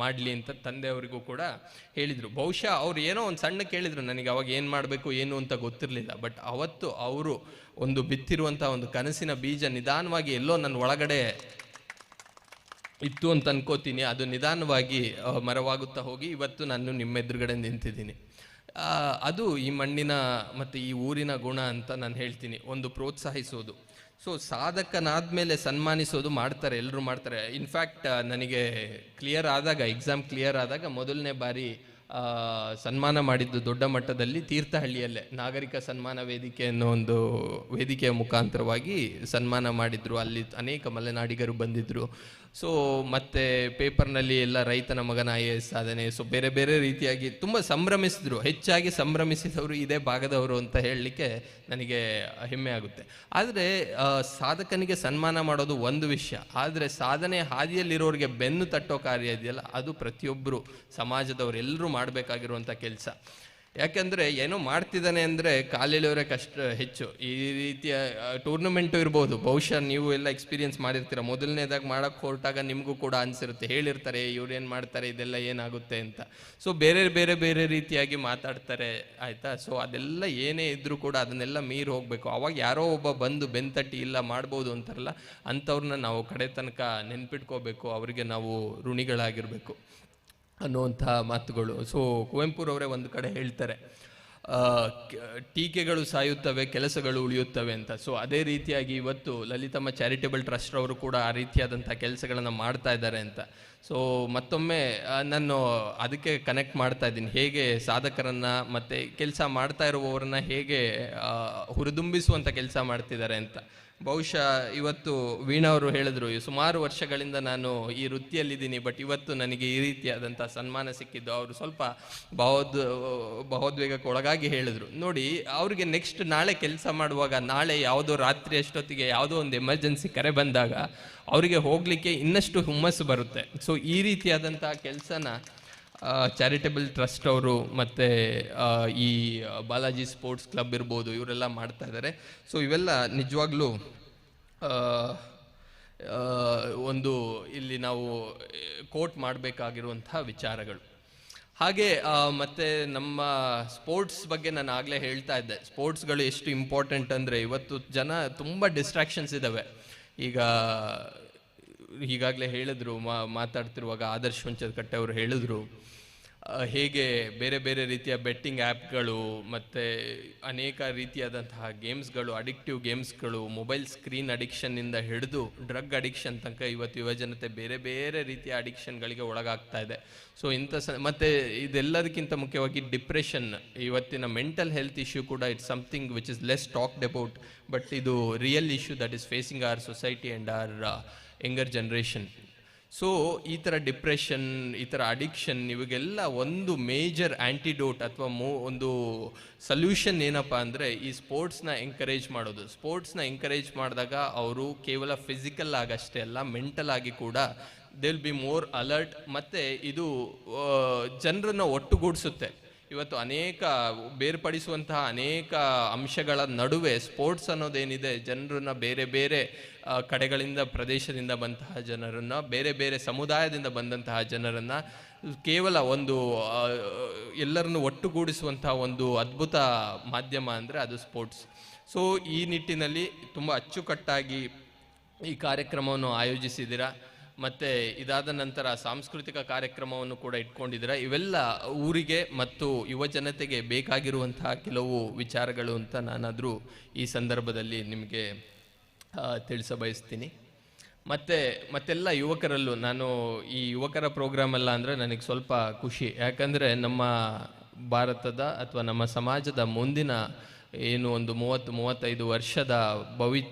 ಮಾಡಲಿ ಅಂತ ತಂದೆಯವರಿಗೂ ಕೂಡ ಹೇಳಿದರು. ಬಹುಶಃ ಅವ್ರು ಏನೋ ಒಂದು ಸಣ್ಣ ಕೇಳಿದರು, ನನಗೆ ಅವಾಗ ಏನು ಮಾಡಬೇಕು ಏನು ಅಂತ ಗೊತ್ತಿರಲಿಲ್ಲ. ಬಟ್ ಅವತ್ತು ಅವರು ಒಂದು ಬಿತ್ತಿರುವಂಥ ಒಂದು ಕನಸಿನ ಬೀಜ ನಿಧಾನವಾಗಿ ಎಲ್ಲೋ ನನ್ನ ಒಳಗಡೆ ಇತ್ತು ಅಂತ ಅನ್ಕೋತೀನಿ. ಅದು ನಿಧಾನವಾಗಿ ಮರವಾಗುತ್ತಾ ಹೋಗಿ ಇವತ್ತು ನಾನು ನಿಮ್ಮ ಎದುರುಗಡೆ ನಿಂತಿದ್ದೀನಿ. ಅದು ಈ ಮಣ್ಣಿನ ಮತ್ತು ಈ ಊರಿನ ಗುಣ ಅಂತ ನಾನು ಹೇಳ್ತೀನಿ, ಒಂದು ಪ್ರೋತ್ಸಾಹಿಸೋದು. ಸೊ ಸಾಧಕನಾದ್ಮೇಲೆ ಸನ್ಮಾನಿಸೋದು ಮಾಡ್ತಾರೆ, ಎಲ್ಲರೂ ಮಾಡ್ತಾರೆ. ಇನ್ಫ್ಯಾಕ್ಟ್ ನನಗೆ ಎಕ್ಸಾಮ್ ಕ್ಲಿಯರ್ ಆದಾಗ ಮೊದಲನೇ ಬಾರಿ ಸನ್ಮಾನ ಮಾಡಿದ್ದು ದೊಡ್ಡ ಮಟ್ಟದಲ್ಲಿ ತೀರ್ಥಹಳ್ಳಿಯಲ್ಲೇ ನಾಗರಿಕ ಸನ್ಮಾನ ವೇದಿಕೆ ಅನ್ನೋ ಒಂದು ವೇದಿಕೆಯ ಮುಖಾಂತರವಾಗಿ ಸನ್ಮಾನ ಮಾಡಿದ್ರು. ಅಲ್ಲಿ ಅನೇಕ ಮಲೆನಾಡಿಗರು ಬಂದಿದ್ದರು. ಸೊ ಮತ್ತು ಪೇಪರ್ನಲ್ಲಿ ಎಲ್ಲ ರೈತನ ಮಗನ IAS ಸಾಧನೆ, ಸೊ ಬೇರೆ ಬೇರೆ ರೀತಿಯಾಗಿ ತುಂಬ ಸಂಭ್ರಮಿಸಿದ್ರು. ಹೆಚ್ಚಾಗಿ ಸಂಭ್ರಮಿಸಿದವರು ಇದೇ ಭಾಗದವರು ಅಂತ ಹೇಳಲಿಕ್ಕೆ ನನಗೆ ಹೆಮ್ಮೆ ಆಗುತ್ತೆ. ಆದರೆ ಸಾಧಕನಿಗೆ ಸನ್ಮಾನ ಮಾಡೋದು ಒಂದು ವಿಷಯ, ಆದರೆ ಸಾಧನೆ ಹಾದಿಯಲ್ಲಿರೋರಿಗೆ ಬೆನ್ನು ತಟ್ಟೋ ಕಾರ್ಯ ಇದೆಯಲ್ಲ, ಅದು ಪ್ರತಿಯೊಬ್ಬರು ಸಮಾಜದವರು ಎಲ್ಲರೂ ಮಾಡಬೇಕಾಗಿರುವಂಥ ಕೆಲಸ. ಯಾಕೆಂದರೆ ಏನೋ ಮಾಡ್ತಿದ್ದಾನೆ ಅಂದರೆ ಕಾಲೆಳೆಯವರೇ ಕಷ್ಟ ಹೆಚ್ಚು. ಈ ರೀತಿಯ ಟೂರ್ನಮೆಂಟು ಇರ್ಬೋದು, ಬಹುಶಃ ನೀವು ಎಲ್ಲ ಎಕ್ಸ್ಪೀರಿಯನ್ಸ್ ಮಾಡಿರ್ತೀರ. ಮೊದಲನೇದಾಗಿ ಮಾಡೋಕ್ಕೆ ಹೊರಟಾಗ ನಿಮಗೂ ಕೂಡ ಅನಿಸಿರುತ್ತೆ, ಹೇಳಿರ್ತಾರೆ ಇವ್ರು ಏನು ಮಾಡ್ತಾರೆ, ಇದೆಲ್ಲ ಏನಾಗುತ್ತೆ ಅಂತ. ಸೊ ಬೇರೆ ಬೇರೆ ಬೇರೆ ರೀತಿಯಾಗಿ ಮಾತಾಡ್ತಾರೆ, ಆಯಿತಾ. ಸೊ ಅದೆಲ್ಲ ಏನೇ ಇದ್ದರೂ ಕೂಡ ಅದನ್ನೆಲ್ಲ ಮೀರಿ ಹೋಗಬೇಕು. ಅವಾಗ ಯಾರೋ ಒಬ್ಬ ಬಂದು ಬೆಂತಟ್ಟಿ ಇಲ್ಲ ಮಾಡ್ಬೋದು ಅಂತಾರಲ್ಲ, ಅಂಥವ್ರನ್ನ ನಾವು ಕಡೆ ತನಕ ನೆನ್ಪಿಟ್ಕೋಬೇಕು, ಅವರಿಗೆ ನಾವು ಋಣಿಗಳಾಗಿರಬೇಕು. ಅನ್ನುವಂತಹ ಮಾತುಗಳು. ಸೊ ಕುವೆಂಪುರವರೇ ಒಂದು ಕಡೆ ಹೇಳ್ತಾರೆ, ಟೀಕೆಗಳು ಸಾಯುತ್ತವೆ, ಕೆಲಸಗಳು ಉಳಿಯುತ್ತವೆ ಅಂತ. ಸೊ ಅದೇ ರೀತಿಯಾಗಿ ಇವತ್ತು ಲಲಿತಮ್ಮ ಚಾರಿಟೇಬಲ್ ಟ್ರಸ್ಟ್ ಅವರು ಕೂಡ ಆ ರೀತಿಯಾದಂಥ ಕೆಲಸಗಳನ್ನು ಮಾಡ್ತಾ ಇದ್ದಾರೆ ಅಂತ. ಸೊ ಮತ್ತೊಮ್ಮೆ ನಾನು ಅದಕ್ಕೆ ಕನೆಕ್ಟ್ ಮಾಡ್ತಾ ಇದ್ದೀನಿ, ಹೇಗೆ ಸಾಧಕರನ್ನು ಮತ್ತು ಕೆಲಸ ಮಾಡ್ತಾ ಇರುವವರನ್ನ ಹೇಗೆ ಹುರಿದುಂಬಿಸುವಂಥ ಕೆಲಸ ಮಾಡ್ತಿದ್ದಾರೆ ಅಂತ. ಬಹುಶಃ ಇವತ್ತು ವೀಣಾ ಅವರು ಹೇಳಿದ್ರು, ಸುಮಾರು ವರ್ಷಗಳಿಂದ ನಾನು ಈ ವೃತ್ತಿಯಲ್ಲಿದ್ದೀನಿ, ಬಟ್ ಇವತ್ತು ನನಗೆ ಈ ರೀತಿಯಾದಂಥ ಸನ್ಮಾನ ಸಿಕ್ಕಿದ್ದು. ಅವರು ಸ್ವಲ್ಪ ಭಾವೋದ್ವೇಗಕ್ಕೆ ಒಳಗಾಗಿ ಹೇಳಿದ್ರು. ನೋಡಿ, ಅವ್ರಿಗೆ ನೆಕ್ಸ್ಟ್ ನಾಳೆ ಕೆಲಸ ಮಾಡುವಾಗ, ನಾಳೆ ಯಾವುದೋ ರಾತ್ರಿ ಅಷ್ಟೊತ್ತಿಗೆ ಯಾವುದೋ ಒಂದು ಎಮರ್ಜೆನ್ಸಿ ಕರೆ ಬಂದಾಗ ಅವರಿಗೆ ಹೋಗಲಿಕ್ಕೆ ಇನ್ನಷ್ಟು ಹುಮ್ಮಸ್ಸು ಬರುತ್ತೆ. ಸೊ ಈ ರೀತಿಯಾದಂಥ ಕೆಲಸನ ಚಾರಿಟೇಬಲ್ ಟ್ರಸ್ಟ್ ಅವರು ಮತ್ತು ಈ ಬಾಲಾಜಿ ಸ್ಪೋರ್ಟ್ಸ್ ಕ್ಲಬ್ ಇರ್ಬೋದು, ಇವರೆಲ್ಲ ಮಾಡ್ತಾ ಇದ್ದಾರೆ. ಸೊ ಇವೆಲ್ಲ ನಿಜವಾಗ್ಲೂ ಒಂದು ಇಲ್ಲಿ ನಾವು ಕೋಟ್ ಮಾಡಬೇಕಾಗಿರುವಂಥ ವಿಚಾರಗಳು. ಹಾಗೆ ಮತ್ತು ನಮ್ಮ ಸ್ಪೋರ್ಟ್ಸ್ ಬಗ್ಗೆ ನಾನು ಆಗಲೇ ಹೇಳ್ತಾ ಇದ್ದೆ, ಸ್ಪೋರ್ಟ್ಸ್ಗಳು ಎಷ್ಟು ಇಂಪಾರ್ಟೆಂಟ್ ಅಂದರೆ ಇವತ್ತು ಜನ ತುಂಬ ಡಿಸ್ಟ್ರಾಕ್ಷನ್ಸ್ ಇದ್ದಾವೆ. ಈಗ ಈಗಾಗಲೇ ಹೇಳಿದ್ರು, ಮಾತಾಡ್ತಿರುವಾಗ ಆದರ್ಶ್ ಹೊಂಚದಕಟ್ಟೆ ಅವರು ಹೇಳಿದ್ರು, ಹೇಗೆ ಬೇರೆ ಬೇರೆ ರೀತಿಯ ಬೆಟ್ಟಿಂಗ್ ಆ್ಯಪ್ಗಳು ಮತ್ತು ಅನೇಕ ರೀತಿಯಾದಂತಹ ಗೇಮ್ಸ್ಗಳು, ಅಡಿಕ್ಟಿವ್ ಗೇಮ್ಸ್ಗಳು, ಮೊಬೈಲ್ ಸ್ಕ್ರೀನ್ ಅಡಿಕ್ಷನ್ನಿಂದ ಹಿಡಿದು ಡ್ರಗ್ ಅಡಿಕ್ಷನ್ ತನಕ ಇವತ್ತು ಯುವಜನತೆ ಬೇರೆ ಬೇರೆ ರೀತಿಯ ಅಡಿಕ್ಷನ್ಗಳಿಗೆ ಒಳಗಾಗ್ತಾ ಇದೆ. ಸೊ ಮತ್ತು ಇದೆಲ್ಲದಕ್ಕಿಂತ ಮುಖ್ಯವಾಗಿ ಡಿಪ್ರೆಷನ್, ಇವತ್ತಿನ ಮೆಂಟಲ್ ಹೆಲ್ತ್ ಇಶ್ಯೂ ಕೂಡ it's something which is less talked about, but ಇದು real issue that is facing our society and our younger generation. So ಈ ಥರ ಡಿಪ್ರೆಷನ್, ಈ ಥರ ಅಡಿಕ್ಷನ್, ಇವಾಗೆಲ್ಲ ಒಂದು ಮೇಜರ್ ಆ್ಯಂಟಿಡೋಟ್ ಅಥವಾ ಒಂದು ಸೊಲ್ಯೂಷನ್ ಏನಪ್ಪ ಅಂದರೆ ಈ ಸ್ಪೋರ್ಟ್ಸ್ನ ಎಂಕರೇಜ್ ಮಾಡೋದು. ಸ್ಪೋರ್ಟ್ಸ್ನ ಎಂಕರೇಜ್ ಮಾಡಿದಾಗ ಅವರು ಕೇವಲ ಫಿಸಿಕಲ್ ಆಗಷ್ಟೇ ಅಲ್ಲ, ಮೆಂಟಲ್ ಆಗಿ ಕೂಡ they will be more alert, ಮತ್ತು ಇದು ಜನರನ್ನು ಒಟ್ಟುಗೂಡಿಸುತ್ತೆ. ಇವತ್ತು ಅನೇಕ ಬೇರ್ಪಡಿಸುವಂತಹ ಅನೇಕ ಅಂಶಗಳ ನಡುವೆ ಸ್ಪೋರ್ಟ್ಸ್ ಅನ್ನೋದೇನಿದೆ, ಜನರನ್ನ ಬೇರೆ ಬೇರೆ ಕಡೆಗಳಿಂದ, ಪ್ರದೇಶದಿಂದ ಬಂತಹ ಜನರನ್ನು, ಬೇರೆ ಬೇರೆ ಸಮುದಾಯದಿಂದ ಬಂದಂತಹ ಜನರನ್ನು ಕೇವಲ ಒಂದು ಎಲ್ಲರನ್ನು ಒಟ್ಟುಗೂಡಿಸುವಂತಹ ಒಂದು ಅದ್ಭುತ ಮಾಧ್ಯಮ ಅಂದರೆ ಅದು ಸ್ಪೋರ್ಟ್ಸ್. ಸೊ ಈ ನಿಟ್ಟಿನಲ್ಲಿ ತುಂಬ ಅಚ್ಚುಕಟ್ಟಾಗಿ ಈ ಕಾರ್ಯಕ್ರಮವನ್ನು ಆಯೋಜಿಸಿದ್ದೀರಾ. ಮತ್ತು ಇದಾದ ನಂತರ ಸಾಂಸ್ಕೃತಿಕ ಕಾರ್ಯಕ್ರಮವನ್ನು ಕೂಡ ಇಟ್ಕೊಂಡಿದ್ದೀರಾ. ಇವೆಲ್ಲ ಊರಿಗೆ ಮತ್ತು ಯುವ ಜನತೆಗೆ ಬೇಕಾಗಿರುವಂತಹ ಕೆಲವು ವಿಚಾರಗಳು ಅಂತ ನಾನಾದರೂ ಈ ಸಂದರ್ಭದಲ್ಲಿ ನಿಮಗೆ ತಿಳಿಸಬಯಸ್ತೀನಿ. ಮತ್ತೆಲ್ಲ ಯುವಕರಲ್ಲೂ ನಾನು ಈ ಯುವಕರ ಪ್ರೋಗ್ರಾಮ್ ಅಲ್ಲ ಅಂದರೆ ನನಗೆ ಸ್ವಲ್ಪ ಖುಷಿ, ಯಾಕಂದರೆ ನಮ್ಮ ಭಾರತದ ಅಥವಾ ನಮ್ಮ ಸಮಾಜದ ಮುಂದಿನ ಏನು ಒಂದು 30-35 ವರ್ಷದ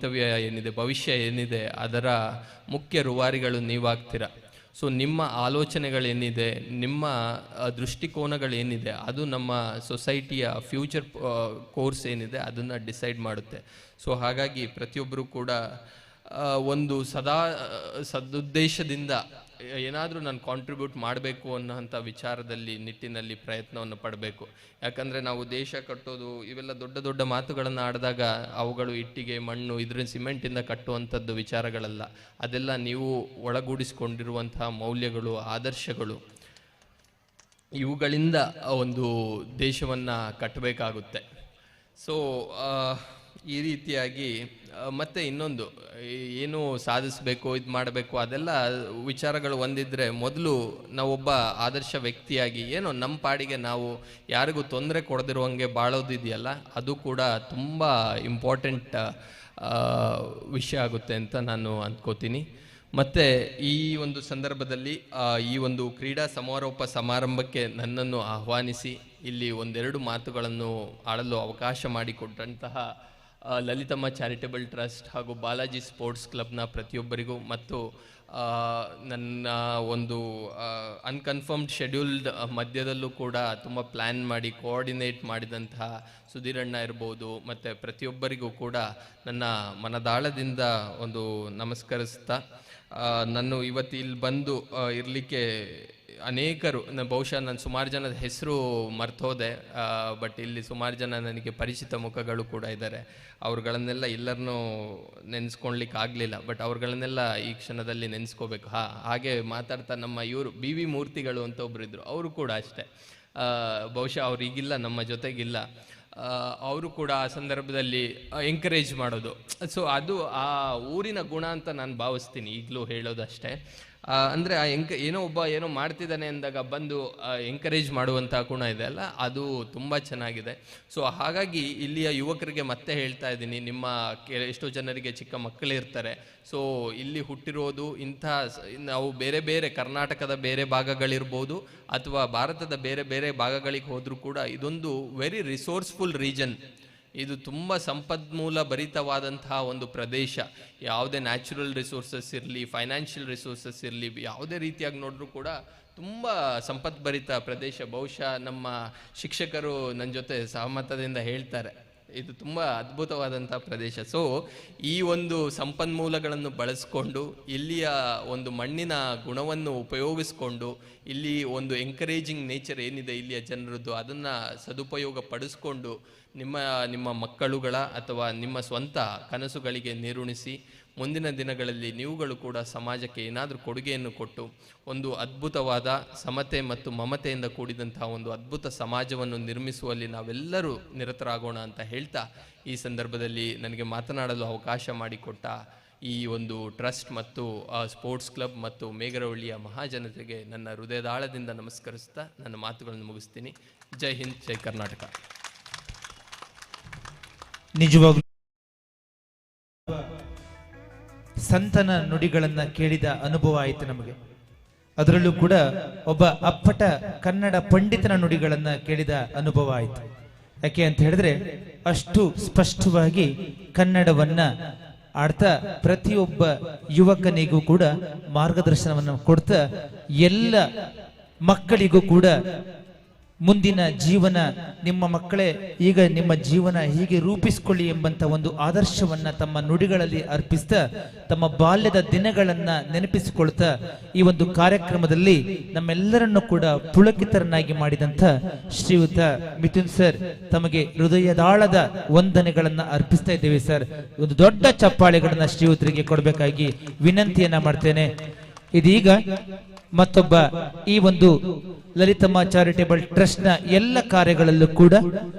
ಭವಿಷ್ಯ ಏನಿದೆ ಅದರ ಮುಖ್ಯ ರೂವಾರಿಗಳು ನೀವಾಗ್ತೀರ. ಸೊ ನಿಮ್ಮ ಆಲೋಚನೆಗಳೇನಿದೆ, ನಿಮ್ಮ ದೃಷ್ಟಿಕೋನಗಳೇನಿದೆ, ಅದು ನಮ್ಮ ಸೊಸೈಟಿಯ ಫ್ಯೂಚರ್ ಕೋರ್ಸ್ ಏನಿದೆ ಅದನ್ನು ಡಿಸೈಡ್ ಮಾಡುತ್ತೆ. ಸೊ ಹಾಗಾಗಿ ಪ್ರತಿಯೊಬ್ಬರು ಕೂಡ ಒಂದು ಸದುದ್ದೇಶದಿಂದ ಏನಾದರೂ ನಾನು ಕಾಂಟ್ರಿಬ್ಯೂಟ್ ಮಾಡಬೇಕು ಅನ್ನೋಂಥ ವಿಚಾರದಲ್ಲಿ ನಿಟ್ಟಿನಲ್ಲಿ ಪ್ರಯತ್ನವನ್ನು ಪಡಬೇಕು. ಯಾಕಂದರೆ ನಾವು ದೇಶ ಕಟ್ಟೋದು ಇವೆಲ್ಲ ದೊಡ್ಡ ದೊಡ್ಡ ಮಾತುಗಳನ್ನು ಆಡಿದಾಗ ಅವುಗಳು ಇಟ್ಟಿಗೆ, ಮಣ್ಣು, ಇದರ ಸಿಮೆಂಟಿಂದ ಕಟ್ಟುವಂಥದ್ದು ವಿಚಾರಗಳಲ್ಲ. ಅದೆಲ್ಲ ನೀವು ಒಳಗೂಡಿಸಿಕೊಂಡಿರುವಂತಹ ಮೌಲ್ಯಗಳು, ಆದರ್ಶಗಳು, ಇವುಗಳಿಂದ ಒಂದು ದೇಶವನ್ನು ಕಟ್ಟಬೇಕಾಗುತ್ತೆ. ಸೊ ಈ ರೀತಿಯಾಗಿ ಮತ್ತು ಇನ್ನೊಂದು ಏನು ಸಾಧಿಸಬೇಕು, ಇದು ಮಾಡಬೇಕು, ಅದೆಲ್ಲ ವಿಚಾರಗಳು ಒಂದಿದ್ರೆ ಮೊದಲು ನಾವೊಬ್ಬ ಆದರ್ಶ ವ್ಯಕ್ತಿಯಾಗಿ ಏನೋ ನಮ್ಮ ಪಾಡಿಗೆ ನಾವು ಯಾರಿಗೂ ತೊಂದರೆ ಕೊಡದಿರುವಂಗೆ ಬಾಳೋದಿದೆಯಲ್ಲ, ಅದು ಕೂಡ ತುಂಬ ಇಂಪಾರ್ಟೆಂಟ್ ವಿಷಯ ಆಗುತ್ತೆ ಅಂತ ನಾನು ಅಂದ್ಕೋತೀನಿ. ಮತ್ತು ಈ ಒಂದು ಸಂದರ್ಭದಲ್ಲಿ ಈ ಒಂದು ಕ್ರೀಡಾ ಸಮಾರೋಪ ಸಮಾರಂಭಕ್ಕೆ ನನ್ನನ್ನು ಆಹ್ವಾನಿಸಿ ಇಲ್ಲಿ ಒಂದೆರಡು ಮಾತುಗಳನ್ನು ಆಡಲು ಅವಕಾಶ ಮಾಡಿಕೊಟ್ಟಂತಹ ಲಲಿತಮ್ಮ ಚಾರಿಟೇಬಲ್ ಟ್ರಸ್ಟ್ ಹಾಗೂ ಬಾಲಾಜಿ ಸ್ಪೋರ್ಟ್ಸ್ ಕ್ಲಬ್ನ ಪ್ರತಿಯೊಬ್ಬರಿಗೂ, ಮತ್ತು ನನ್ನ ಒಂದು ಅನ್ಕನ್ಫರ್ಮ್ಡ್ ಶೆಡ್ಯೂಲ್ಡ್ ಮಧ್ಯದಲ್ಲೂ ಕೂಡ ತುಂಬ ಪ್ಲ್ಯಾನ್ ಮಾಡಿ ಕೋಆರ್ಡಿನೇಟ್ ಮಾಡಿದಂತಹ ಸುಧೀರಣ್ಣ ಇರ್ಬೋದು, ಮತ್ತು ಪ್ರತಿಯೊಬ್ಬರಿಗೂ ಕೂಡ ನನ್ನ ಮನದಾಳದಿಂದ ಒಂದು ನಮಸ್ಕರಿಸ್ತಾ, ನಾನು ಇವತ್ತು ಇಲ್ಲಿ ಬಂದು ಇರಲಿಕ್ಕೆ ಅನೇಕರು, ಬಹುಶಃ ನಾನು ಸುಮಾರು ಜನದ ಹೆಸರು ಮರ್ತೋದೆ, ಬಟ್ ಇಲ್ಲಿ ಸುಮಾರು ಜನ ನನಗೆ ಪರಿಚಿತ ಮುಖಗಳು ಕೂಡ ಇದ್ದಾರೆ. ಅವ್ರುಗಳನ್ನೆಲ್ಲ ಎಲ್ಲರನ್ನೂ ನೆನೆಸ್ಕೊಳ್ಲಿಕ್ಕೆ ಆಗಲಿಲ್ಲ, ಬಟ್ ಅವ್ರುಗಳನ್ನೆಲ್ಲ ಈ ಕ್ಷಣದಲ್ಲಿ ನೆನೆಸ್ಕೋಬೇಕು. ಹಾಗೆ ಮಾತಾಡ್ತಾ ನಮ್ಮ ಇವರು ಬಿ ವಿ ಮೂರ್ತಿಗಳು ಅಂತ ಒಬ್ಬರು ಇದ್ದರು, ಅವರು ಕೂಡ ಅಷ್ಟೇ, ಬಹುಶಃ ಅವ್ರು ಈಗಿಲ್ಲ, ನಮ್ಮ ಜೊತೆಗಿಲ್ಲ. ಅವರು ಕೂಡ ಆ ಸಂದರ್ಭದಲ್ಲಿ ಎಂಕರೇಜ್ ಮಾಡೋದು. ಸೊ ಅದು ಆ ಊರಿನ ಗುಣ ಅಂತ ನಾನು ಭಾವಿಸ್ತೀನಿ, ಈಗಲೂ ಹೇಳೋದಷ್ಟೇ. ಅಂದರೆ ಏನೋ ಒಬ್ಬ ಏನೋ ಮಾಡ್ತಿದ್ದಾನೆ ಅಂದಾಗ ಬಂದು ಎಂಕರೇಜ್ ಮಾಡುವಂಥ ಗುಣ ಇದೆ ಅಲ್ಲ, ಅದು ತುಂಬ ಚೆನ್ನಾಗಿದೆ. ಸೊ ಹಾಗಾಗಿ ಇಲ್ಲಿಯ ಯುವಕರಿಗೆ ಮತ್ತೆ ಹೇಳ್ತಾ ಇದ್ದೀನಿ, ನಿಮ್ಮ ಎಷ್ಟೋ ಜನರಿಗೆ ಚಿಕ್ಕ ಮಕ್ಕಳಿರ್ತಾರೆ. ಸೊ ಇಲ್ಲಿ ಹುಟ್ಟಿರೋದು ನಾವು ಬೇರೆ ಬೇರೆ ಕರ್ನಾಟಕದ ಬೇರೆ ಭಾಗಗಳಿರ್ಬೋದು ಅಥವಾ ಭಾರತದ ಬೇರೆ ಬೇರೆ ಭಾಗಗಳಿಗೆ ಹೋದರೂ ಕೂಡ ಇದೊಂದು ವೆರಿ ರಿಸೋರ್ಸ್ಫುಲ್ ರೀಜನ್. ಇದು ತುಂಬ ಸಂಪನ್ಮೂಲ ಭರಿತವಾದಂತಹ ಒಂದು ಪ್ರದೇಶ. ಯಾವುದೇ ನ್ಯಾಚುರಲ್ ರಿಸೋರ್ಸಸ್ ಇರಲಿ, ಫೈನಾನ್ಷಿಯಲ್ ರಿಸೋರ್ಸಸ್ ಇರಲಿ, ಯಾವುದೇ ರೀತಿಯಾಗಿ ನೋಡಿದ್ರೂ ಕೂಡ ತುಂಬ ಸಂಪದ್ಭರಿತ ಪ್ರದೇಶ. ಬಹುಶಃ ನಮ್ಮ ಶಿಕ್ಷಕರು ನನ್ನ ಜೊತೆ ಸಹಮತದಿಂದ ಹೇಳ್ತಾರೆ, ಇದು ತುಂಬ ಅದ್ಭುತವಾದಂಥ ಪ್ರದೇಶ. ಸೊ ಈ ಒಂದು ಸಂಪನ್ಮೂಲಗಳನ್ನು ಬಳಸ್ಕೊಂಡು, ಇಲ್ಲಿಯ ಒಂದು ಮಣ್ಣಿನ ಗುಣವನ್ನು ಉಪಯೋಗಿಸ್ಕೊಂಡು, ಇಲ್ಲಿ ಒಂದು ಎಂಕರೇಜಿಂಗ್ ನೇಚರ್ ಏನಿದೆ ಇಲ್ಲಿಯ ಜನರದ್ದು, ಅದನ್ನು ಸದುಪಯೋಗ ಪಡಿಸ್ಕೊಂಡು ನಿಮ್ಮ ಮಕ್ಕಳುಗಳ ಅಥವಾ ನಿಮ್ಮ ಸ್ವಂತ ಕನಸುಗಳಿಗೆ ನೀರುಣಿಸಿ ಮುಂದಿನ ದಿನಗಳಲ್ಲಿ ನೀವುಗಳು ಕೂಡ ಸಮಾಜಕ್ಕೆ ಏನಾದರೂ ಕೊಡುಗೆಯನ್ನು ಕೊಟ್ಟು ಒಂದು ಅದ್ಭುತವಾದ ಸಮತೆ ಮತ್ತು ಮಮತೆಯಿಂದ ಕೂಡಿದಂತಹ ಒಂದು ಅದ್ಭುತ ಸಮಾಜವನ್ನು ನಿರ್ಮಿಸುವಲ್ಲಿ ನಾವೆಲ್ಲರೂ ನಿರತರಾಗೋಣ ಅಂತ ಹೇಳ್ತಾ, ಈ ಸಂದರ್ಭದಲ್ಲಿ ನನಗೆ ಮಾತನಾಡಲು ಅವಕಾಶ ಮಾಡಿಕೊಟ್ಟ ಈ ಒಂದು ಟ್ರಸ್ಟ್ ಮತ್ತು ಸ್ಪೋರ್ಟ್ಸ್ ಕ್ಲಬ್ ಮತ್ತು ಮೇಗರವಳ್ಳಿಯ ಮಹಾಜನತೆಗೆ ನನ್ನ ಹೃದಯದಾಳದಿಂದ ನಮಸ್ಕರಿಸ್ತಾ ನನ್ನ ಮಾತುಗಳನ್ನು ಮುಗಿಸ್ತೀನಿ. ಜೈ ಹಿಂದ್, ಜೈ ಕರ್ನಾಟಕ. ನಿಜವಾಗ್ಲೂ ಸಂತನ ನುಡಿಗಳನ್ನ ಕೇಳಿದ ಅನುಭವ ಆಯಿತು ನಮಗೆ. ಅದರಲ್ಲೂ ಕೂಡ ಒಬ್ಬ ಅಪ್ಪಟ ಕನ್ನಡ ಪಂಡಿತನ ನುಡಿಗಳನ್ನ ಕೇಳಿದ ಅನುಭವ ಆಯಿತು. ಯಾಕೆ ಅಂತ ಹೇಳಿದ್ರೆ ಅಷ್ಟು ಸ್ಪಷ್ಟವಾಗಿ ಕನ್ನಡವನ್ನ ಆಡ್ತಾ ಪ್ರತಿಯೊಬ್ಬ ಯುವಕನಿಗೂ ಕೂಡ ಮಾರ್ಗದರ್ಶನವನ್ನು ಕೊಡ್ತಾ ಎಲ್ಲ ಮಕ್ಕಳಿಗೂ ಕೂಡ ಮುಂದಿನ ಜೀವನ ನಿಮ್ಮ ಮಕ್ಕಳೇ ಈಗ ನಿಮ್ಮ ಜೀವನ ಹೀಗೆ ರೂಪಿಸಿಕೊಳ್ಳಿ ಎಂಬಂತ ಒಂದು ಆದರ್ಶವನ್ನ ತಮ್ಮ ನುಡಿಗಳಲ್ಲಿ ಅರ್ಪಿಸ್ತಾ ತಮ್ಮ ಬಾಲ್ಯದ ದಿನಗಳನ್ನ ನೆನಪಿಸಿಕೊಳ್ತಾ ಈ ಒಂದು ಕಾರ್ಯಕ್ರಮದಲ್ಲಿ ನಮ್ಮೆಲ್ಲರನ್ನು ಕೂಡ ಪುಳಕಿತರನ್ನಾಗಿ ಮಾಡಿದಂಥ ಶ್ರೀಯುತ ಮಿಥುನ್ ಸರ್, ತಮಗೆ ಹೃದಯದಾಳದ ವಂದನೆಗಳನ್ನ ಅರ್ಪಿಸ್ತಾ ಇದ್ದೇವೆ ಸರ್. ಒಂದು ದೊಡ್ಡ ಚಪ್ಪಾಳೆಗಳನ್ನ ಶ್ರೀಯುತರಿಗೆ ಕೊಡಬೇಕಾಗಿ ವಿನಂತಿಯನ್ನ ಮಾಡ್ತೇನೆ. ಇದೀಗ ಮತ್ತೊಬ್ಬ ಈ ಒಂದು ಲಲಿತಮ್ಮ ಚಾರಿಟೇಬಲ್ ಟ್ರಸ್ಟ್ ನ ಎಲ್ಲ ಕಾರ್ಯಗಳಲ್ಲೂ ಕೂಡ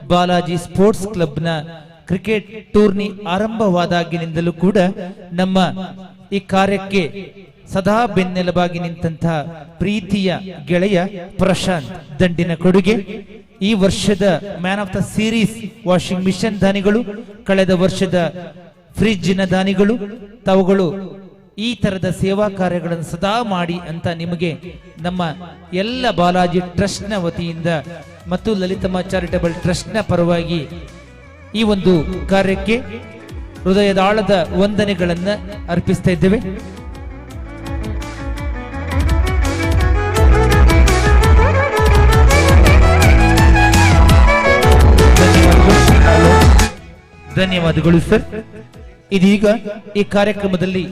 ಬಾಲಾಜಿ ಸ್ಪೋರ್ಟ್ಸ್ ಕ್ಲಬ್ ನ ಕ್ರಿಕೆಟ್ ಟೂರ್ನಿ ಆರಂಭವಾದಾಗಿನಿಂದಲೂ ಕೂಡ ನಮ್ಮ ಈ ಕಾರ್ಯಕ್ಕೆ ಸದಾ ಬೆನ್ನೆಲುಬಾಗಿ ನಿಂತಹ ಪ್ರೀತಿಯ ಗೆಳೆಯ ಪ್ರಶಾಂತ್ ದಂಡಿನ ಕೊಡುಗೆ. ಈ ವರ್ಷದ man of the series washing machine ದಾನಿಗಳು, ಕಳೆದ ವರ್ಷದ ಫ್ರಿಡ್ಜಿನ ದಾನಿಗಳು, ತಾವುಗಳು ಈ ತರದ ಸೇವಾ ಕಾರ್ಯಗಳನ್ನು ಸದಾ ಮಾಡಿ ಅಂತ ನಿಮಗೆ ನಮ್ಮ ಎಲ್ಲ ಬಾಲಾಜಿ ಟ್ರಸ್ಟ್ ನ ವತಿಯಿಂದ ಮತ್ತು ಲಲಿತಮ್ಮ ಚಾರಿಟೇಬಲ್ ಟ್ರಸ್ಟ್ ನ ಪರವಾಗಿ ಈ ಒಂದು ಕಾರ್ಯಕ್ಕೆ ಹೃದಯದಾಳದ ವಂದನೆಗಳನ್ನ ಅರ್ಪಿಸ್ತಾ ಇದ್ದೇವೆ. ಧನ್ಯವಾದಗಳು ಸರ್. ಇದೀಗ ಈ ಕಾರ್ಯಕ್ರಮದಲ್ಲಿ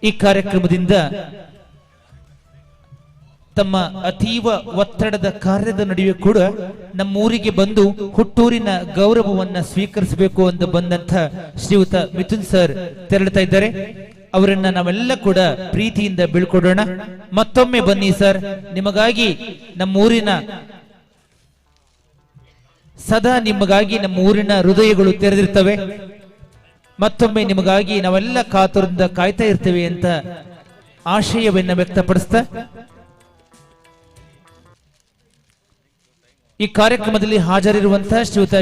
ಈ ಕಾರ್ಯಕ್ರಮದಿಂದ ತಮ್ಮ ಅತೀವ ಒತ್ತಡದ ಕಾರ್ಯದ ನಡುವೆ ಕೂಡ ನಮ್ಮೂರಿಗೆ ಬಂದು ಹುಟ್ಟೂರಿನ ಗೌರವವನ್ನ ಸ್ವೀಕರಿಸಬೇಕು ಅಂತ ಬಂದಂತ ಶ್ರೀಯುತ ಮಿಥುನ್ ಸರ್ ತೆರಳುತ್ತಾ ಇದ್ದಾರೆ. ಅವರನ್ನ ನಾವೆಲ್ಲ ಕೂಡ ಪ್ರೀತಿಯಿಂದ ಬೀಳ್ಕೊಡೋಣ. ಮತ್ತೊಮ್ಮೆ ಬನ್ನಿ ಸರ್, ನಿಮಗಾಗಿ ನಮ್ಮೂರಿನ ಸದಾ ನಿಮಗಾಗಿ ನಮ್ಮ ಊರಿನ ಹೃದಯಗಳು ತೆರೆದಿರ್ತವೆ. ಮತ್ತೊಮ್ಮೆ ನಿಮಗಾಗಿ ನಾವೆಲ್ಲ ಕಾತುರದಿಂದ ಕಾಯ್ತಾ ಇರ್ತೇವೆ ಅಂತ ಆಶಯವನ್ನ ವ್ಯಕ್ತಪಡಿಸ್ತಾ ಈ ಕಾರ್ಯಕ್ರಮದಲ್ಲಿ ಹಾಜರಿರುವಂತಹ ಶ್ರೀಯುತ